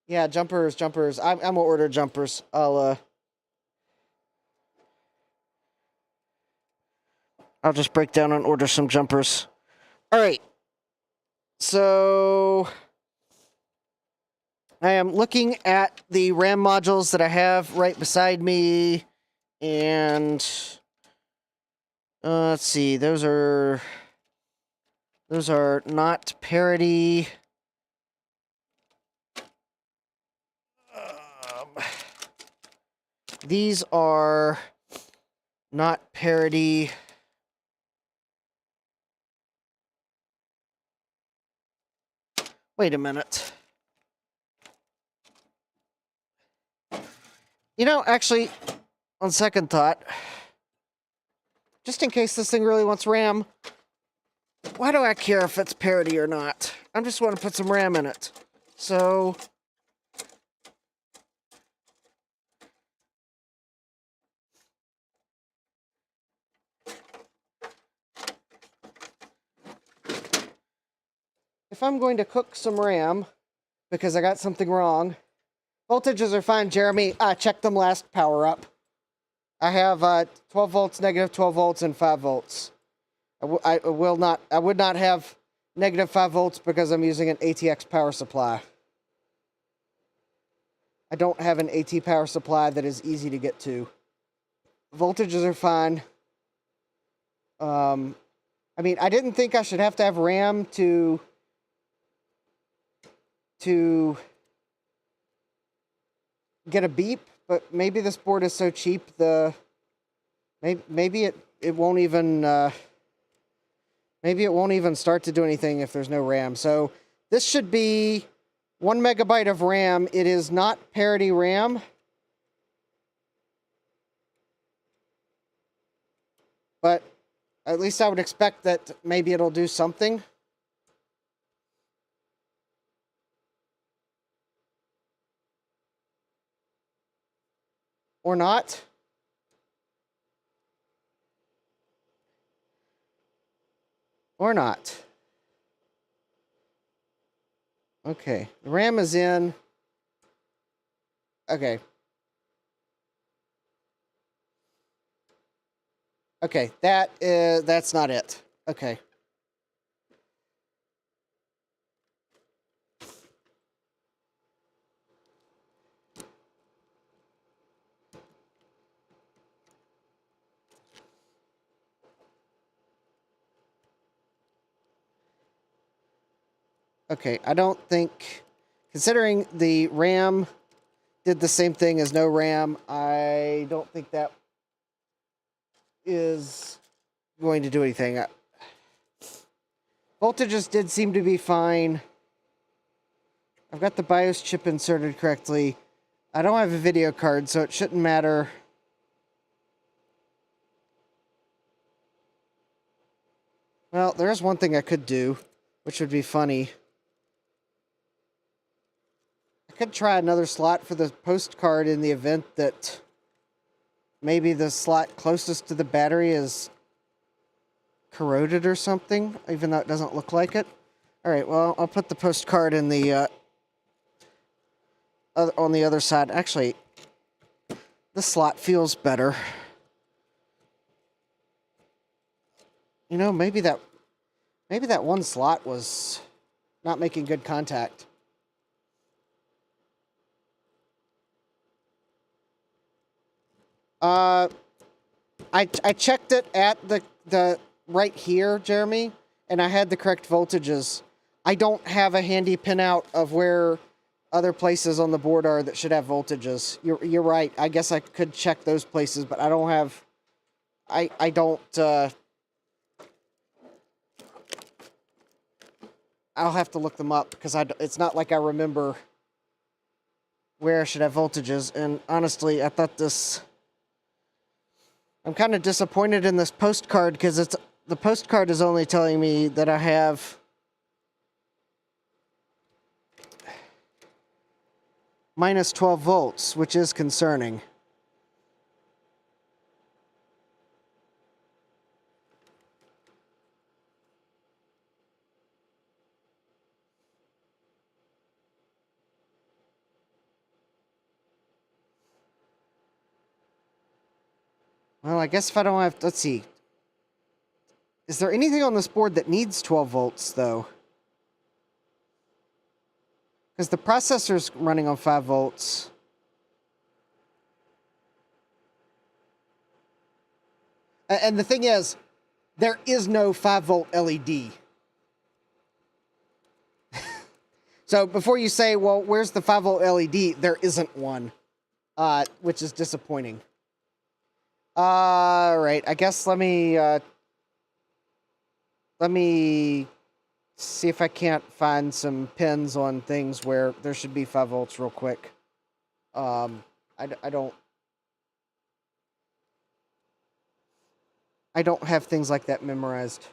Yeah, jumpers. I'm gonna order jumpers. I'll just break down and order some jumpers. All right. So I am looking at the RAM modules that I have right beside me, and let's see. Those are not parity. These are not parity. Wait a minute. You know, actually, on second thought, just in case this thing really wants RAM, why do I care if it's parity or not? I just want to put some RAM in it. So if I'm going to cook some RAM because I got something wrong, voltages are fine, Jeremy. Check them last power up. I have 12 volts, negative 12 volts, and 5 volts. I would not have negative 5 volts because I'm using an ATX power supply. I don't have an AT power supply that is easy to get to. Voltages are fine. I mean, I didn't think I should have to have RAM to get a beep, but maybe this board is so cheap maybe it won't even maybe it won't even start to do anything if there's no RAM. So this should be 1 megabyte of RAM. It is not parity RAM, but at least I would expect that maybe it'll do something. Or not. Or not. Okay, the RAM is in. Okay. Okay, that's not it. Okay. Okay, I don't think, considering the RAM did the same thing as no RAM, I don't think that is going to do anything. Voltages did seem to be fine. I've got the BIOS chip inserted correctly. I don't have a video card, so it shouldn't matter. Well, there's one thing I could do, which would be funny. I could try another slot for the postcard in the event that maybe the slot closest to the battery is corroded or something, even though it doesn't look like it. Alright, well, I'll put the postcard in the on the other side. Actually, the slot feels better. You know, maybe that one slot was not making good contact. I checked it at the right here, Jeremy, and I had the correct voltages. I don't have a handy pinout of where other places on the board are that should have voltages. You're right. I guess I could check those places, but I don't have. I don't. I'll have to look them up because it's not like I remember where I should have voltages. And honestly, I thought this. I'm kind of disappointed in this postcard because the postcard is only telling me that I have minus 12 volts, which is concerning. Well, I guess if I don't have... Let's see. Is there anything on this board that needs 12 volts, though? Because the processor's running on 5 volts. And the thing is, there is no 5-volt LED. So before you say, well, where's the 5-volt LED? There isn't one, which is disappointing. Right, I guess let me see if I can't find some pins on things where there should be 5 volts real quick. I don't have things like that memorized.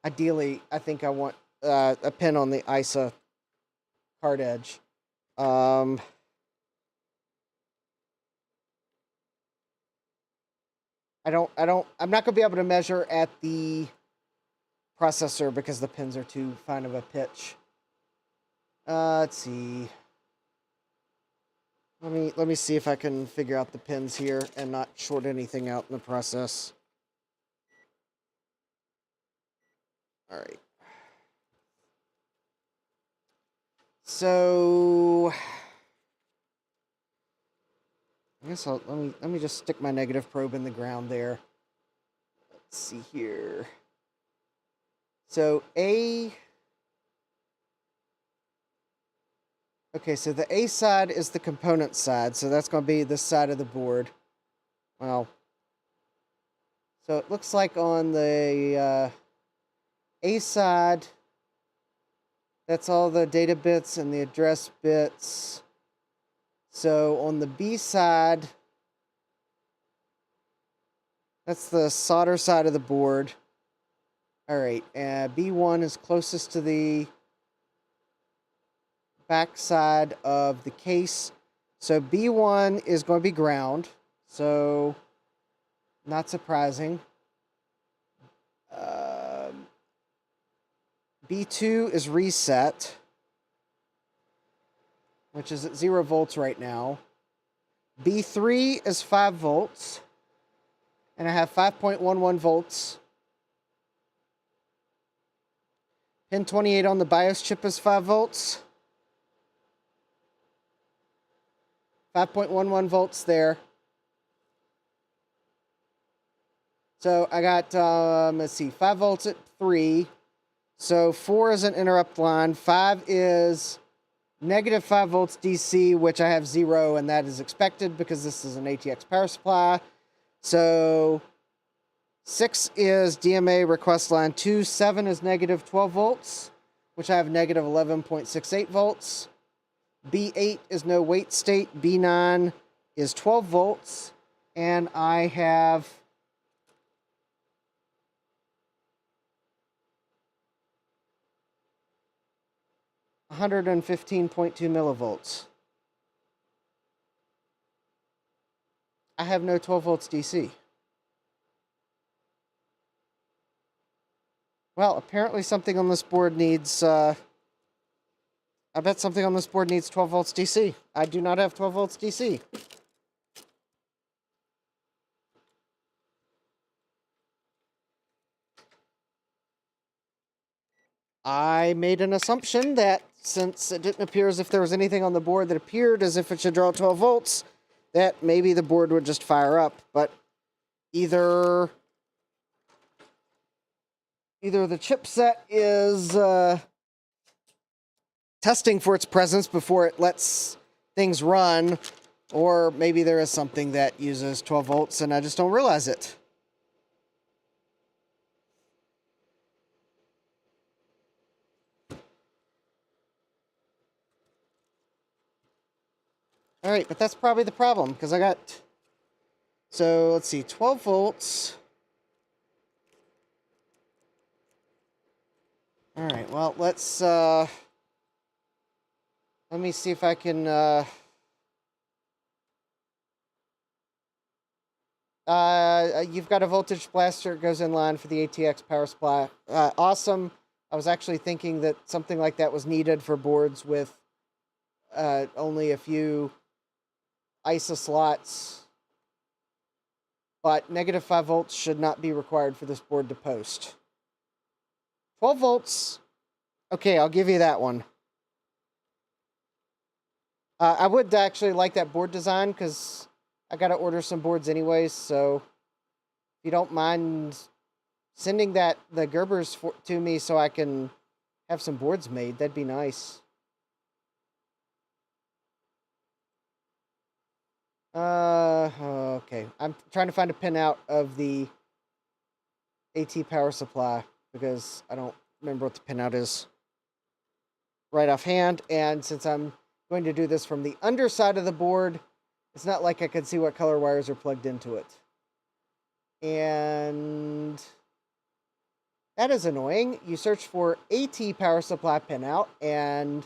Ideally, I think I want a pin on the ISA hard edge. I'm not going to be able to measure at the processor because the pins are too fine of a pitch. Let's see. Let me see if I can figure out the pins here and not short anything out in the process. All right. So I guess let me just stick my negative probe in the ground there. Let's see here. So okay, so the A side is the component side, so that's going to be this side of the board. Well, so it looks like on the A side, that's all the data bits and the address bits. So on the B side, that's the solder side of the board. All right, B1 is closest to the back side of the case. So B1 is going to be ground. So not surprising. B2 is reset, which is at 0 volts right now. B3 is 5 volts, and I have 5.11 volts. Pin 28 on the BIOS chip is 5 volts. 5.11 volts there. So I got, let's see, 5 volts at 3. So 4 is an interrupt line. 5 is negative 5 volts DC, which I have 0, and that is expected because this is an ATX power supply. So 6 is DMA request line 2. 7 is negative 12 volts, which I have negative 11.68 volts. B8 is no wait state. B9 is 12 volts, and I have $115.2 millivolts. I have no 12 volts DC. Well, apparently something on this board needs, I bet something on this board needs 12 volts DC. I do not have 12 volts DC. I made an assumption that since it didn't appear as if there was anything on the board that appeared as if it should draw 12 volts, that maybe the board would just fire up. But either the chipset is testing for its presence before it lets things run, or maybe there is something that uses 12 volts and I just don't realize it. All right, but that's probably the problem, because I got, so let's see, 12 volts. All right, well, let's, let me see if I can, you've got a voltage blaster, it goes in line for the ATX power supply. Awesome. I was actually thinking that something like that was needed for boards with only a few ISA slots, but negative 5 volts should not be required for this board to post. 12 volts, okay, I'll give you that one. I would actually like that board design because I got to order some boards anyways, so if you don't mind sending the Gerbers to me so I can have some boards made, that'd be nice. Okay. I'm trying to find a pinout of the AT power supply because I don't remember what the pinout is right offhand. And since I'm going to do this from the underside of the board, it's not like I could see what color wires are plugged into it. And that is annoying. You search for AT power supply pinout and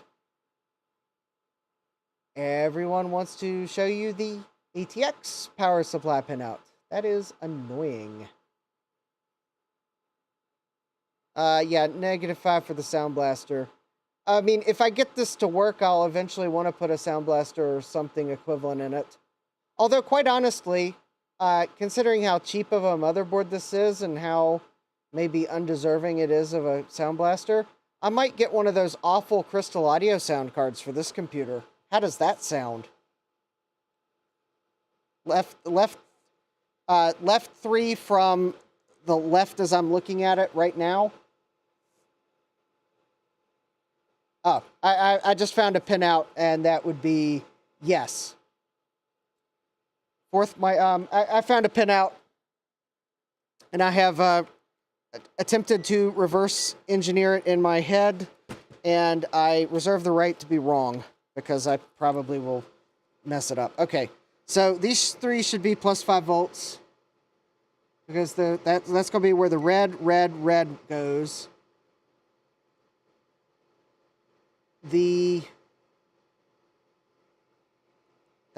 everyone wants to show you the ATX power supply pinout. That is annoying. Yeah, negative 5 for the Sound Blaster. I mean, if I get this to work, I'll eventually want to put a Sound Blaster or something equivalent in it. Although, quite honestly, considering how cheap of a motherboard this is and how maybe undeserving it is of a Sound Blaster, I might get one of those awful Crystal Audio sound cards for this computer. How does that sound? Left 3 from the left as I'm looking at it right now. Oh, I just found a pinout, and that would be yes. I found a pinout, and I have attempted to reverse engineer it in my head, and I reserve the right to be wrong because I probably will mess it up. Okay. So these 3 should be plus 5 volts because that's going to be where the red goes.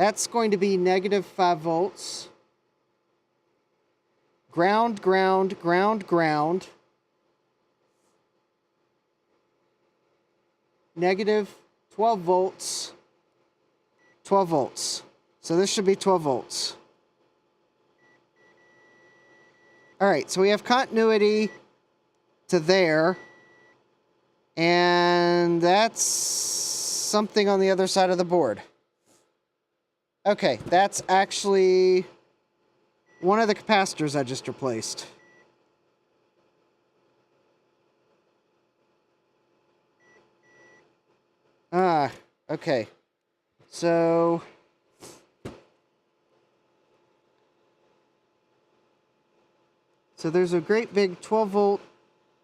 That's going to be negative 5 volts. Ground, ground, ground, ground. Negative 12 volts. 12 volts. So this should be 12 volts. All right, so we have continuity to there. And that's something on the other side of the board. Okay, that's actually one of the capacitors I just replaced. Okay. So there's a great big 12 volt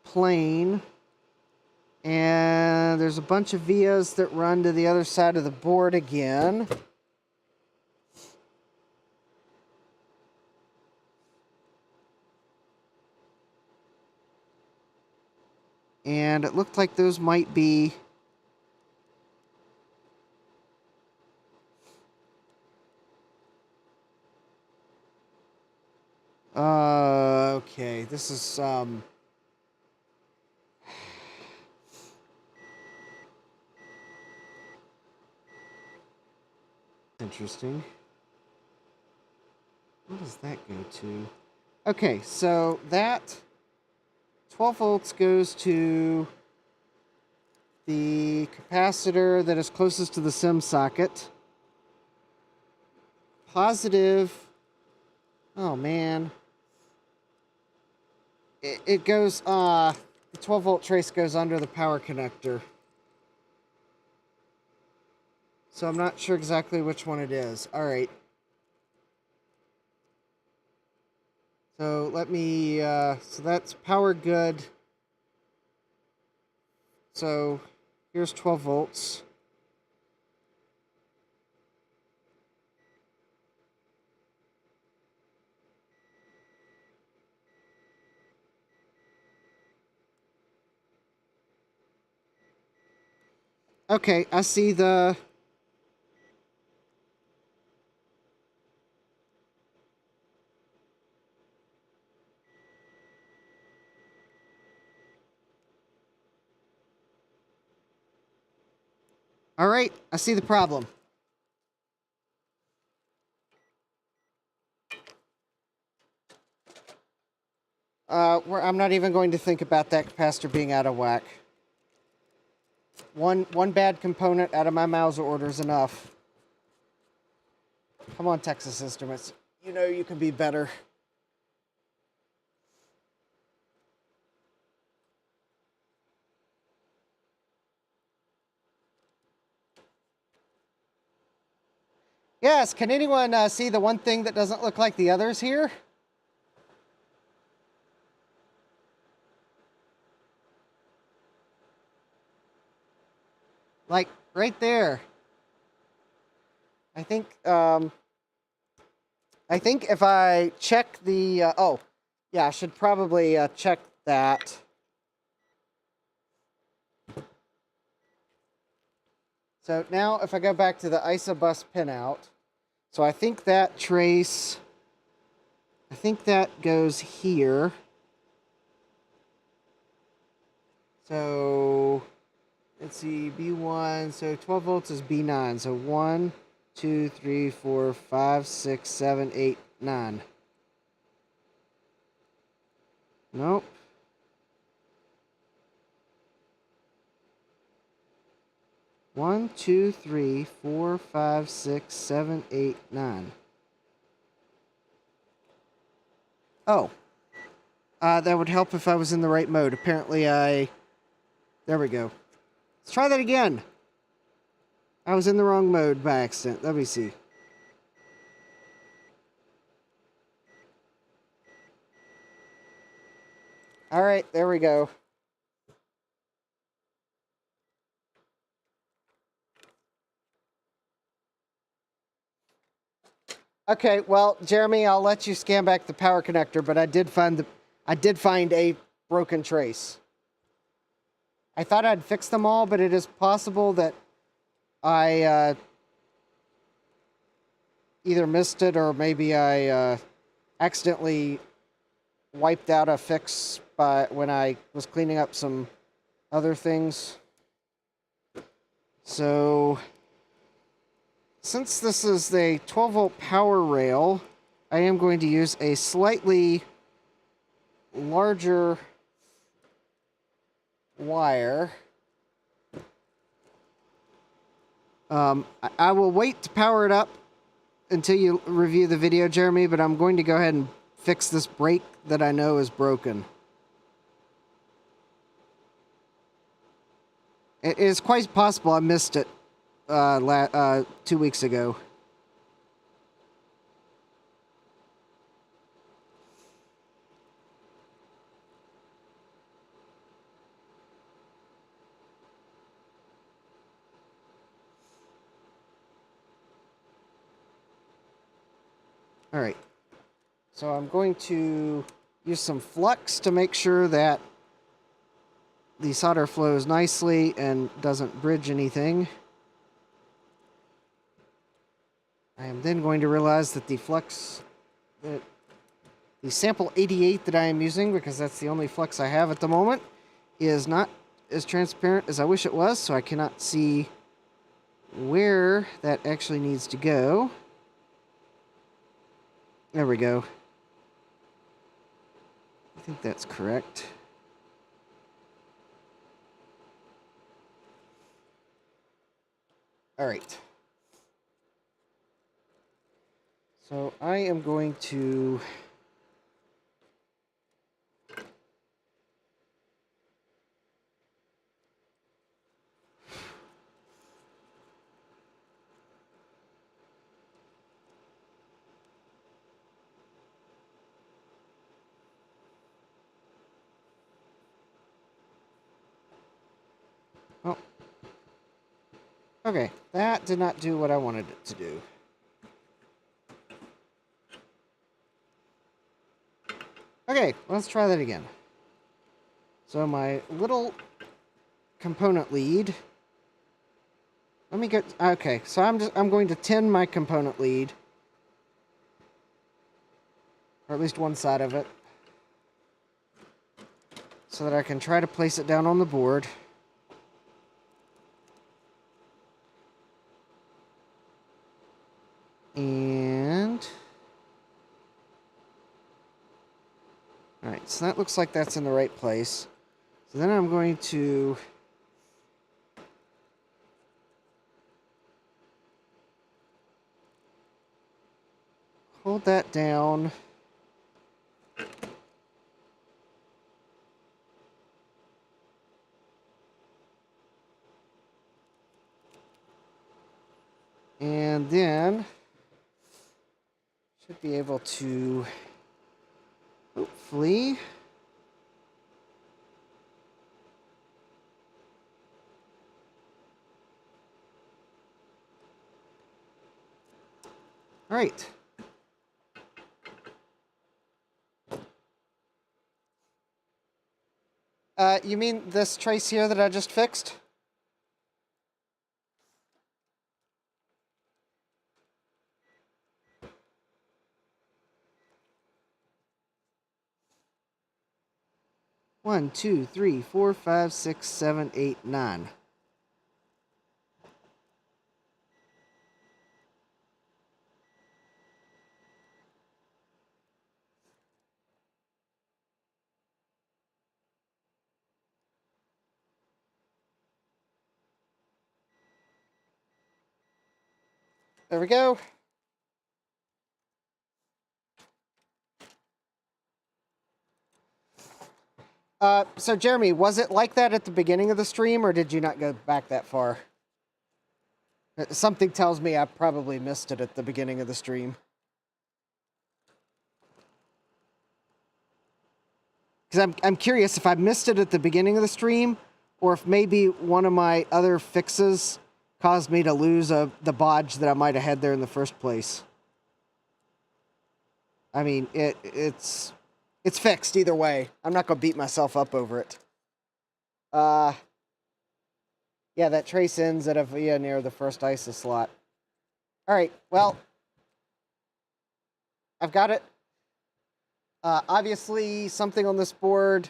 plane, and there's a bunch of vias that run to the other side of the board again. And it looked like those might be okay, this is interesting. What does that go to? Okay, so that 12 volts goes to the capacitor that is closest to the SIM socket. Positive, oh man. It goes, the 12 volt trace goes under the power connector. So I'm not sure exactly which one it is. All right. So let me, so that's power good. So here's 12 volts. Okay, I see the... All right, I see the problem. I'm not even going to think about that capacitor being out of whack. One bad component out of my Mauser order is enough. Come on, Texas Instruments. You know you can be better. Yes, can anyone see the one thing that doesn't look like the others here? Like, right there. I think if I check the, oh, yeah, I should probably check that. So now if I go back to the isobus pinout, so I think that trace, I think that goes here. So let's see, B1, so 12 volts is B9. So 1, 2, 3, 4, 5, 6, 7, 8, 9. Nope. One, two, three, 4, 5, 6, 7, 8, 9. Oh. That would help if I was in the right mode. Apparently there we go. Let's try that again. I was in the wrong mode by accident. Let me see. All right, there we go. Okay, well, Jeremy, I'll let you scan back the power connector, but I did find a broken trace. I thought I'd fixed them all, but it is possible that I either missed it or maybe I accidentally wiped out a fix when I was cleaning up some other things. So, since this is a 12-volt power rail, I am going to use a slightly larger wire. I will wait to power it up until you review the video, Jeremy, but I'm going to go ahead and fix this brake that I know is broken. It is quite possible I missed it 2 weeks ago. All right, so I'm going to use some flux to make sure that the solder flows nicely and doesn't bridge anything. I am then going to realize that the flux, the sample 88 that I am using, because that's the only flux I have at the moment, is not as transparent as I wish it was, so I cannot see where that actually needs to go. There we go. I think that's correct. All right. So I am going to oh. Okay, that did not do what I wanted it to do. Okay, let's try that again. So my little component lead. Let me get, okay, so I'm going to tin my component lead. Or at least one side of it. So that I can try to place it down on the board. And alright, so that looks like that's in the right place. So then I'm going to hold that down. And then should be able to hopefully all right. You mean this trace here that I just fixed? One, two, three, four, five, six, seven, eight, nine. There we go. So Jeremy, was it like that at the beginning of the stream, or did you not go back that far? Something tells me I probably missed it at the beginning of the stream. Because I'm curious if I missed it at the beginning of the stream, or if maybe one of my other fixes caused me to lose the bodge that I might have had there in the first place. I mean, it's fixed either way. I'm not going to beat myself up over it. Yeah, that trace ends at a via near the first ISO slot. All right, well, I've got it. Obviously, something on this board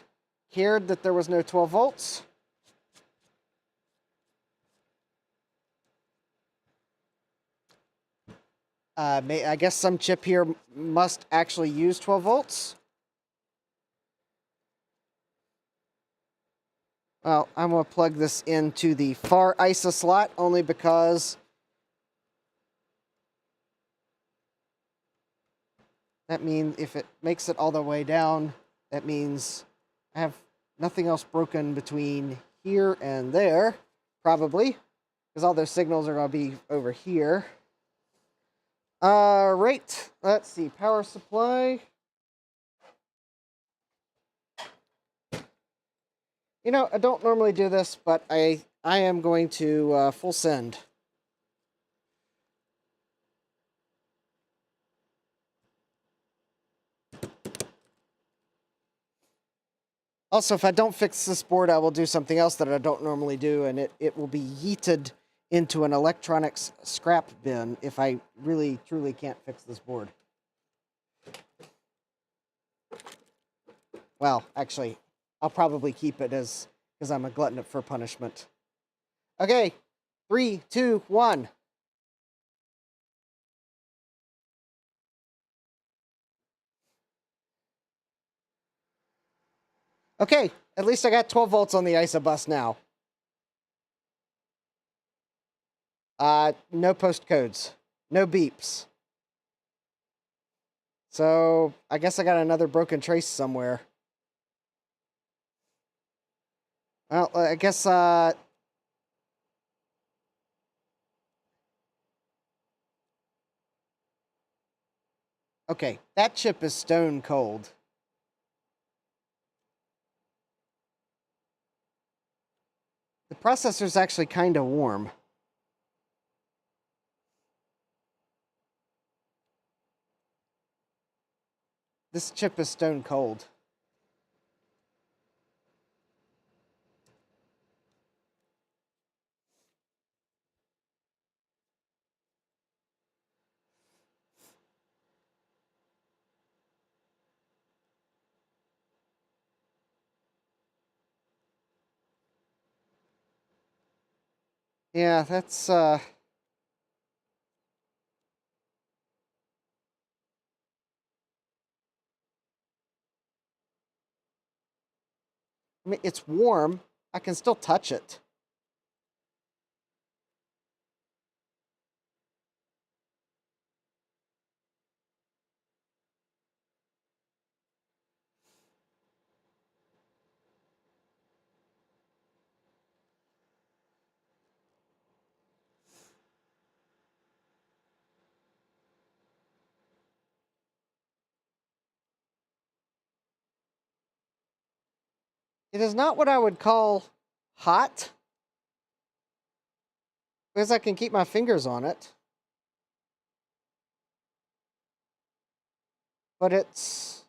cared that there was no 12 volts. I guess some chip here must actually use 12 volts. Well, I'm going to plug this into the far ISA slot only because that means if it makes it all the way down, that means I have nothing else broken between here and there, probably, because all those signals are going to be over here. Right, let's see, power supply. You know, I don't normally do this, but I am going to full send. Also, if I don't fix this board, I will do something else that I don't normally do, and it will be yeeted into an electronics scrap bin if I really, truly can't fix this board. Well, actually, I'll probably keep it because I'm a glutton for punishment. Okay, 3, 2, 1. Okay, at least I got 12 volts on the ISA bus now. No post codes, no beeps. So I guess I got another broken trace somewhere. Well, I guess okay, that chip is stone cold. The processor's actually kind of warm. This chip is stone cold. Yeah, that's I mean, it's warm. I can still touch it. It is not what I would call hot, because I can keep my fingers on it. But it's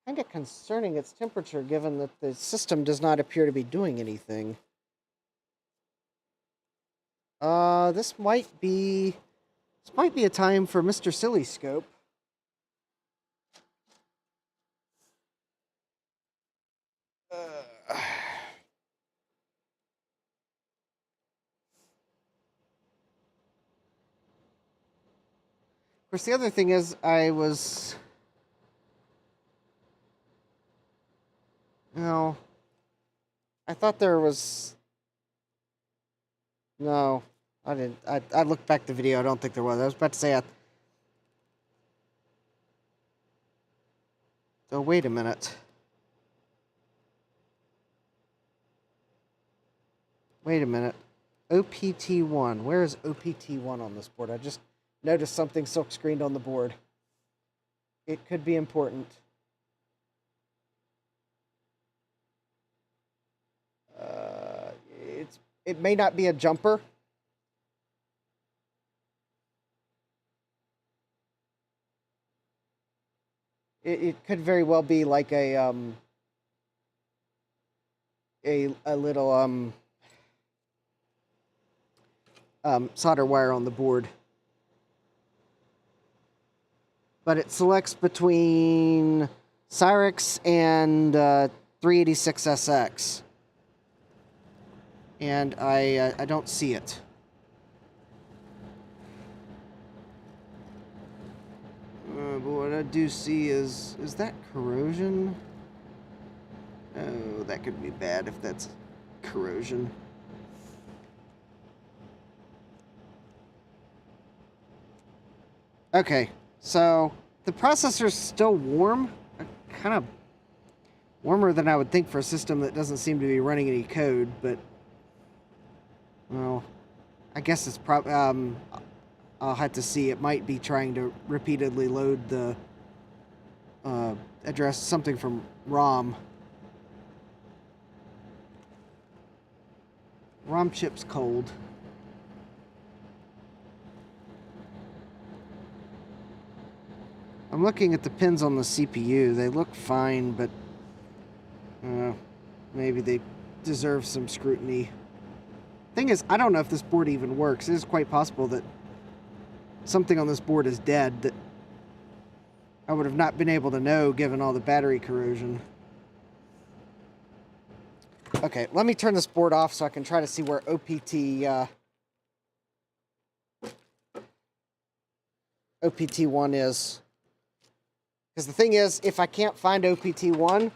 kind of concerning its temperature, given that the system does not appear to be doing anything. This might be a time for Mr. Silly Scope. Of course, the other thing is I was... No. I thought there was... No. I didn't. I looked back the video. I don't think there was. I was about to say... So, wait a minute. Wait a minute. OPT1. Where is OPT1 on this board? I just noticed something silk screened on the board. It could be important. It may not be a jumper. It could very well be like a little solder wire on the board. But it selects between Cyrix and 386SX. And I don't see it. But what I do see is that corrosion? Oh, that could be bad if that's corrosion. Okay, so the processor's still warm. Kind of warmer than I would think for a system that doesn't seem to be running any code, but well, I guess it's probably I'll have to see. It might be trying to repeatedly load the address, something from ROM. ROM chip's cold. I'm looking at the pins on the CPU. They look fine, but maybe they deserve some scrutiny. Thing is, I don't know if this board even works. It is quite possible that something on this board is dead that I would have not been able to know given all the battery corrosion. Okay, let me turn this board off so I can try to see where OPT1 is. Because the thing is, if I can't find OPT1,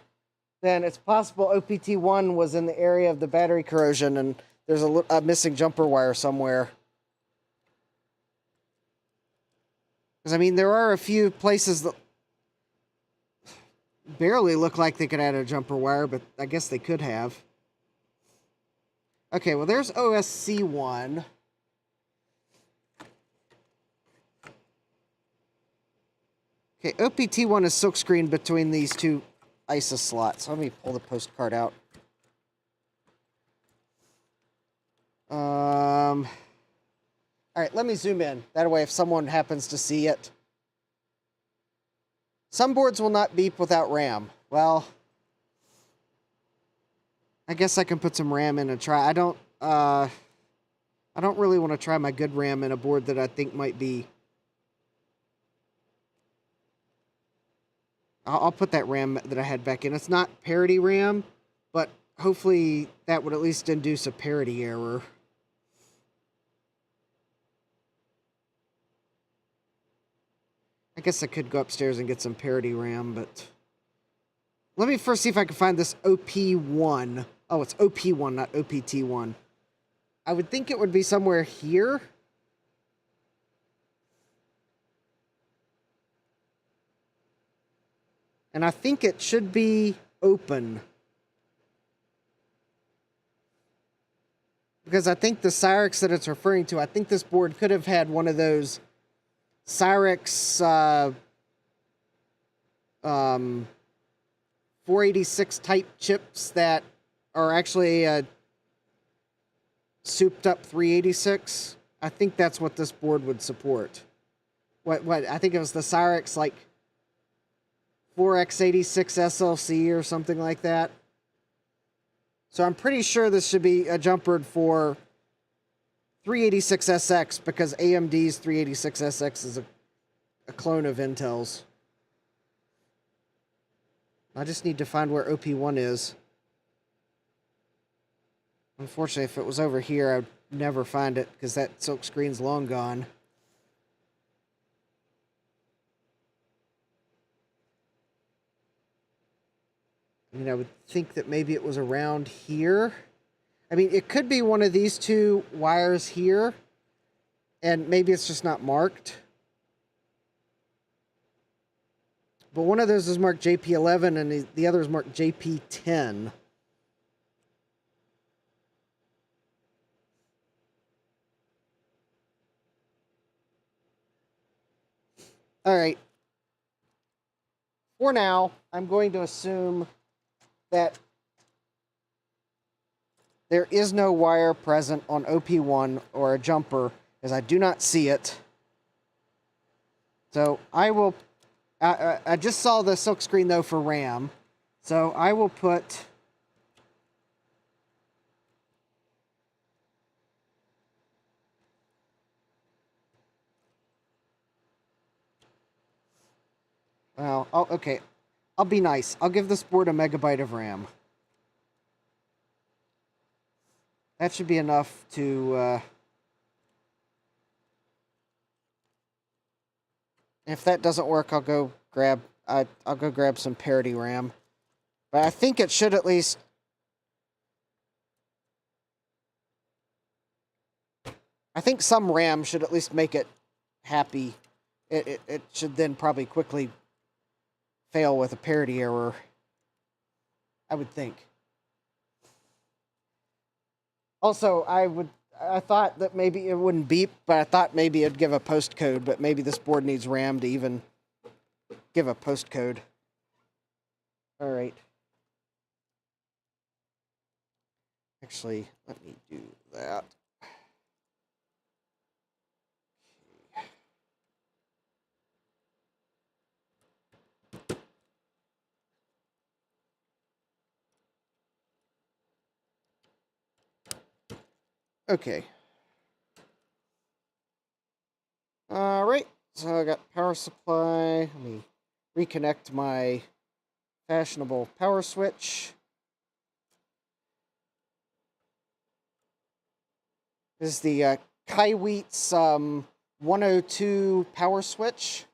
then it's possible OPT1 was in the area of the battery corrosion and there's a missing jumper wire somewhere. Because, I mean, there are a few places that barely look like they could add a jumper wire, but I guess they could have. Okay, well, there's OSC1. Okay, OPT1 is silkscreened between these two ISA slots. Let me pull the postcard out. All right, let me zoom in. That way, if someone happens to see it. Some boards will not beep without RAM. Well, I guess I can put some RAM in and try. I don't really want to try my good RAM in a board that I think might be. I'll put that RAM that I had back in. It's not parity RAM, but hopefully that would at least induce a parity error. I guess I could go upstairs and get some parity RAM, but let me first see if I can find this OP1. Oh, it's OP1, not OPT1. I would think it would be somewhere here. And I think it should be open. Because I think the Cyrix that it's referring to, I think this board could have had one of those Cyrix 486 type chips that are actually souped up 386. I think that's what this board would support. What I think it was the Cyrix like 4x86 SLC or something like that. So I'm pretty sure this should be a jumpered for 386SX because AMD's 386SX is a clone of Intel's. I just need to find where OP1 is. Unfortunately, if it was over here, I'd never find it because that silk screen's long gone. I mean, I would think that maybe it was around here. I mean, it could be one of these two wires here, and maybe it's just not marked. But one of those is marked JP11, and the other is marked JP10. All right. For now, I'm going to assume that there is no wire present on OP1 or a jumper, as I do not see it. So I will... I just saw the silk screen, though, for RAM. So I will put... Well, okay. I'll be nice. I'll give this board a megabyte of RAM. That should be enough to... if that doesn't work, I'll go grab some parity RAM. But I think it should at least... I think some RAM should at least make it happy. It should then probably quickly fail with a parity error. I would think. Also, I thought that maybe it wouldn't beep, but I thought maybe it'd give a postcode, but maybe this board needs RAM to even give a postcode. All right. Actually, let me do that. Okay. All right. So I got power supply. Let me reconnect my fashionable power switch. This is the Kaiweets 102 power switch.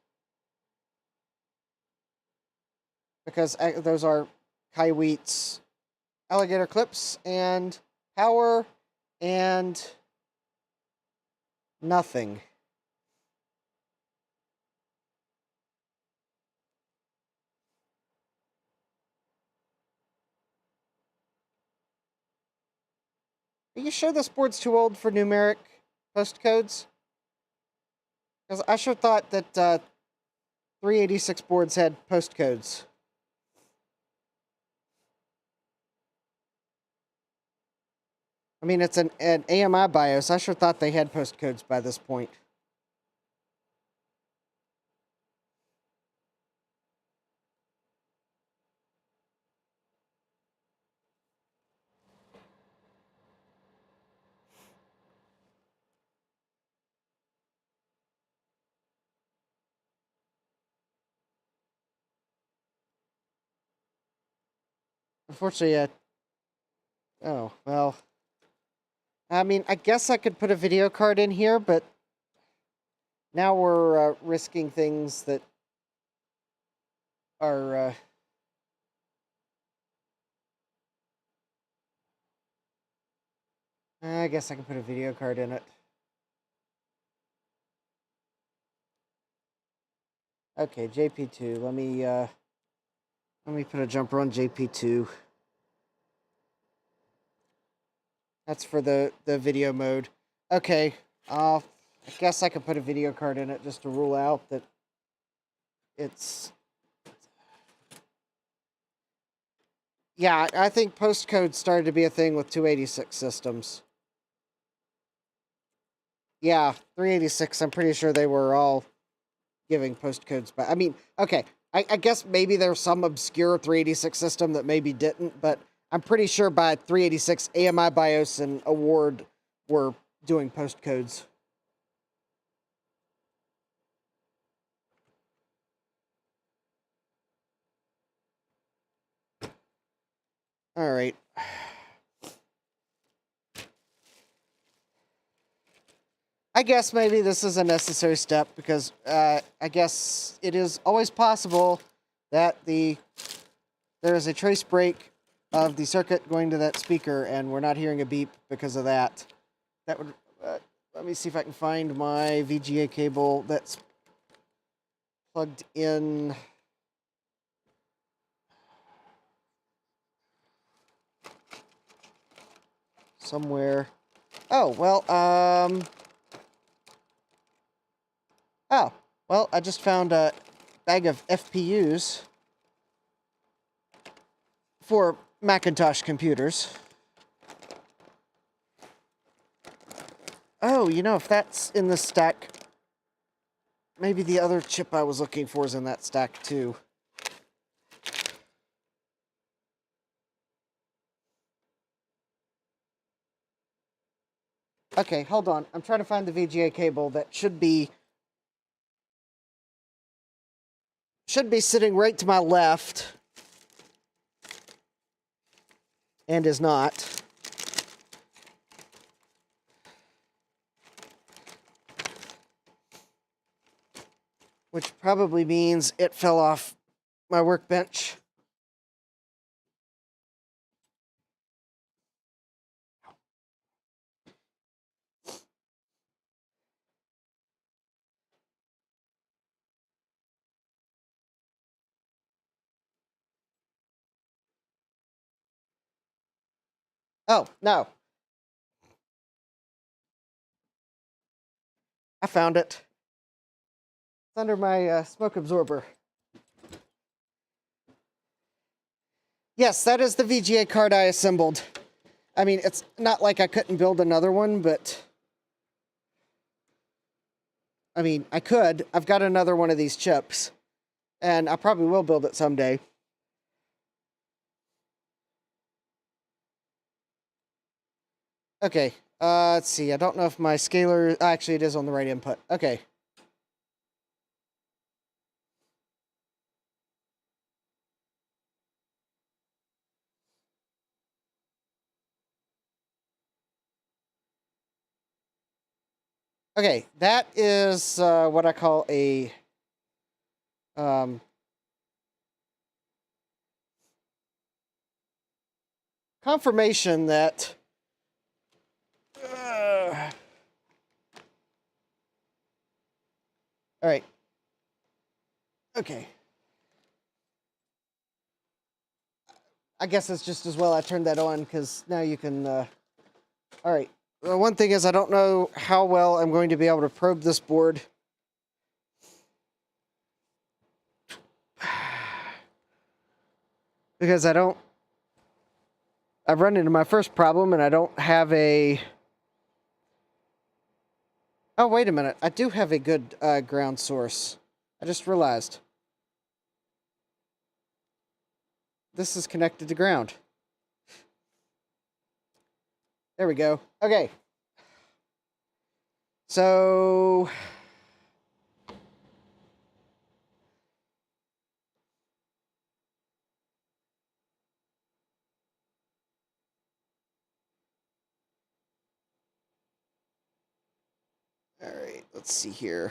Because those are Kaiweets alligator clips and power and nothing. Are you sure this board's too old for numeric postcodes? Because I sure thought that 386 boards had postcodes. I mean, it's an AMI BIOS. I sure thought they had postcodes by this point. Unfortunately, oh, well. I mean, I guess I could put a video card in here, but now we're risking things that are... I guess I can put a video card in it. Okay, JP2. Let me put a jumper on JP2. That's for the video mode. Okay, I guess I could put a video card in it just to rule out that it's... Yeah, I think postcodes started to be a thing with 286 systems. Yeah, 386, I'm pretty sure they were all giving postcodes back. I mean, okay, I guess maybe there's some obscure 386 system that maybe didn't, but I'm pretty sure by 386, AMI BIOS and Award were doing postcodes. All right. I guess maybe this is a necessary step because I guess it is always possible that there is a trace break of the circuit going to that speaker and we're not hearing a beep because of that. That would... let me see if I can find my VGA cable that's plugged in. Somewhere. Oh, well, oh, well, I just found a bag of FPUs for Macintosh computers. Oh, you know, if that's in the stack, maybe the other chip I was looking for is in that stack, too. Okay, hold on. I'm trying to find the VGA cable that should be should be sitting right to my left and is not. Which probably means it fell off my workbench. Oh, no. I found it. It's under my smoke absorber. Yes, that is the VGA card I assembled. I mean, it's not like I couldn't build another one, but... I mean, I could. I've got another one of these chips. And I probably will build it someday. Okay, let's see. I don't know if my scaler... Actually, it is on the right input. Okay. Okay, that is what I call a... confirmation that... all right. Okay. I guess it's just as well I turned that on, because now you can... all right. The one thing is I don't know how well I'm going to be able to probe this board. Because I've run into my first problem, and I don't have a... Oh, wait a minute. I do have a good ground source. I just realized. This is connected to ground. There we go. Okay. So... all right, let's see here.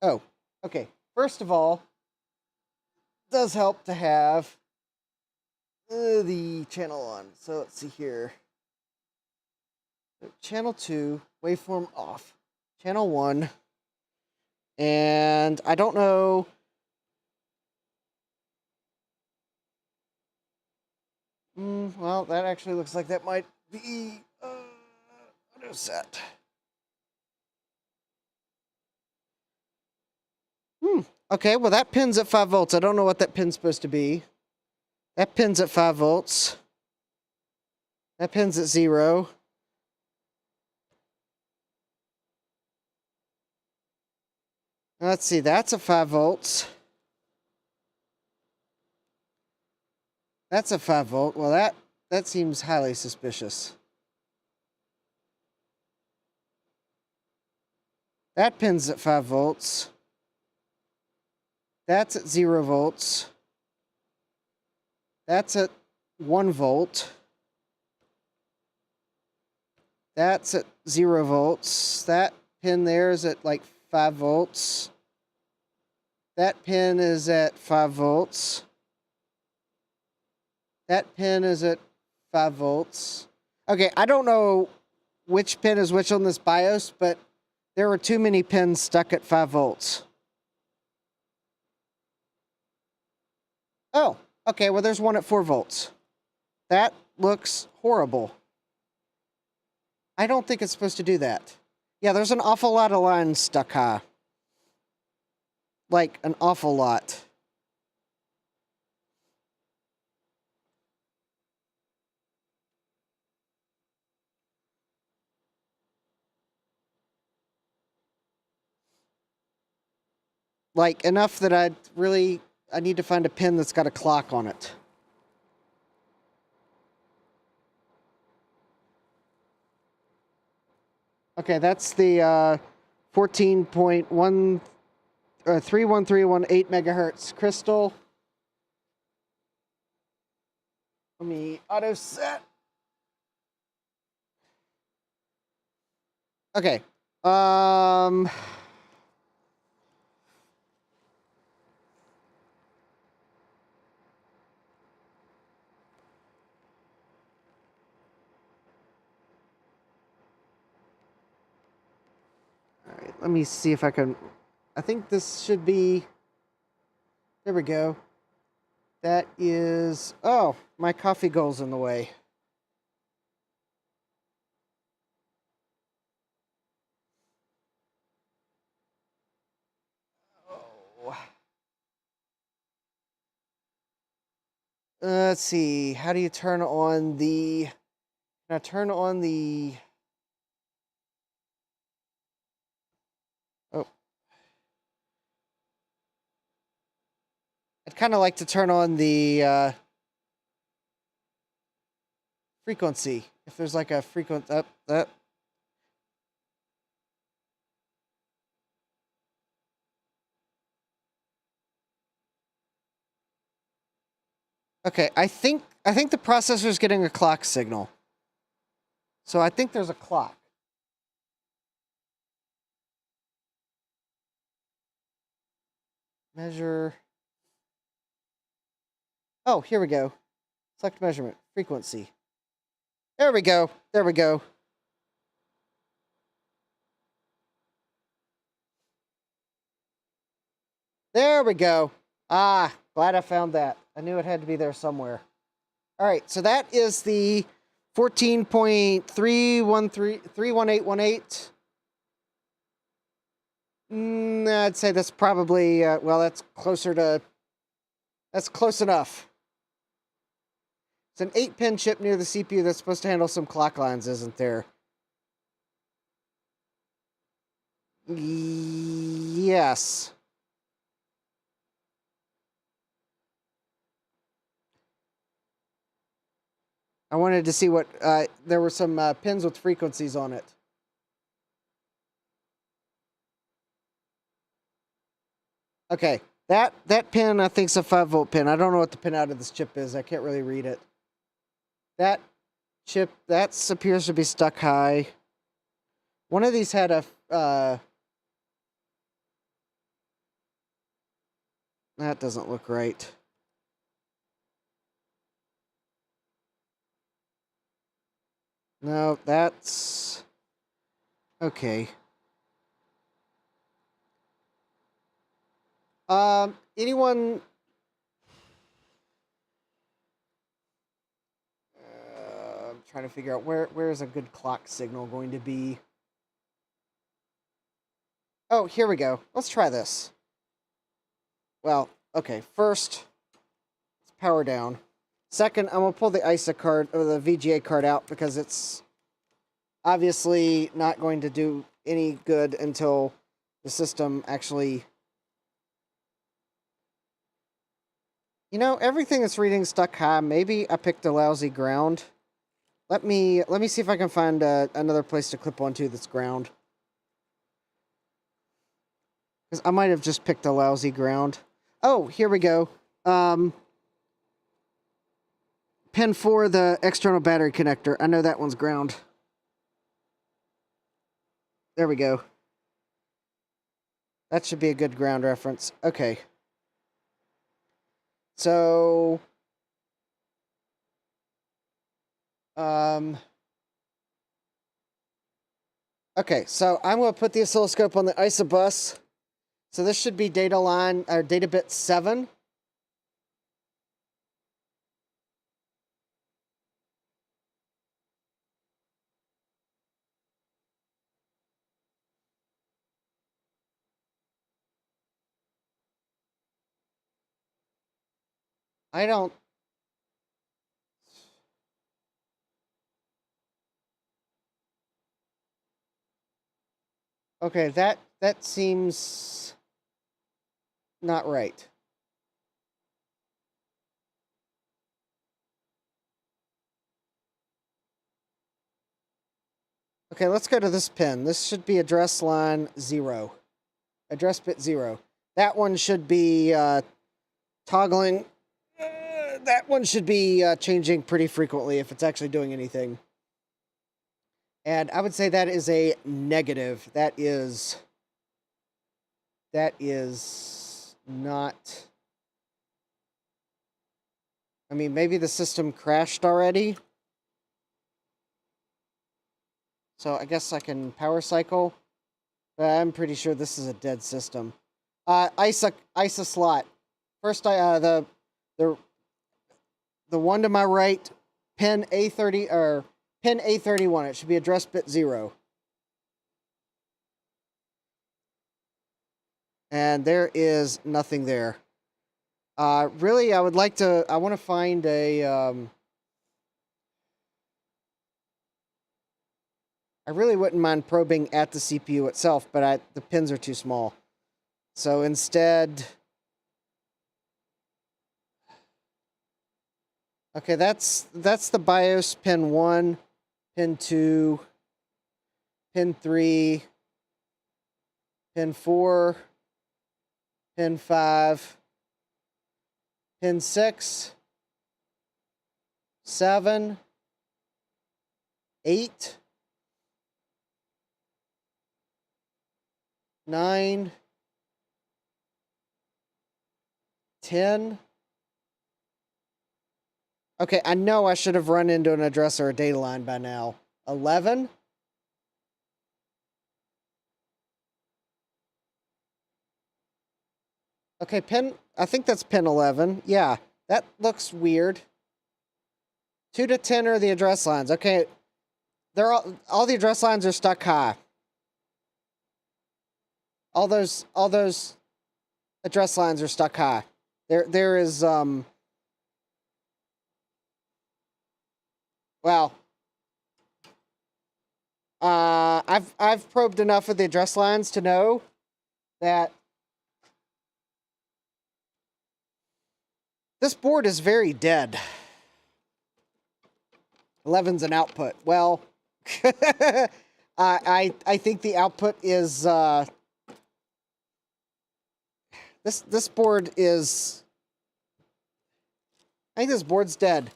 Oh, okay. First of all, it does help to have the channel on. So let's see here. Channel 2, waveform off. Channel 1. And I don't know... well, that actually looks like that might be auto set. Okay, well that pin's at 5 volts. I don't know what that pin's supposed to be. That pin's at 5 volts. That pin's at 0. Let's see, that's at 5 volts. That's a 5 volt. Well, that seems highly suspicious. That pin's at 5 volts. That's at 0 volts. That's at 1 volt. That's at 0 volts. That pin there is at like 5 volts. That pin is at 5 volts. That pin is at 5 volts. Okay, I don't know which pin is which on this BIOS, but there were too many pins stuck at 5 volts. Oh, okay, well there's one at 4 volts. That looks horrible. I don't think it's supposed to do that. Yeah, there's an awful lot of lines stuck high. Like, an awful lot. Like, enough that I need to find a pin that's got a clock on it. Okay, that's the 14.1 31318 megahertz crystal. Let me auto set. Okay. All right, let me see if I can. I think this should be. There we go. That is. Oh, my coffee goal's in the way. Oh. Let's see. How do you turn on the. Can I turn on the. Oh. I'd kind of like to turn on the frequency. If there's like a frequent that. Okay, I think the processor's getting a clock signal. So I think there's a clock. Measure. Oh, here we go. Select measurement. Frequency. There we go. There we go. There we go. Ah, glad I found that. I knew it had to be there somewhere. All right, so that is the 14.31818. I'd say that's probably, well, that's closer to, that's close enough. It's an 8-pin chip near the CPU that's supposed to handle some clock lines, isn't there? Yes. I wanted to see what, there were some pins with frequencies on it. Okay, that pin I think is a 5-volt pin. I don't know what the pin out of this chip is. I can't really read it. That chip, that appears to be stuck high. One of these had a, that doesn't look right. No, that's okay. Anyone? I'm trying to figure out where is a good clock signal going to be. Oh, here we go. Let's try this. Well, okay. First, let's power down. Second, I'm gonna pull the ISA card or the VGA card out because it's obviously not going to do any good until the system actually. You know, everything that's reading stuck high. Maybe I picked a lousy ground. Let me see if I can find another place to clip onto that's ground. Because I might have just picked a lousy ground. Oh, here we go. Pin 4, the external battery connector. I know that one's ground. There we go. That should be a good ground reference. Okay. So... okay, so I'm going to put the oscilloscope on the ISA bus. So this should be data line, or data bit 7. I don't... Okay, that seems not right. Okay, let's go to this pin. This should be address line 0. Address bit 0. That one should be toggling. That one should be changing pretty frequently if it's actually doing anything. And I would say that is a negative. That is not... I mean, maybe the system crashed already. So I guess I can power cycle. But I'm pretty sure this is a dead system. ISA slot. First, the one to my right, pin A30 or pin A31. It should be address bit 0. And there is nothing there. Really, I want to find a, I really wouldn't mind probing at the CPU itself, but the pins are too small. So instead, okay, that's the BIOS pin 1, pin 2, pin 3, pin 4, pin 5, pin 6, 7, 8, 9, 10. Okay, I know I should have run into an address or a data line by now. 11. Okay, I think that's pin 11. Yeah, that looks weird. 2 to 10 are the address lines. Okay, all the address lines are stuck high. All those address lines are stuck high. There is well, I've probed enough of the address lines to know that this board is very dead. 11's an output. Well, I think the output is this board is, I think this board's dead.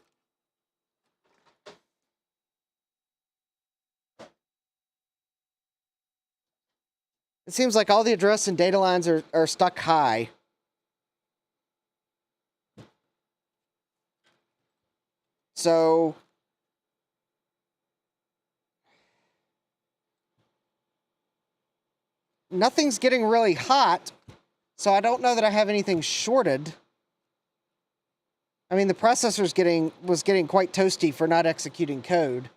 It seems like all the address and data lines are stuck high. So nothing's getting really hot, so I don't know that I have anything shorted. I mean, the processor's was getting quite toasty for not executing code,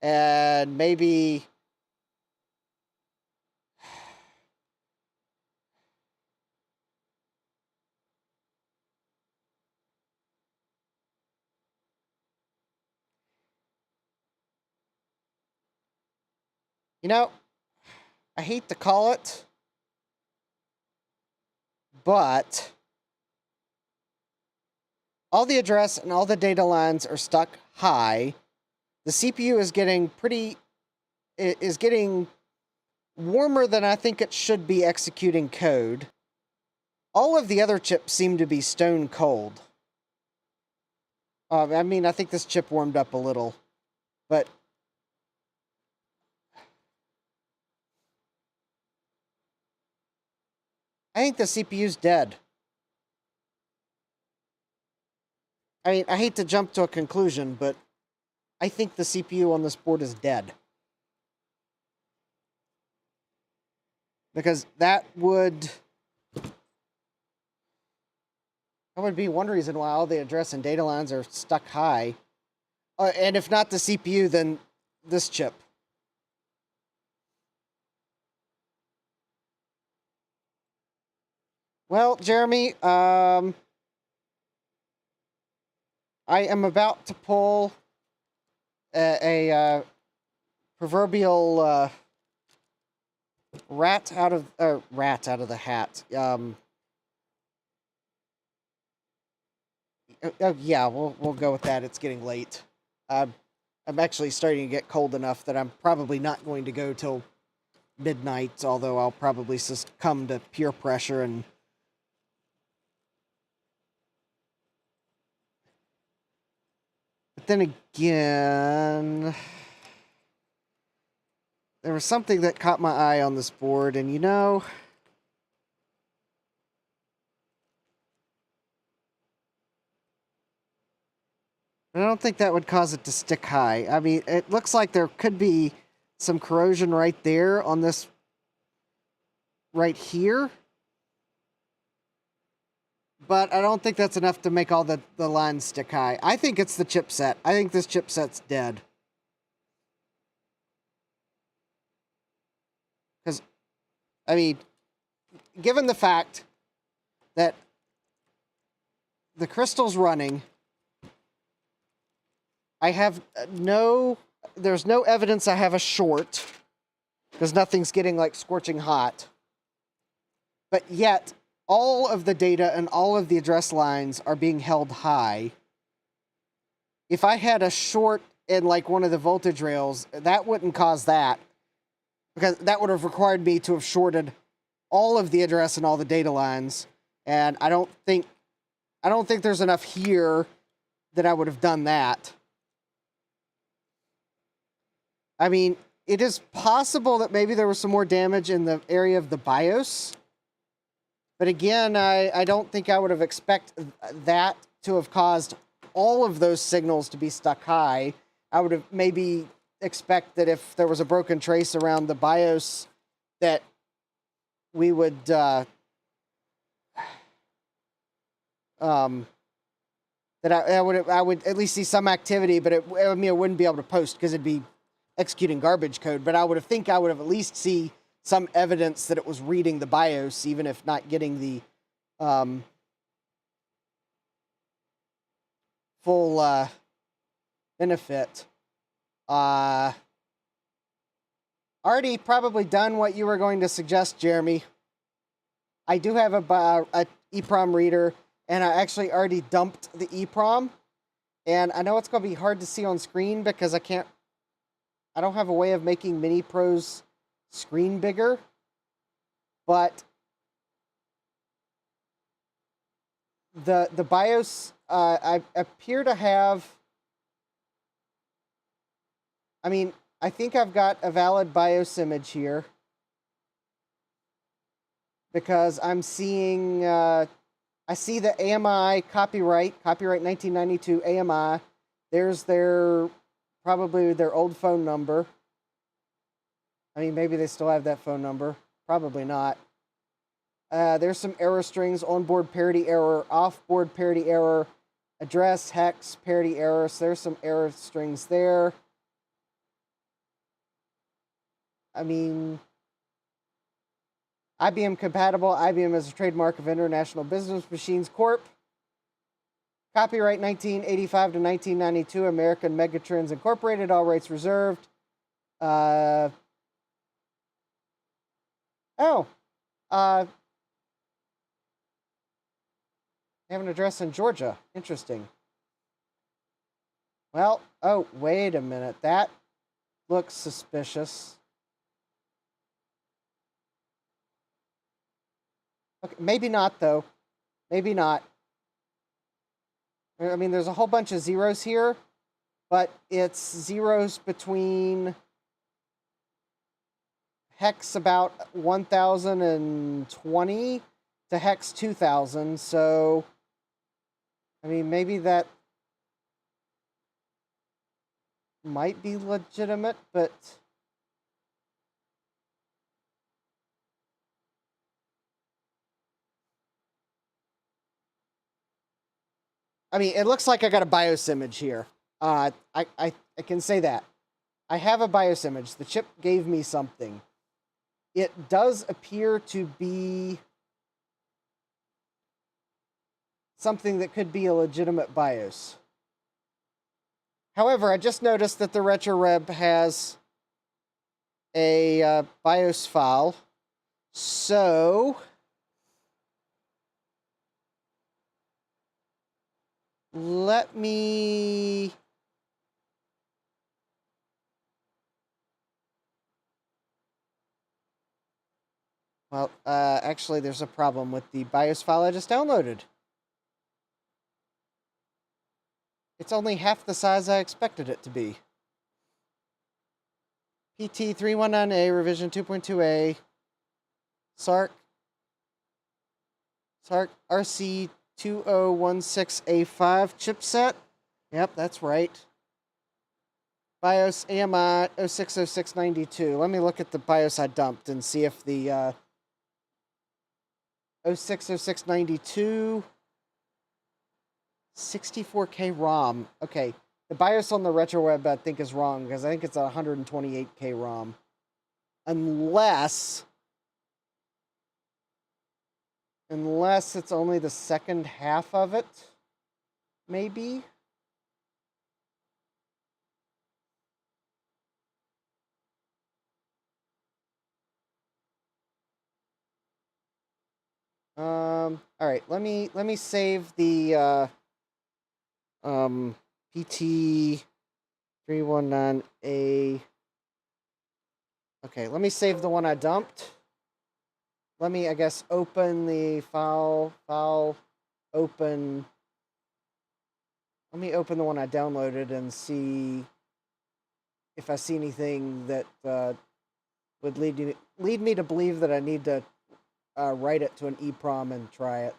and maybe you know, I hate to call it, but all the address and all the data lines are stuck high. The CPU is getting warmer than I think it should be executing code. All of the other chips seem to be stone cold. I mean, I think this chip warmed up a little, but I think the CPU's dead. I mean, I hate to jump to a conclusion, but I think the CPU on this board is dead. Because that would be one reason why all the address and data lines are stuck high. And if not the CPU, then this chip. Well, Jeremy, I am about to pull a proverbial rat out of the hat. Oh, yeah, we'll go with that. It's getting late. I'm actually starting to get cold enough that I'm probably not going to go till midnight, although I'll probably succumb to peer pressure and then again, there was something that caught my eye on this board, and you know, I don't think that would cause it to stick high. I mean, it looks like there could be some corrosion right there on this, right here. But I don't think that's enough to make all the lines stick high. I think it's the chipset. I think this chipset's dead. Because, I mean, given the fact that the crystal's running, I have there's no evidence I have a short, because nothing's getting, like, scorching hot. But yet, all of the data and all of the address lines are being held high. If I had a short in, like, one of the voltage rails, that wouldn't cause that, because that would have required me to have shorted all of the address and all the data lines, and I don't think there's enough here that I would have done that. I mean, it is possible that maybe there was some more damage in the area of the BIOS. But again, I don't think I would have expected that to have caused all of those signals to be stuck high. I would have maybe expect that if there was a broken trace around the BIOS, that we would that I would at least see some activity, but I mean, I wouldn't be able to post because it'd be executing garbage code. But I would have at least see some evidence that it was reading the BIOS, even if not getting the full benefit. Already probably done what you were going to suggest, Jeremy. I do have a EEPROM reader, and I actually already dumped the EEPROM. And I know it's going to be hard to see on screen because I don't have a way of making Mini Pro's screen bigger, but the BIOS, I appear to have, I mean, I think I've got a valid BIOS image here, because I'm seeing, I see the AMI copyright 1992 AMI. There's probably their old phone number. I mean, maybe they still have that phone number. Probably not. There's some error strings: onboard parity error, offboard parity error, address, hex, parity error. So there's some error strings there. I mean, IBM compatible. IBM is a trademark of International Business Machines Corp. Copyright 1985 to 1992, American Megatrends Incorporated, all rights reserved. They have an address in Georgia. Interesting. Well, oh, wait a minute. That looks suspicious. Okay, maybe not, though. Maybe not. I mean, there's a whole bunch of zeros here, but it's zeros between hex about 1020 to hex 2000. So, I mean, maybe that might be legitimate, but I mean, it looks like I got a BIOS image here. I can say that. I have a BIOS image. The chip gave me something. It does appear to be something that could be a legitimate BIOS. However, I just noticed that the RetroReb has a BIOS file. So let me actually, there's a problem with the BIOS file I just downloaded. It's only half the size I expected it to be. PT-319A, revision 2.2A. SARC RC2016A5 chipset. Yep, that's right. BIOS AMI 060692. Let me look at the BIOS I dumped and see if the 060692 64K ROM. Okay, the BIOS on the RetroWeb I think is wrong because I think it's a 128K ROM. Unless it's only the second half of it, maybe. All right, let me save the PT-319A. Okay, let me save the one I dumped. Let me, I guess, open the file, open. Let me open the one I downloaded and see if I see anything that would lead me to believe that I need to write it to an EEPROM and try it.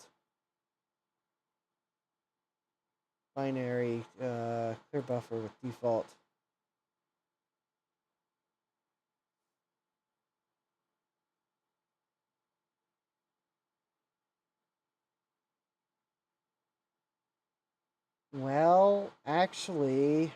Binary, clear buffer with default. Well, actually,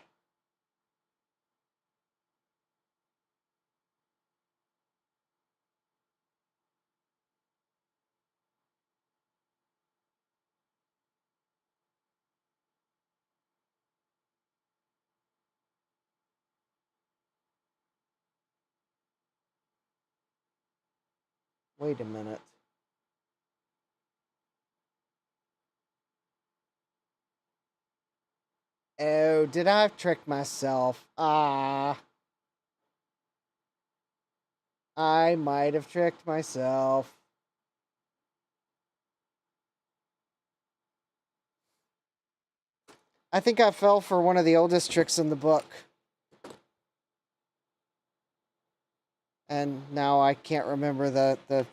wait a minute. Oh, did I trick myself? I might have tricked myself. I think I fell for one of the oldest tricks in the book. And now I can't remember the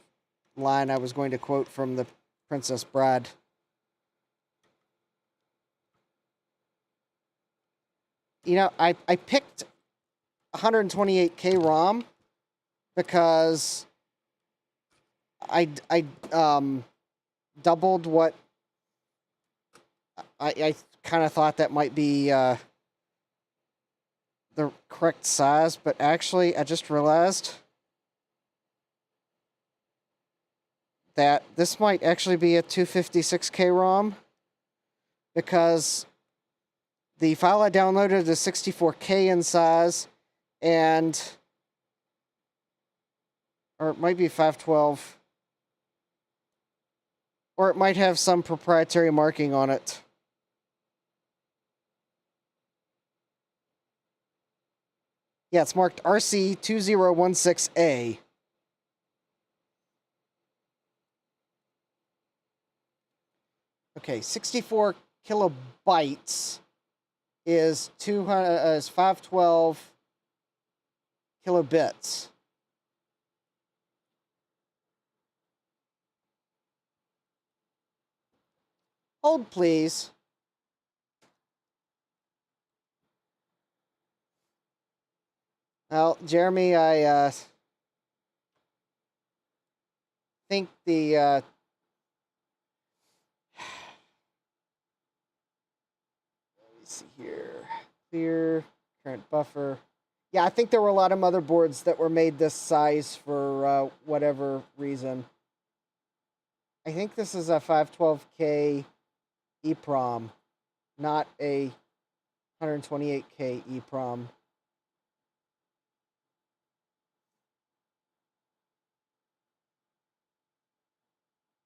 line I was going to quote from the Princess Bride. You know, I picked 128K ROM because I doubled what I kind of thought that might be the correct size, but actually I just realized that this might actually be a 256K ROM because the file I downloaded is 64K in size, or it might be 512, or it might have some proprietary marking on it. Yeah, it's marked RC2016A. Okay, 64 kilobytes is 512 kilobits. Hold, please. Well, Jeremy, I think the let me see here. Clear current buffer. Yeah, I think there were a lot of motherboards that were made this size for whatever reason. I think this is a 512K EEPROM, not a 128K EEPROM.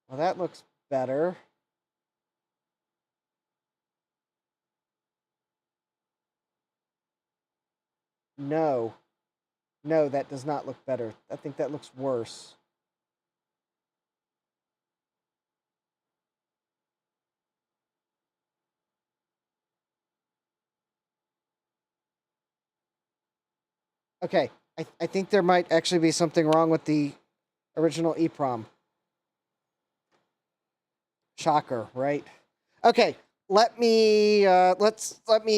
Well, that looks better. No. No, that does not look better. I think that looks worse. Okay, I think there might actually be something wrong with the original EEPROM. Shocker, right? Okay, let me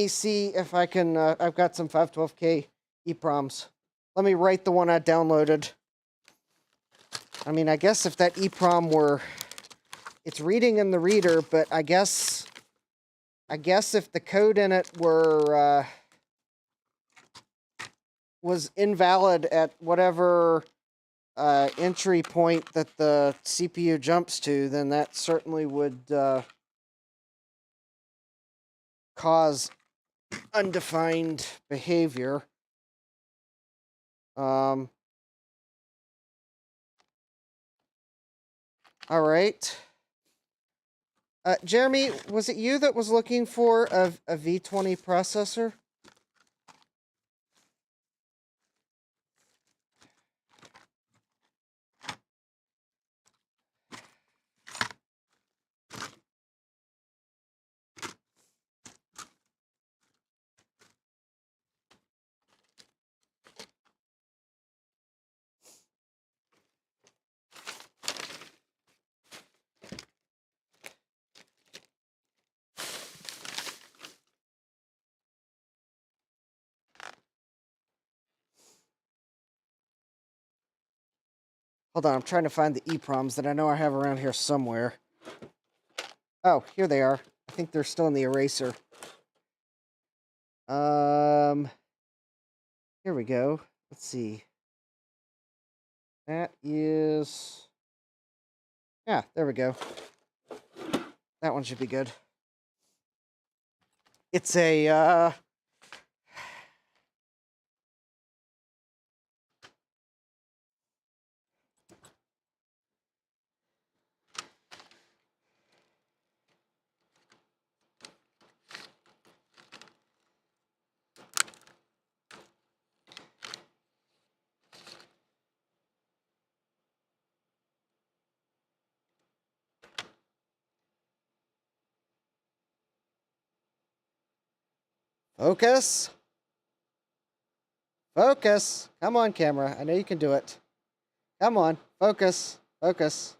see if I can. I've got some 512K EEPROMs. Let me write the one I downloaded. I mean, I guess if that EEPROM were, it's reading in the reader, but I guess if the code in it were was invalid at whatever entry point that the CPU jumps to, then that certainly would cause undefined behavior. All right. Jeremy, was it you that was looking for a V20 processor? Hold on, I'm trying to find the EEPROMs that I know I have around here somewhere. Oh, here they are. I think they're still in the eraser. Here we go. Let's see. That is... Yeah, there we go. That one should be good. It's a, Focus. Focus. Come on, camera. I know you can do it. Come on. Focus. Focus.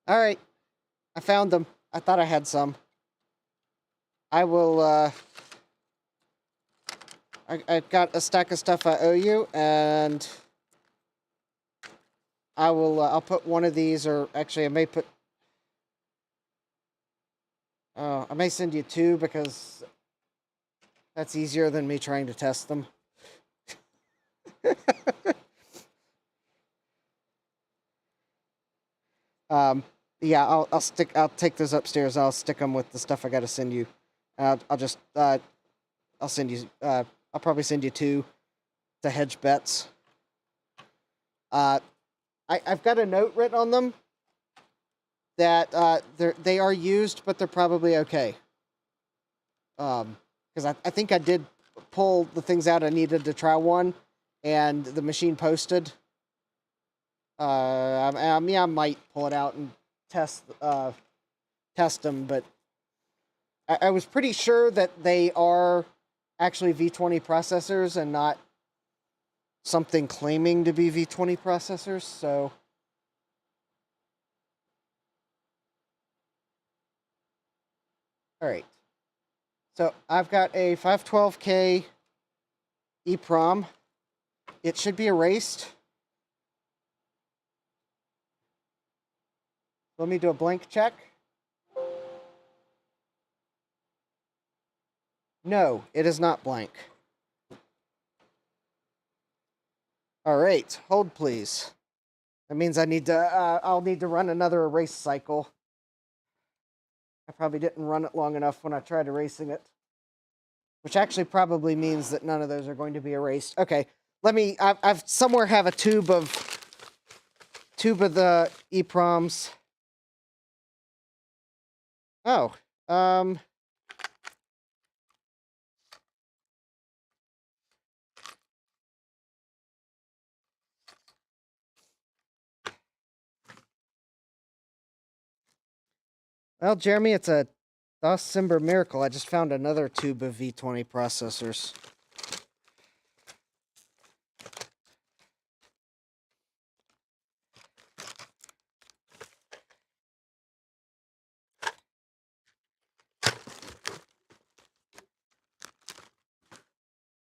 All right. I found them. I thought I had some. I will, I got a stack of stuff I owe you, and I will, I'll put one of these, or actually I may put, I may send you two because that's easier than me trying to test them. Yeah, I'll take those upstairs. I'll stick them with the stuff I got to send you. I'll just, I'll send you, I'll probably send you two to hedge bets. I've got a note written on them that they are used, but they're probably okay. Because I think I did pull the things out I needed to try one, and the machine posted. I mean, I might pull it out and test them, but I was pretty sure that they are actually V20 processors and not something claiming to be V20 processors, so... Alright. So, I've got a 512K EEPROM. It should be erased. Let me do a blank check. No, it is not blank. Alright, hold please. That means I need to, I'll need to run another erase cycle. I probably didn't run it long enough when I tried erasing it. Which actually probably means that none of those are going to be erased. Okay, let me, I've somewhere have a tube of the EEPROMs. Oh, well, Jeremy, it's a December miracle, I just found another tube of V20 processors.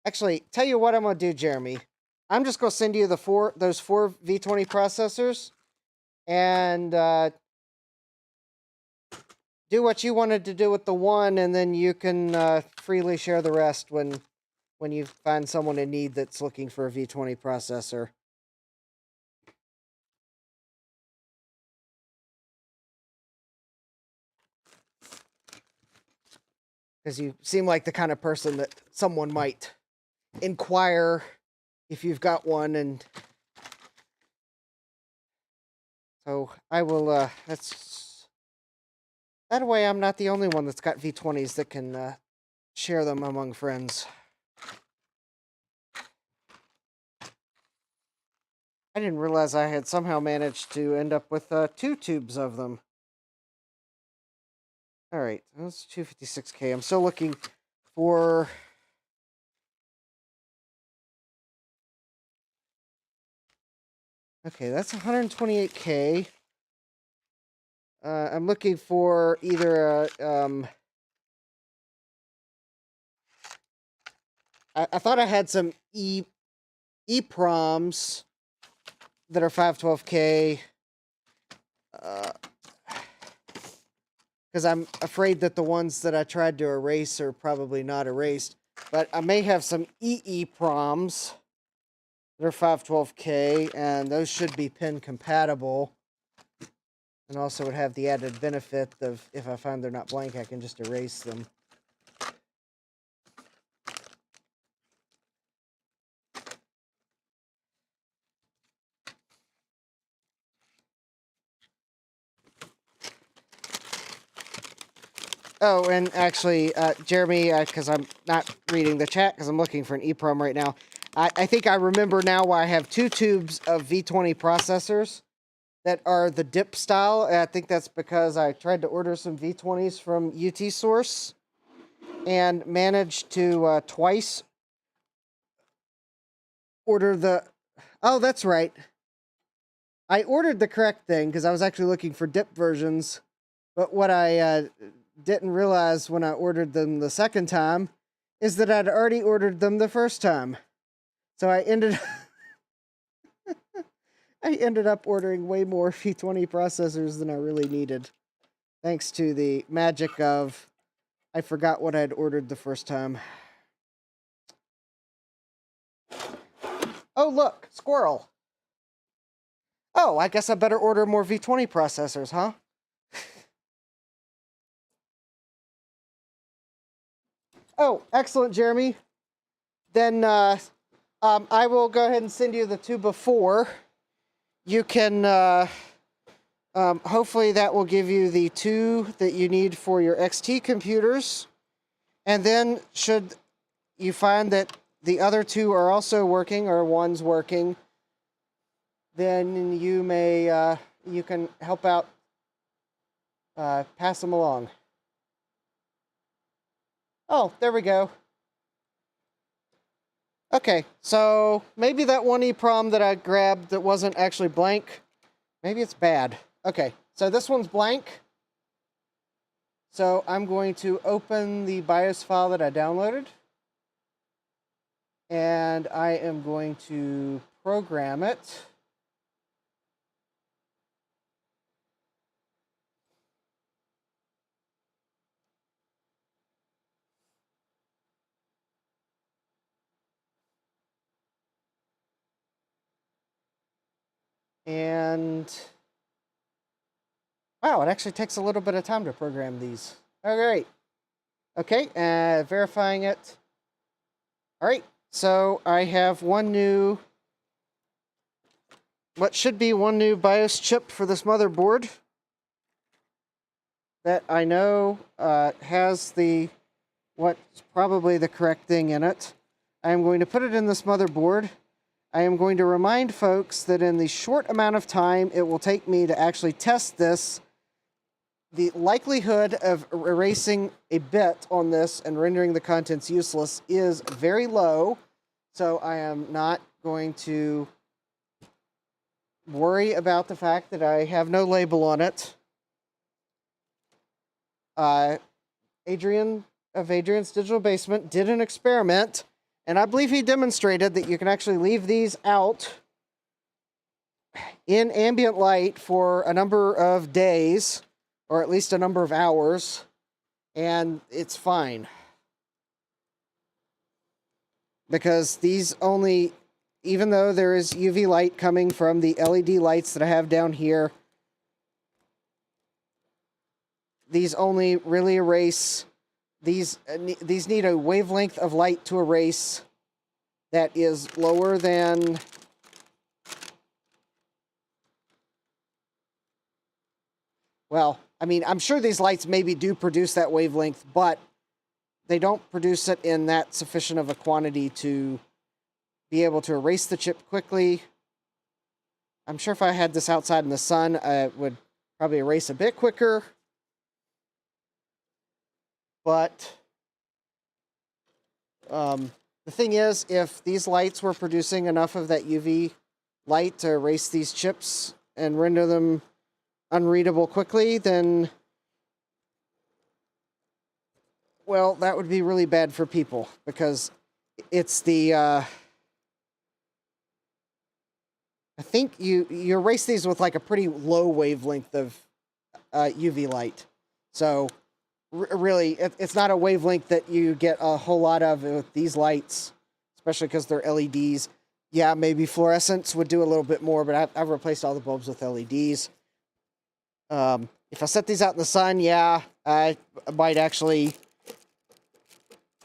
Actually, tell you what I'm going to do, Jeremy. I'm just going to send you those four V20 processors and do what you wanted to do with the one, and then you can freely share the rest when you find someone in need that's looking for a V20 processor. Because you seem like the kind of person that someone might inquire if you've got one, and so I will, that way I'm not the only one that's got V20s that can share them among friends. I didn't realize I had somehow managed to end up with 2 tubes of them. Alright, that's 256K. I'm still looking for... Okay, that's 128K. I'm looking for either a... I thought I had some EPROMs that are 512K. Because I'm afraid that the ones that I tried to erase are probably not erased. But I may have some EEPROMs that are 512K, and those should be pin compatible. And also would have the added benefit of, if I find they're not blank, I can just erase them. Oh, and actually, Jeremy, because I'm not reading the chat because I'm looking for an EEPROM right now. I think I remember now why I have 2 tubes of V20 processors that are the dip style. I think that's because I tried to order some V20s from UT Source and managed to twice order the... Oh, that's right. I ordered the correct thing because I was actually looking for dip versions, but what I didn't realize when I ordered them the second time is that I'd already ordered them the first time. So I ended up ordering way more V20 processors than I really needed. Thanks to the magic of I forgot what I'd ordered the first time. Oh, look, squirrel. Oh, I guess I better order more V20 processors, huh? Oh, excellent, Jeremy. Then I will go ahead and send you the 2 before. You can, hopefully that will give you the 2 that you need for your XT computers. And then should you find that the other 2 are also working, or one's working, then you may, you can help out, pass them along. Oh, there we go. Okay, so maybe that one EEPROM that I grabbed that wasn't actually blank, maybe it's bad. Okay, so this one's blank. So I'm going to open the BIOS file that I downloaded. And I am going to program it. And wow, it actually takes a little bit of time to program these. All right. Okay, verifying it. All right, so I have what should be one new BIOS chip for this motherboard that I know has what's probably the correct thing in it. I am going to put it in this motherboard. I am going to remind folks that in the short amount of time it will take me to actually test this, the likelihood of erasing a bit on this and rendering the contents useless is very low, so I am not going to worry about the fact that I have no label on it. Adrian of Adrian's Digital Basement did an experiment, and I believe he demonstrated that you can actually leave these out in ambient light for a number of days, or at least a number of hours, and it's fine. Because these only, even though there is UV light coming from the LED lights that I have down here, these only really erase, these need a wavelength of light to erase that is lower than, well, I mean, I'm sure these lights maybe do produce that wavelength, but they don't produce it in that sufficient of a quantity to be able to erase the chip quickly. I'm sure if I had this outside in the sun, I would probably erase a bit quicker. But the thing is, if these lights were producing enough of that UV light to erase these chips and render them unreadable quickly, then, well, that would be really bad for people, because it's the, I think you erase these with like a pretty low wavelength of UV light. So really, it's not a wavelength that you get a whole lot of with these lights, especially because they're LEDs. Yeah, maybe fluorescence would do a little bit more, but I've replaced all the bulbs with LEDs. If I set these out in the sun, yeah, I might actually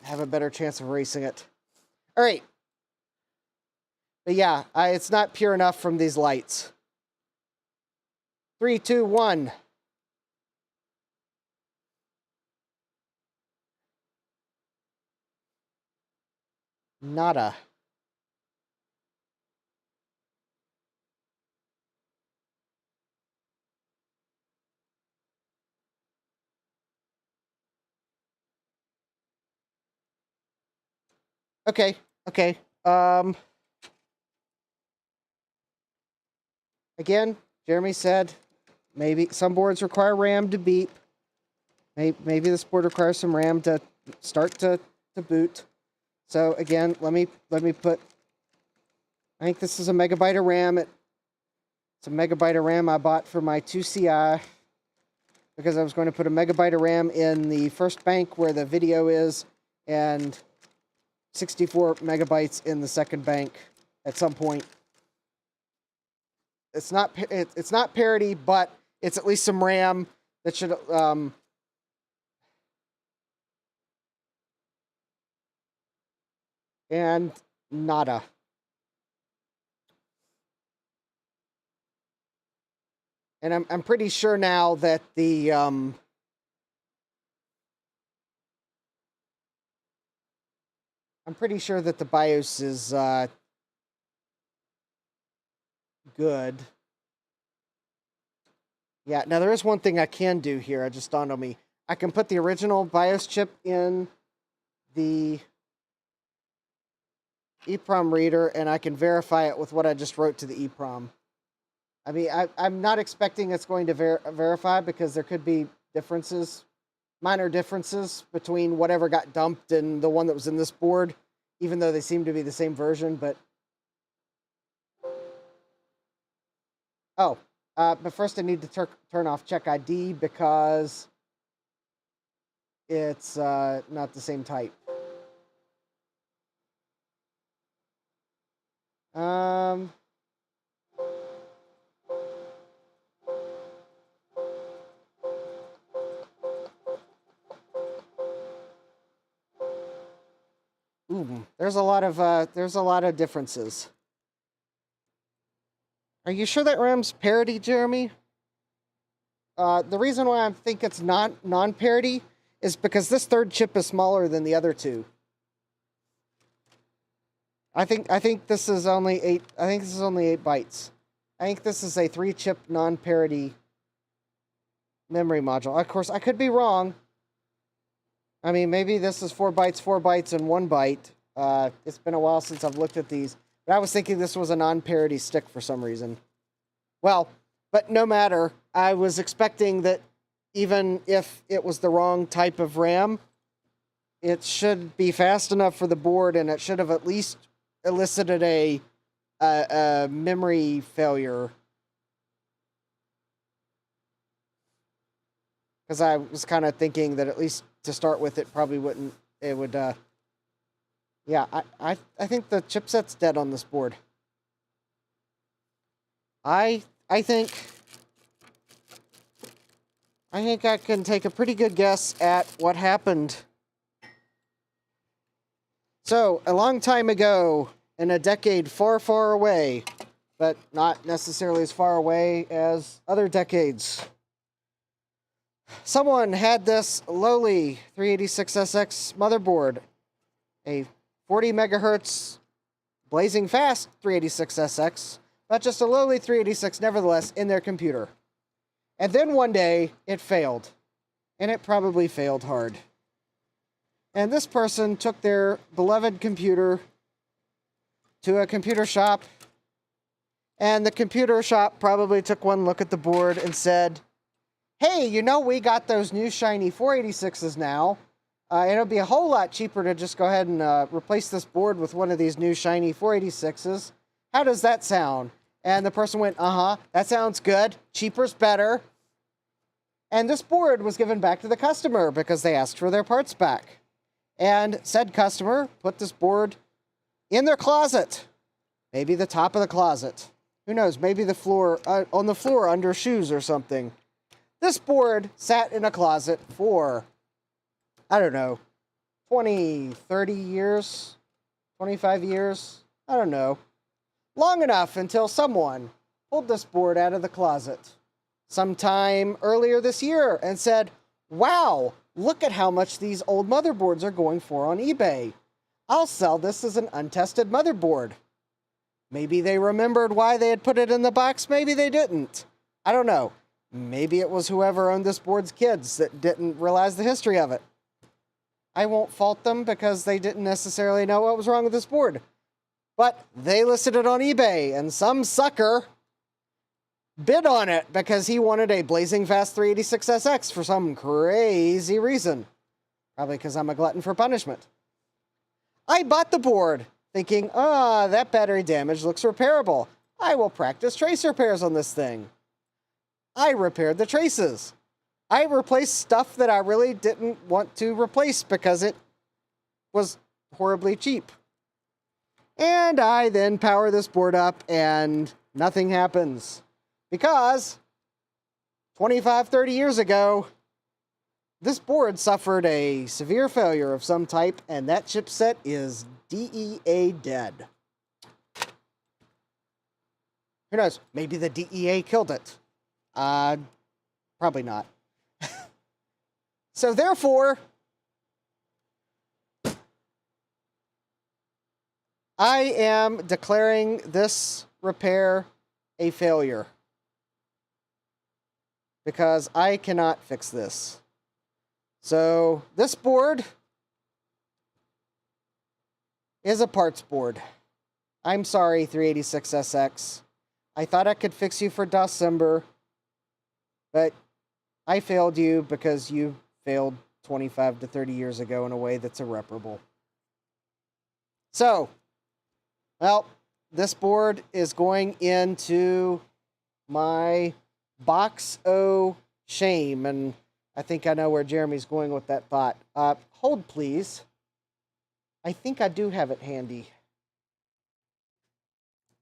have a better chance of erasing it. All right. But yeah, it's not pure enough from these lights. 3, 2, 1. Nada. Okay, okay. Again, Jeremy said maybe some boards require RAM to beep. Maybe this board requires some RAM to start to boot. So again, let me put, I think this is a megabyte of RAM. It's a megabyte of RAM I bought for my 2CI because I was going to put a megabyte of RAM in the first bank where the video is, and 64 megabytes in the second bank at some point. It's not parity, but it's at least some RAM that should and nada. And I'm pretty sure now that the I'm pretty sure that the BIOS is good. Yeah, now there is one thing I can do here. It just dawned on me. I can put the original BIOS chip in the EEPROM reader, and I can verify it with what I just wrote to the EEPROM. I mean, I'm not expecting it's going to verify, because there could be differences, minor differences between whatever got dumped and the one that was in this board, even though they seem to be the same version. But but first I need to turn off check ID because it's not the same type. Ooh, there's a lot of differences. Are you sure that RAM's parity, Jeremy? The reason why I think it's not non-parity is because this third chip is smaller than the other two. I think this is only 8. I think this is only 8 bytes. I think this is a 3-chip non-parity memory module. Of course, I could be wrong. I mean, maybe this is 4 bytes, and 1 byte. It's been a while since I've looked at these. But I was thinking this was a non-parity stick for some reason. Well, but no matter. I was expecting that even if it was the wrong type of RAM, it should be fast enough for the board, and it should have at least elicited a memory failure. Because I was kind of thinking that at least to start with, it probably wouldn't. It would. Yeah, I think the chipset's dead on this board. I think I can take a pretty good guess at what happened. So, a long time ago, in a decade far, far away, but not necessarily as far away as other decades, someone had this lowly 386SX motherboard, a 40 megahertz blazing fast 386SX, but just a lowly 386 nevertheless in their computer. And then one day, it failed. And it probably failed hard. And this person took their beloved computer to a computer shop, and the computer shop probably took one look at the board and said, hey, you know, we got those new shiny 486s now. It'll be a whole lot cheaper to just go ahead and replace this board with one of these new shiny 486s. How does that sound? And the person went, that sounds good. Cheaper's better. And this board was given back to the customer because they asked for their parts back. And said customer put this board in their closet. Maybe the top of the closet. Who knows? Maybe the floor, on the floor under shoes or something. This board sat in a closet for, I don't know, 20, 30 years, 25 years, I don't know. Long enough until someone pulled this board out of the closet sometime earlier this year and said, wow, look at how much these old motherboards are going for on eBay. I'll sell this as an untested motherboard. Maybe they remembered why they had put it in the box, maybe they didn't. I don't know. Maybe it was whoever owned this board's kids that didn't realize the history of it. I won't fault them because they didn't necessarily know what was wrong with this board. But they listed it on eBay, and some sucker bid on it because he wanted a blazing fast 386SX for some crazy reason. Probably because I'm a glutton for punishment. I bought the board thinking, that battery damage looks repairable. I will practice trace repairs on this thing. I repaired the traces. I replaced stuff that I really didn't want to replace because it was horribly cheap. And I then power this board up and nothing happens. Because 25, 30 years ago, this board suffered a severe failure of some type, and that chipset is DEA dead. Who knows? Maybe the DEA killed it. Probably not. So therefore, I am declaring this repair a failure. Because I cannot fix this. So this board is a parts board. I'm sorry, 386SX. I thought I could fix you for December, but I failed you because you failed 25 to 30 years ago in a way that's irreparable. So, well, this board is going into my box o' shame, and I think I know where Jeremy's going with that thought. Hold, please. I think I do have it handy.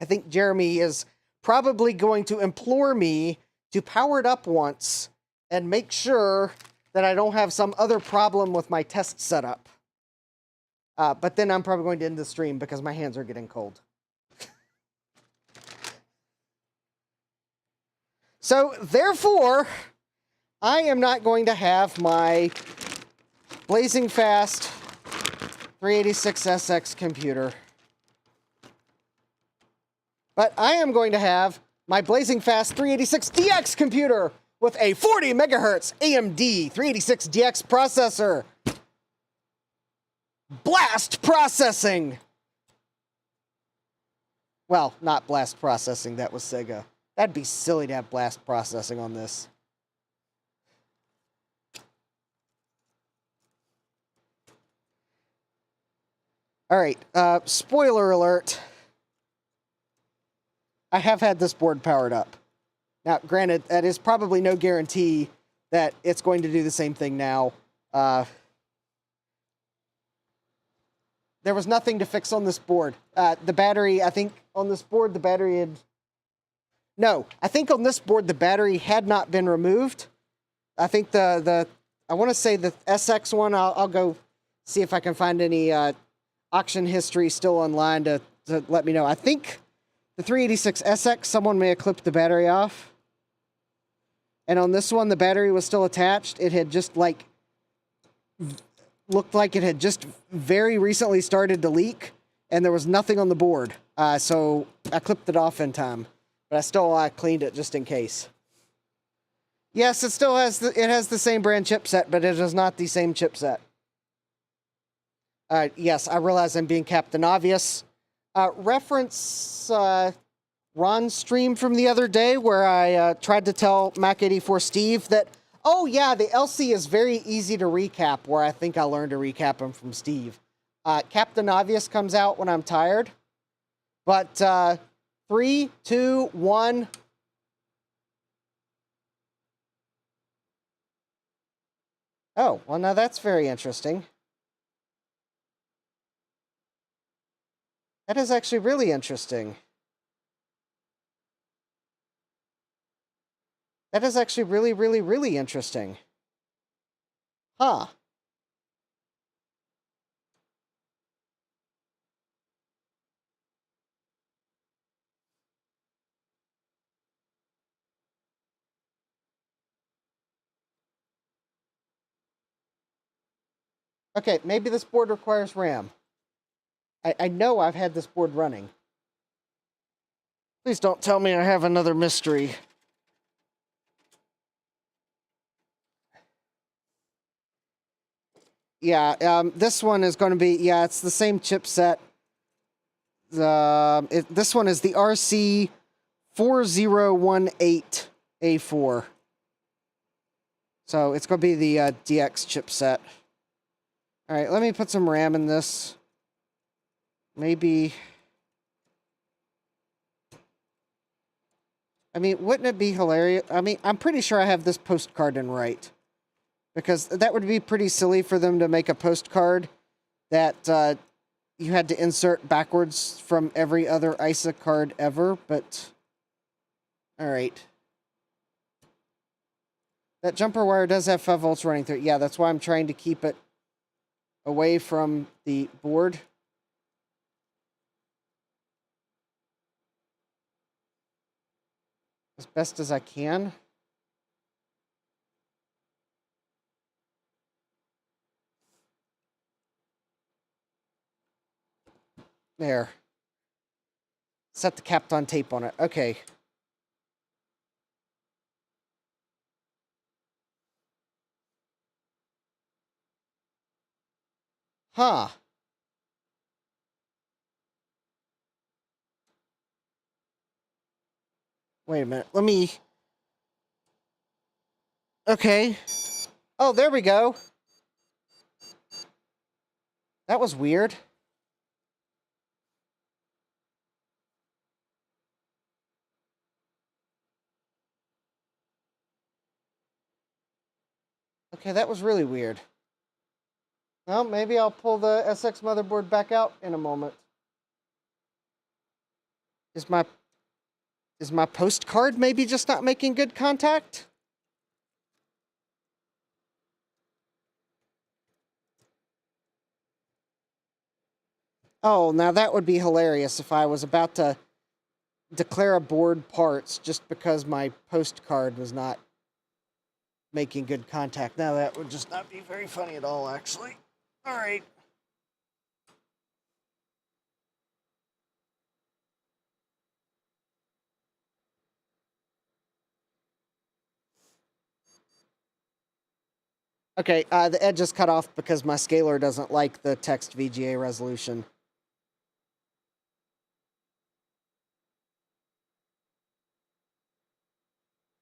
I think Jeremy is probably going to implore me to power it up once and make sure that I don't have some other problem with my test setup. But then I'm probably going to end the stream because my hands are getting cold. So, therefore, I am not going to have my blazing fast 386SX computer. But I am going to have my blazing fast 386DX computer with a 40 megahertz AMD 386DX processor. Blast processing! Well, not blast processing, that was Sega. That'd be silly to have blast processing on this. Alright, spoiler alert. I have had this board powered up. Now, granted, that is probably no guarantee that it's going to do the same thing now. There was nothing to fix on this board. The battery, I think, on this board, the battery had... No, I think on this board, the battery had not been removed. I think I want to say the SX one, I'll go see if I can find any auction history still online to let me know. I think the 386SX, someone may have clipped the battery off. And on this one, the battery was still attached. It had just, like, looked like it had just very recently started to leak, and there was nothing on the board. So I clipped it off in time. But I still cleaned it just in case. Yes, it still has the same brand chipset, but it is not the same chipset. Yes, I realize I'm being Captain Obvious. Reference Ron's stream from the other day where I tried to tell Mac84 Steve that, oh yeah, the LC is very easy to recap, where I think I learned to recap him from Steve. Captain Obvious comes out when I'm tired. But 3, 2, 1. Oh, well, now that's very interesting. That is actually really interesting. That is actually really, really, really interesting. Huh. Okay, maybe this board requires RAM. I know I've had this board running. Please don't tell me I have another mystery. Yeah, this one is going to be, yeah, it's the same chipset. This one is the RC4018A4. So it's going to be the DX chipset. All right, let me put some RAM in this. Maybe... I mean, wouldn't it be hilarious? I mean, I'm pretty sure I have this postcard in right. Because that would be pretty silly for them to make a postcard that you had to insert backwards from every other ISA card ever, but... Alright. That jumper wire does have 5 volts running through it. Yeah, that's why I'm trying to keep it away from the board. As best as I can. There. Set the Kapton tape on it. Okay. Huh. Wait a minute. Let me... Okay. Oh, there we go. That was weird. Okay, that was really weird. Well, maybe I'll pull the SX motherboard back out in a moment. Is my postcard maybe just not making good contact? Oh, now that would be hilarious if I was about to declare a board parts just because my postcard was not making good contact. Now that would just not be very funny at all, actually. All right. Okay, the edge is cut off because my scaler doesn't like the text VGA resolution.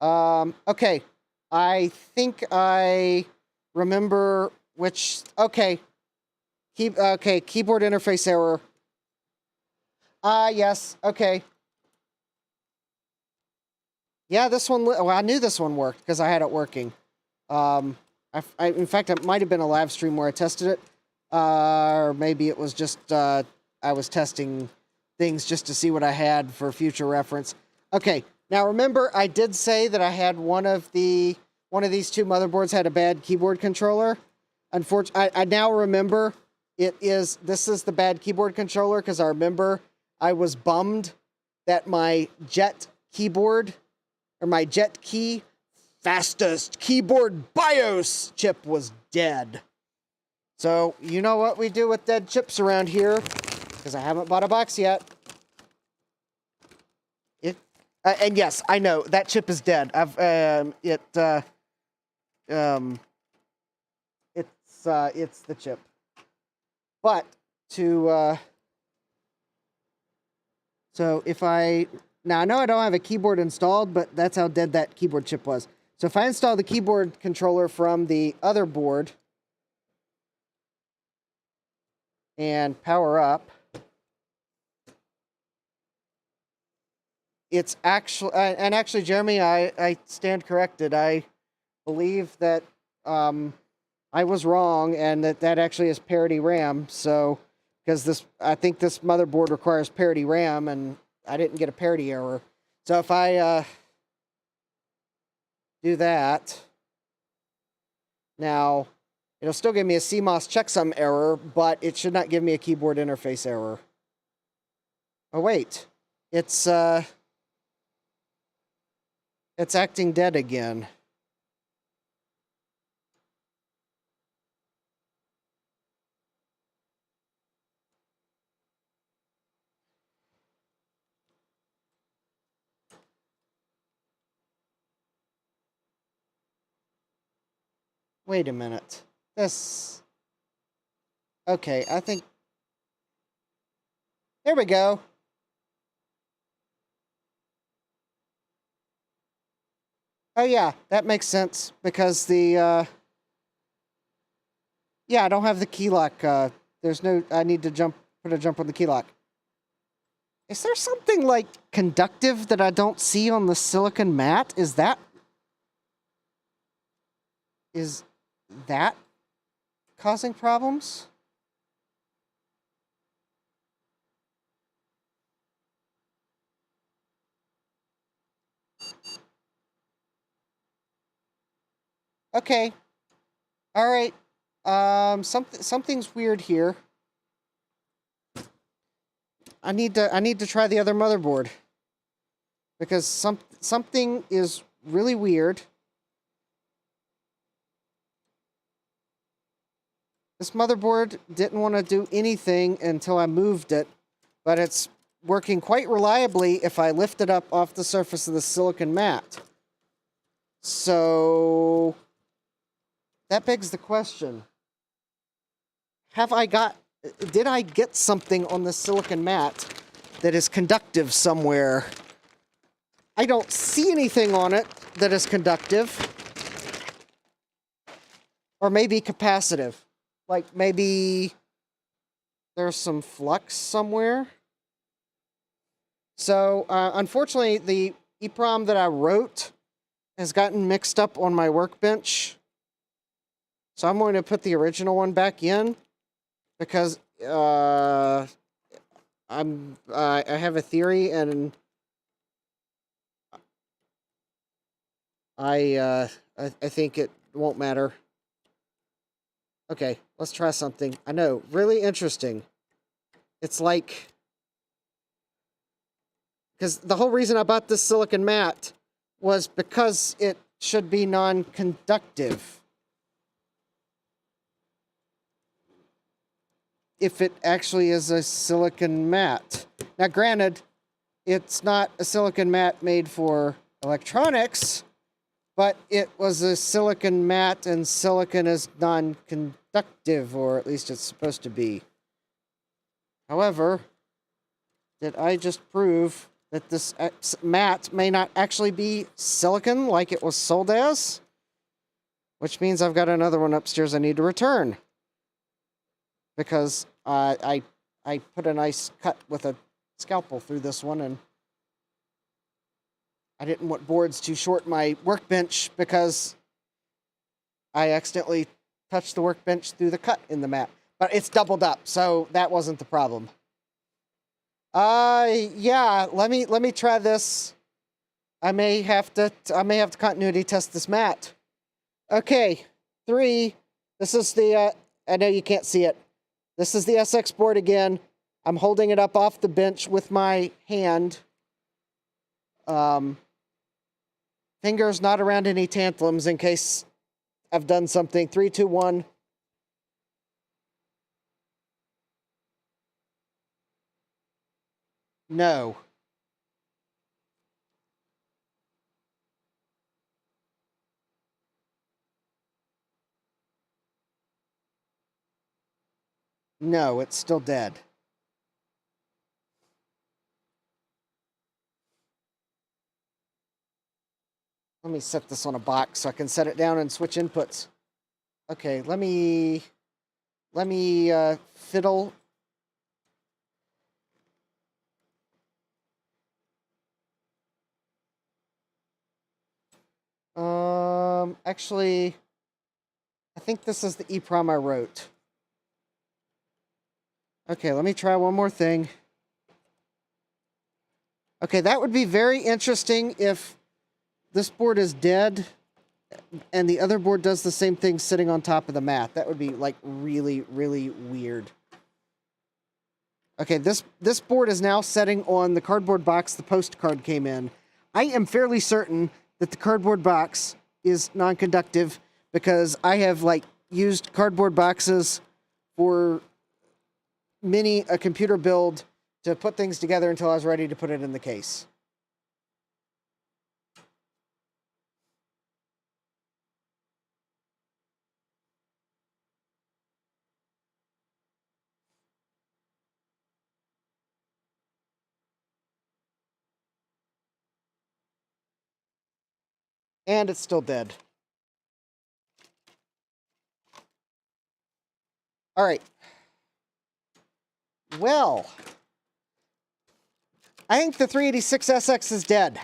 Okay. I think I remember which... Okay. Okay, keyboard interface error. Yes, okay. Yeah, this one... Well, I knew this one worked because I had it working. In fact, it might have been a live stream where I tested it. Or maybe it was just... I was testing things just to see what I had for future reference. Okay, now remember, I did say that I had one of these two motherboards had a bad keyboard controller. Unfortunately, I now remember this is the bad keyboard controller because I remember I was bummed that my Jet keyboard, or my Jet Key fastest keyboard BIOS chip was dead. So, you know what we do with dead chips around here, because I haven't bought a box yet. And yes, I know, that chip is dead. It's the chip. But, so if now I know I don't have a keyboard installed, but that's how dead that keyboard chip was. So if I install the keyboard controller from the other board and power up, it's actually, and actually, Jeremy, I stand corrected. I believe that I was wrong, and that actually is parity RAM. So, because I think this motherboard requires parity RAM, and I didn't get a parity error. So if I do that, now it'll still give me a CMOS checksum error, but it should not give me a keyboard interface error. Oh wait, it's acting dead again. Wait a minute. Okay, I think... There we go. Oh yeah, that makes sense, because the, yeah, I don't have the key lock, there's no... I need to put a jump on the key lock. Is there something, like, conductive that I don't see on the silicon mat? Is that causing problems? Okay. All right. Something's weird here. I need to try the other motherboard, because something is really weird. This motherboard didn't want to do anything until I moved it, but it's working quite reliably if I lift it up off the surface of the silicon mat. So that begs the question, did I get something on the silicon mat that is conductive somewhere? I don't see anything on it that is conductive. Or maybe capacitive. Like, maybe there's some flux somewhere. So, unfortunately, the EEPROM that I wrote has gotten mixed up on my workbench. So I'm going to put the original one back in, because I have a theory, and I think it won't matter. Okay, let's try something. I know, really interesting. It's like, because the whole reason I bought this silicon mat was because it should be non-conductive. If it actually is a silicon mat. Now, granted, it's not a silicon mat made for electronics, but it was a silicon mat, and silicon is non-conductive, or at least it's supposed to be. However, did I just prove that this mat may not actually be silicon like it was sold as? Which means I've got another one upstairs I need to return. Because I put a nice cut with a scalpel through this one, and I didn't want boards to short my workbench because I accidentally touched the workbench through the cut in the mat. But it's doubled up, so that wasn't the problem. Yeah, let me try this. I may have to continuity test this mat. Okay, 3. This is the I know you can't see it. This is the SX board again. I'm holding it up off the bench with my hand. Fingers not around any tantalums in case I've done something. 3, 2, 1. No. No, it's still dead. Let me set this on a box so I can set it down and switch inputs. Okay, let me fiddle. Actually, I think this is the EEPROM I wrote. Okay, let me try one more thing. Okay, that would be very interesting if this board is dead and the other board does the same thing sitting on top of the mat. That would be, like, really, really weird. Okay, this board is now setting on the cardboard box the postcard came in. I am fairly certain that the cardboard box is non-conductive because I have, like, used cardboard boxes for many a computer build to put things together until I was ready to put it in the case. And it's still dead. All right. Well, I think the 386SX is dead.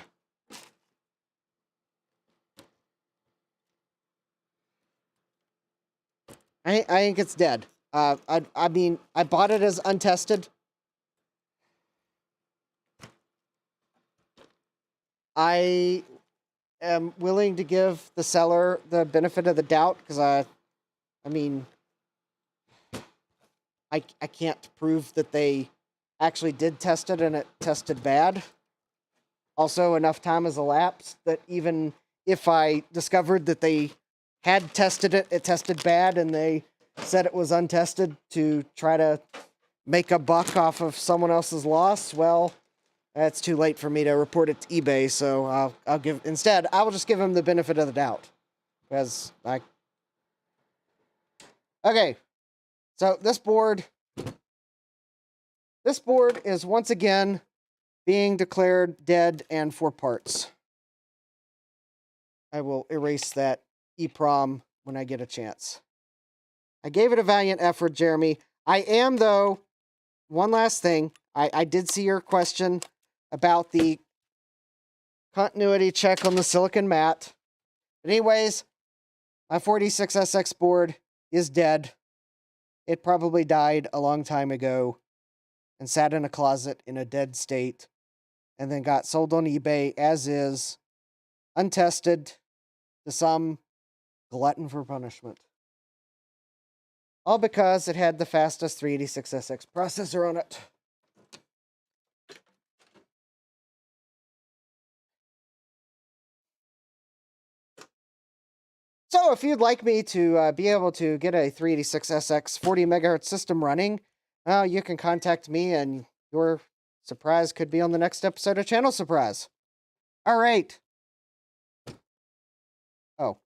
I think it's dead. I mean, I bought it as untested. I am willing to give the seller the benefit of the doubt because I mean, I can't prove that they actually did test it and it tested bad. Also, enough time has elapsed that even if I discovered that they had tested it, it tested bad, and they said it was untested to try to make a buck off of someone else's loss, well, it's too late for me to report it to eBay, so I'll just give him the benefit of the doubt. Because okay. So this board is once again being declared dead and for parts. I will erase that EEPROM when I get a chance. I gave it a valiant effort, Jeremy. I am, though, one last thing. I did see your question about the continuity check on the silicon mat. But anyways, my 486SX board is dead. It probably died a long time ago and sat in a closet in a dead state and then got sold on eBay as is, untested, to some glutton for punishment. All because it had the fastest 386SX processor on it. So if you'd like me to be able to get a 386SX 40 megahertz system running, you can contact me and your surprise could be on the next episode of Channel Surprise. All right. Oh.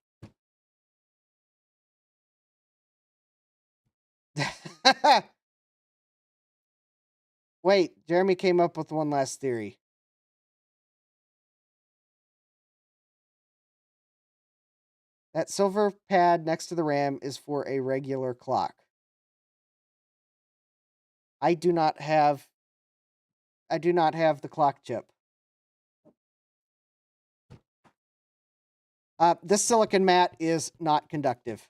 Wait, Jeremy came up with one last theory. That silver pad next to the RAM is for a regular clock. I do not have the clock chip. This silicon mat is not conductive.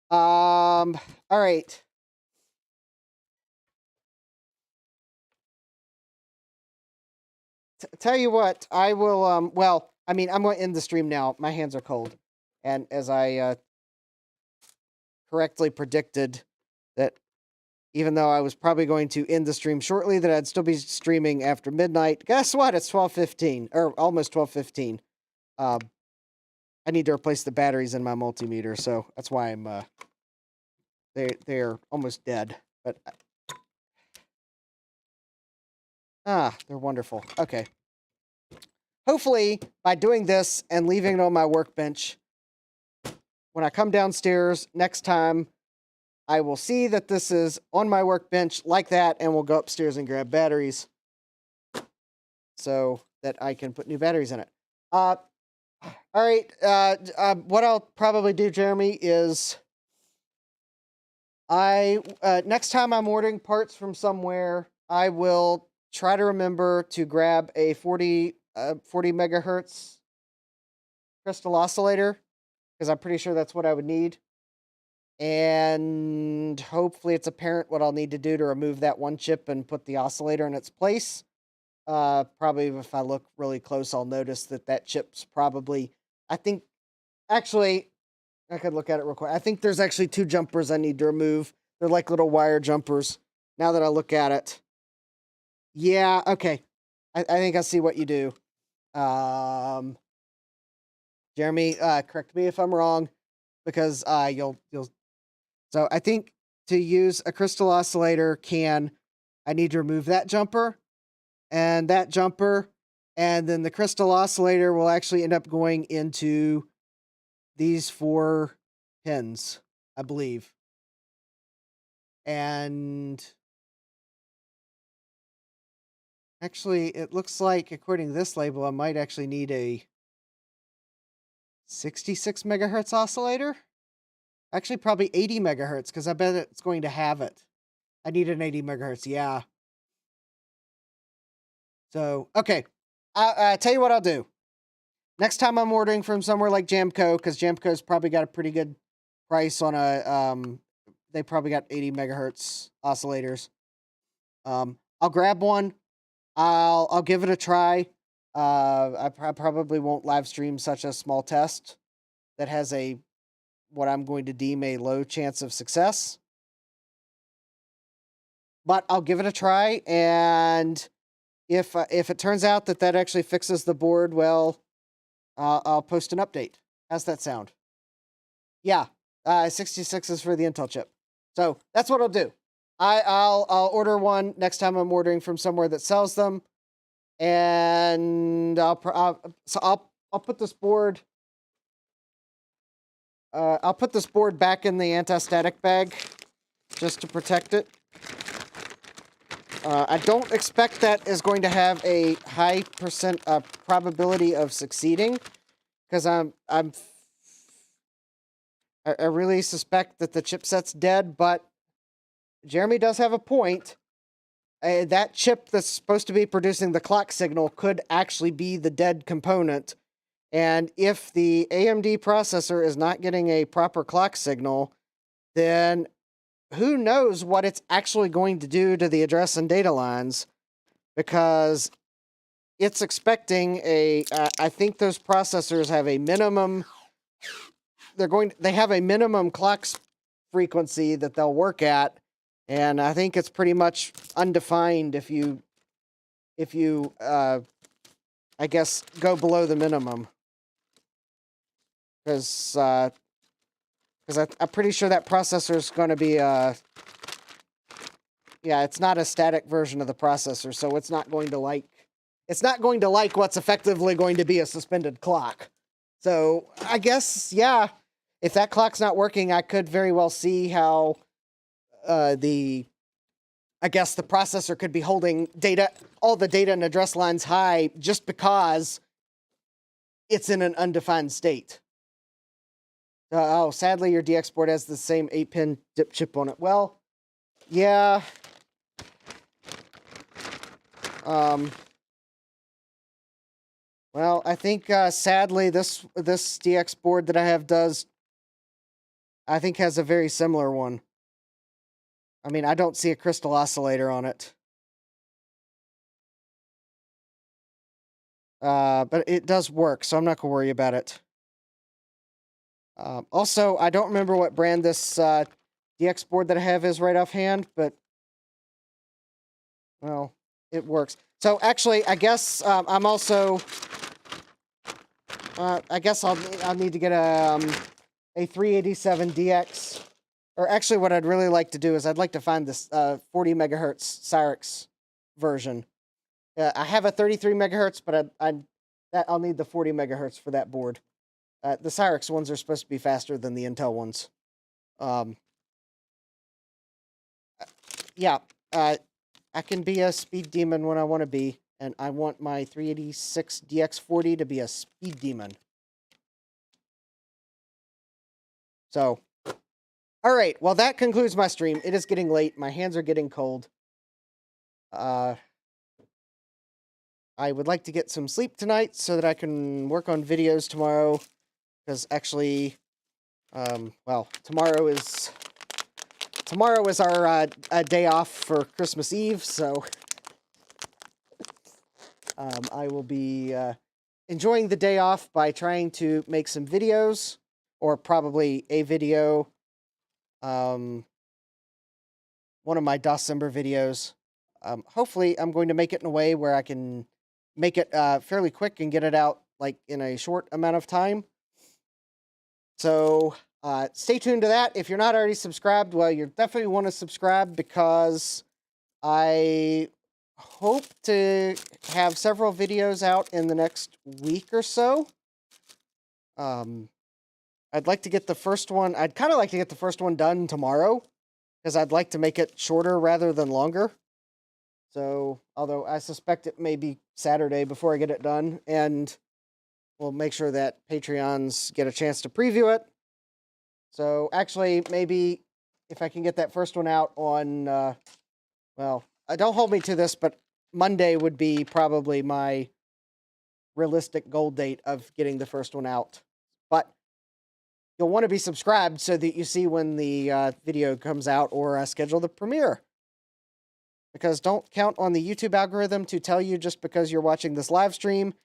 All right. Tell you what, I will, well, I mean, I'm going to end the stream now. My hands are cold. And as I correctly predicted, that even though I was probably going to end the stream shortly, that I'd still be streaming after midnight. Guess what? It's 12:15, or almost 12:15. I need to replace the batteries in my multimeter, so that's why I'm, they're almost dead. But, they're wonderful. Okay. Hopefully, by doing this and leaving it on my workbench, when I come downstairs next time, I will see that this is on my workbench like that, and we'll go upstairs and grab batteries so that I can put new batteries in it. All right. What I'll probably do, Jeremy, is next time I'm ordering parts from somewhere, I will try to remember to grab a 40 megahertz crystal oscillator, because I'm pretty sure that's what I would need. And hopefully it's apparent what I'll need to do to remove that one chip and put the oscillator in its place. Probably if I look really close, I'll notice that that chip's probably, I think, actually, I could look at it real quick. I think there's actually 2 jumpers I need to remove. They're like little wire jumpers. Now that I look at it. Yeah, okay. I think I see what you do. Jeremy, correct me if I'm wrong, because you'll. So I think to use a crystal oscillator I need to remove that jumper and that jumper, and then the crystal oscillator will actually end up going into these 4 pins, I believe. And actually, it looks like, according to this label, I might actually need a 66 megahertz oscillator. Actually, probably 80 megahertz, because I bet it's going to have it. I need an 80 megahertz, yeah. So, okay. I tell you what I'll do. Next time I'm ordering from somewhere like Jamco, because Jamco's probably got a pretty good price on a, they probably got 80 megahertz oscillators. I'll grab one. I'll give it a try. I probably won't live stream such a small test that has what I'm going to deem a low chance of success. But I'll give it a try, and if it turns out that actually fixes the board, well, I'll post an update. How's that sound? Yeah, 66 is for the Intel chip. So that's what I'll do. I'll order one next time I'm ordering from somewhere that sells them, and I'll put this board. I'll put this board back in the anti-static bag just to protect it. I don't expect that is going to have a high probability of succeeding, because I really suspect that the chipset's dead, but Jeremy does have a point. That chip that's supposed to be producing the clock signal could actually be the dead component. And if the AMD processor is not getting a proper clock signal, then who knows what it's actually going to do to the address and data lines, because it's expecting I think those processors have a minimum, they have a minimum clock frequency that they'll work at, and I think it's pretty much undefined if you I guess go below the minimum. Because I'm pretty sure that processor is going to be Yeah, it's not a static version of the processor, so it's not going to like what's effectively going to be a suspended clock. So I guess, yeah, if that clock's not working, I could very well see how the processor could be holding all the data and address lines high just because it's in an undefined state. Oh, sadly, your DX board has the same 8-pin dip chip on it. Well, yeah. Well, I think sadly this DX board that I have has a very similar one. I mean, I don't see a crystal oscillator on it. But it does work, so I'm not going to worry about it. Also, I don't remember what brand this DX board that I have is right offhand, but, well, it works. So, actually, I guess I'm also... I guess I'll need to get a 387DX. Or actually, what I'd really like to do is I'd like to find this 40 megahertz Cyrix version. I have a 33 megahertz, but I'll need the 40 megahertz for that board. The Cyrix ones are supposed to be faster than the Intel ones. Yeah, I can be a speed demon when I want to be, and I want my 386DX40 to be a speed demon. So, all right, well, that concludes my stream. It is getting late. My hands are getting cold. I would like to get some sleep tonight so that I can work on videos tomorrow. Because actually, well, tomorrow is our day off for Christmas Eve, so I will be enjoying the day off by trying to make some videos, or probably a video, one of my December videos. Hopefully, I'm going to make it in a way where I can make it fairly quick and get it out like in a short amount of time. So stay tuned to that. If you're not already subscribed, well, you definitely want to subscribe because I hope to have several videos out in the next week or so. I'd like to get the first one. I'd kind of like to get the first one done tomorrow because I'd like to make it shorter rather than longer. So, although I suspect it may be Saturday before I get it done, and we'll make sure that Patreons get a chance to preview it. So, actually, maybe if I can get that first one out on, well, don't hold me to this, but Monday would be probably my realistic goal date of getting the first one out. But you'll want to be subscribed so that you see when the video comes out or schedule the premiere. Because don't count on the YouTube algorithm to tell you just because you're watching this live stream.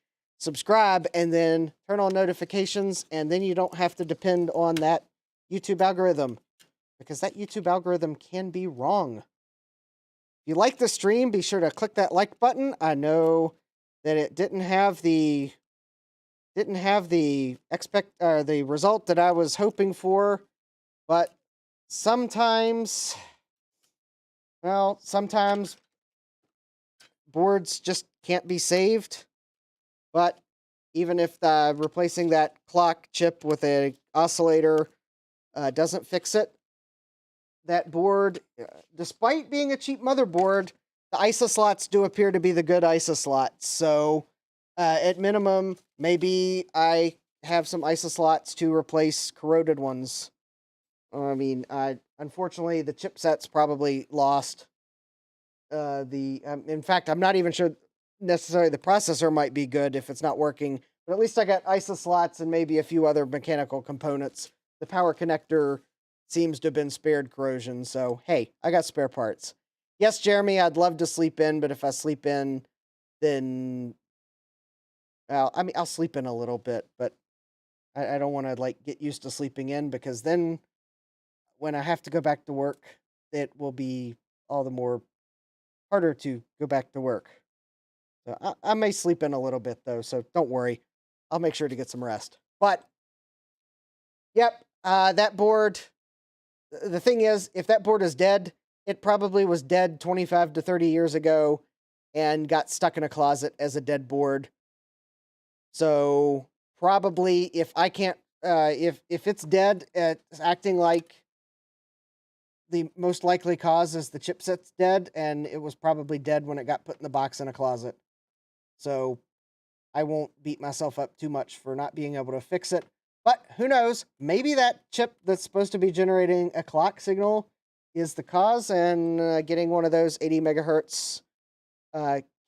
Subscribe and then turn on notifications, and then you don't have to depend on that YouTube algorithm. Because that YouTube algorithm can be wrong. If you like the stream, be sure to click that like button. I know that it didn't have the result that I was hoping for, but sometimes boards just can't be saved. But even if replacing that clock chip with an oscillator doesn't fix it, that board, despite being a cheap motherboard, the ISA slots do appear to be the good ISA slots. So at minimum, maybe I have some ISA slots to replace corroded ones. I mean, unfortunately, the chipset's probably lost. In fact, I'm not even sure necessarily the processor might be good if it's not working, but at least I got ISA slots and maybe a few other mechanical components. The power connector seems to have been spared corrosion, so hey, I got spare parts. Yes, Jeremy, I'd love to sleep in, but if I sleep in, then I'll sleep in a little bit, but I don't want to like get used to sleeping in, because then when I have to go back to work, it will be all the more harder to go back to work. So I may sleep in a little bit though, so don't worry. I'll make sure to get some rest. But yep, that board, the thing is, if that board is dead, it probably was dead 25 to 30 years ago and got stuck in a closet as a dead board. So probably if I can't, if it's dead, it's acting like the most likely cause is the chipset's dead, and it was probably dead when it got put in the box in a closet. So I won't beat myself up too much for not being able to fix it. But who knows? Maybe that chip that's supposed to be generating a clock signal is the cause, and getting one of those 80 megahertz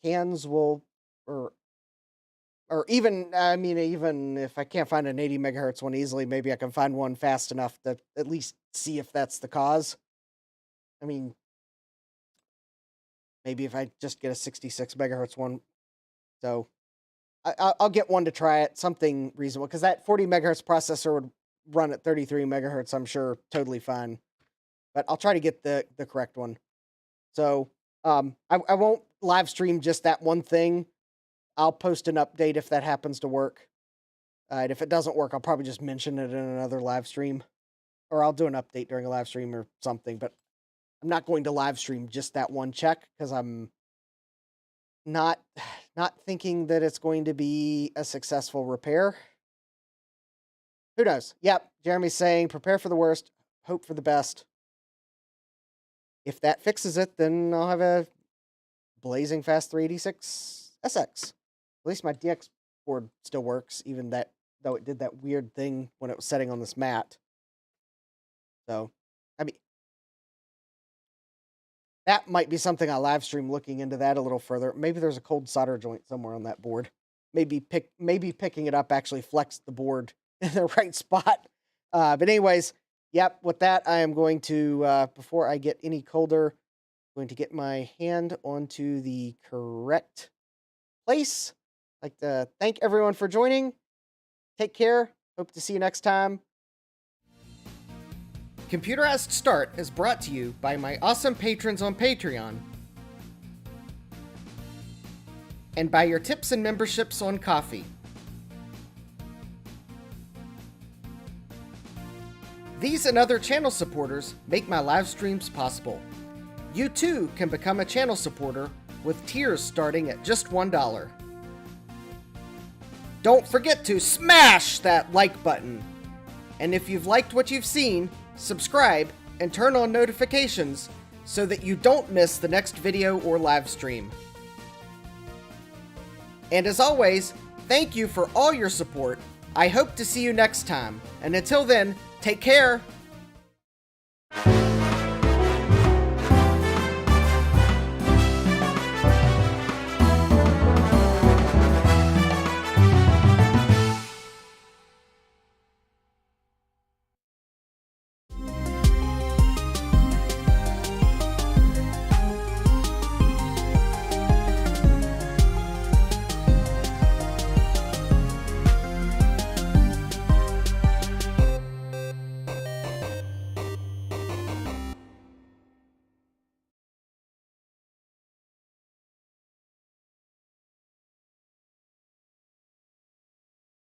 cans will, or even, I mean, even if I can't find an 80 megahertz one easily, maybe I can find one fast enough to at least see if that's the cause. I mean, maybe if I just get a 66 megahertz one. So I'll get one to try it, something reasonable, because that 40 megahertz processor would run at 33 megahertz, I'm sure, totally fine. But I'll try to get the correct one. So I won't live stream just that one thing. I'll post an update if that happens to work. And if it doesn't work, I'll probably just mention it in another live stream. Or I'll do an update during a live stream or something. But I'm not going to live stream just that one check, because I'm not thinking that it's going to be a successful repair. Who knows? Yep, Jeremy's saying, prepare for the worst, hope for the best. If that fixes it, then I'll have a blazing fast 386SX. At least my DX board still works, even though it did that weird thing when it was setting on this mat. So, I mean, that might be something I'll live stream, looking into that a little further. Maybe there's a cold solder joint somewhere on that board. Maybe picking it up actually flexed the board in the right spot. But anyways, yep, with that, I am going to, before I get any colder, going to get my hand onto the correct place. I'd like to thank everyone for joining. Take care. Hope to see you next time. Computerized Start is brought to you by my awesome patrons on Patreon, and by your tips and memberships on Ko-fi. These and other channel supporters make my live streams possible. You too can become a channel supporter with tiers starting at just $1. Don't forget to smash that like button. And if you've liked what you've seen, subscribe and turn on notifications so that you don't miss the next video or live stream. And as always, thank you for all your support. I hope to see you next time. And until then, take care.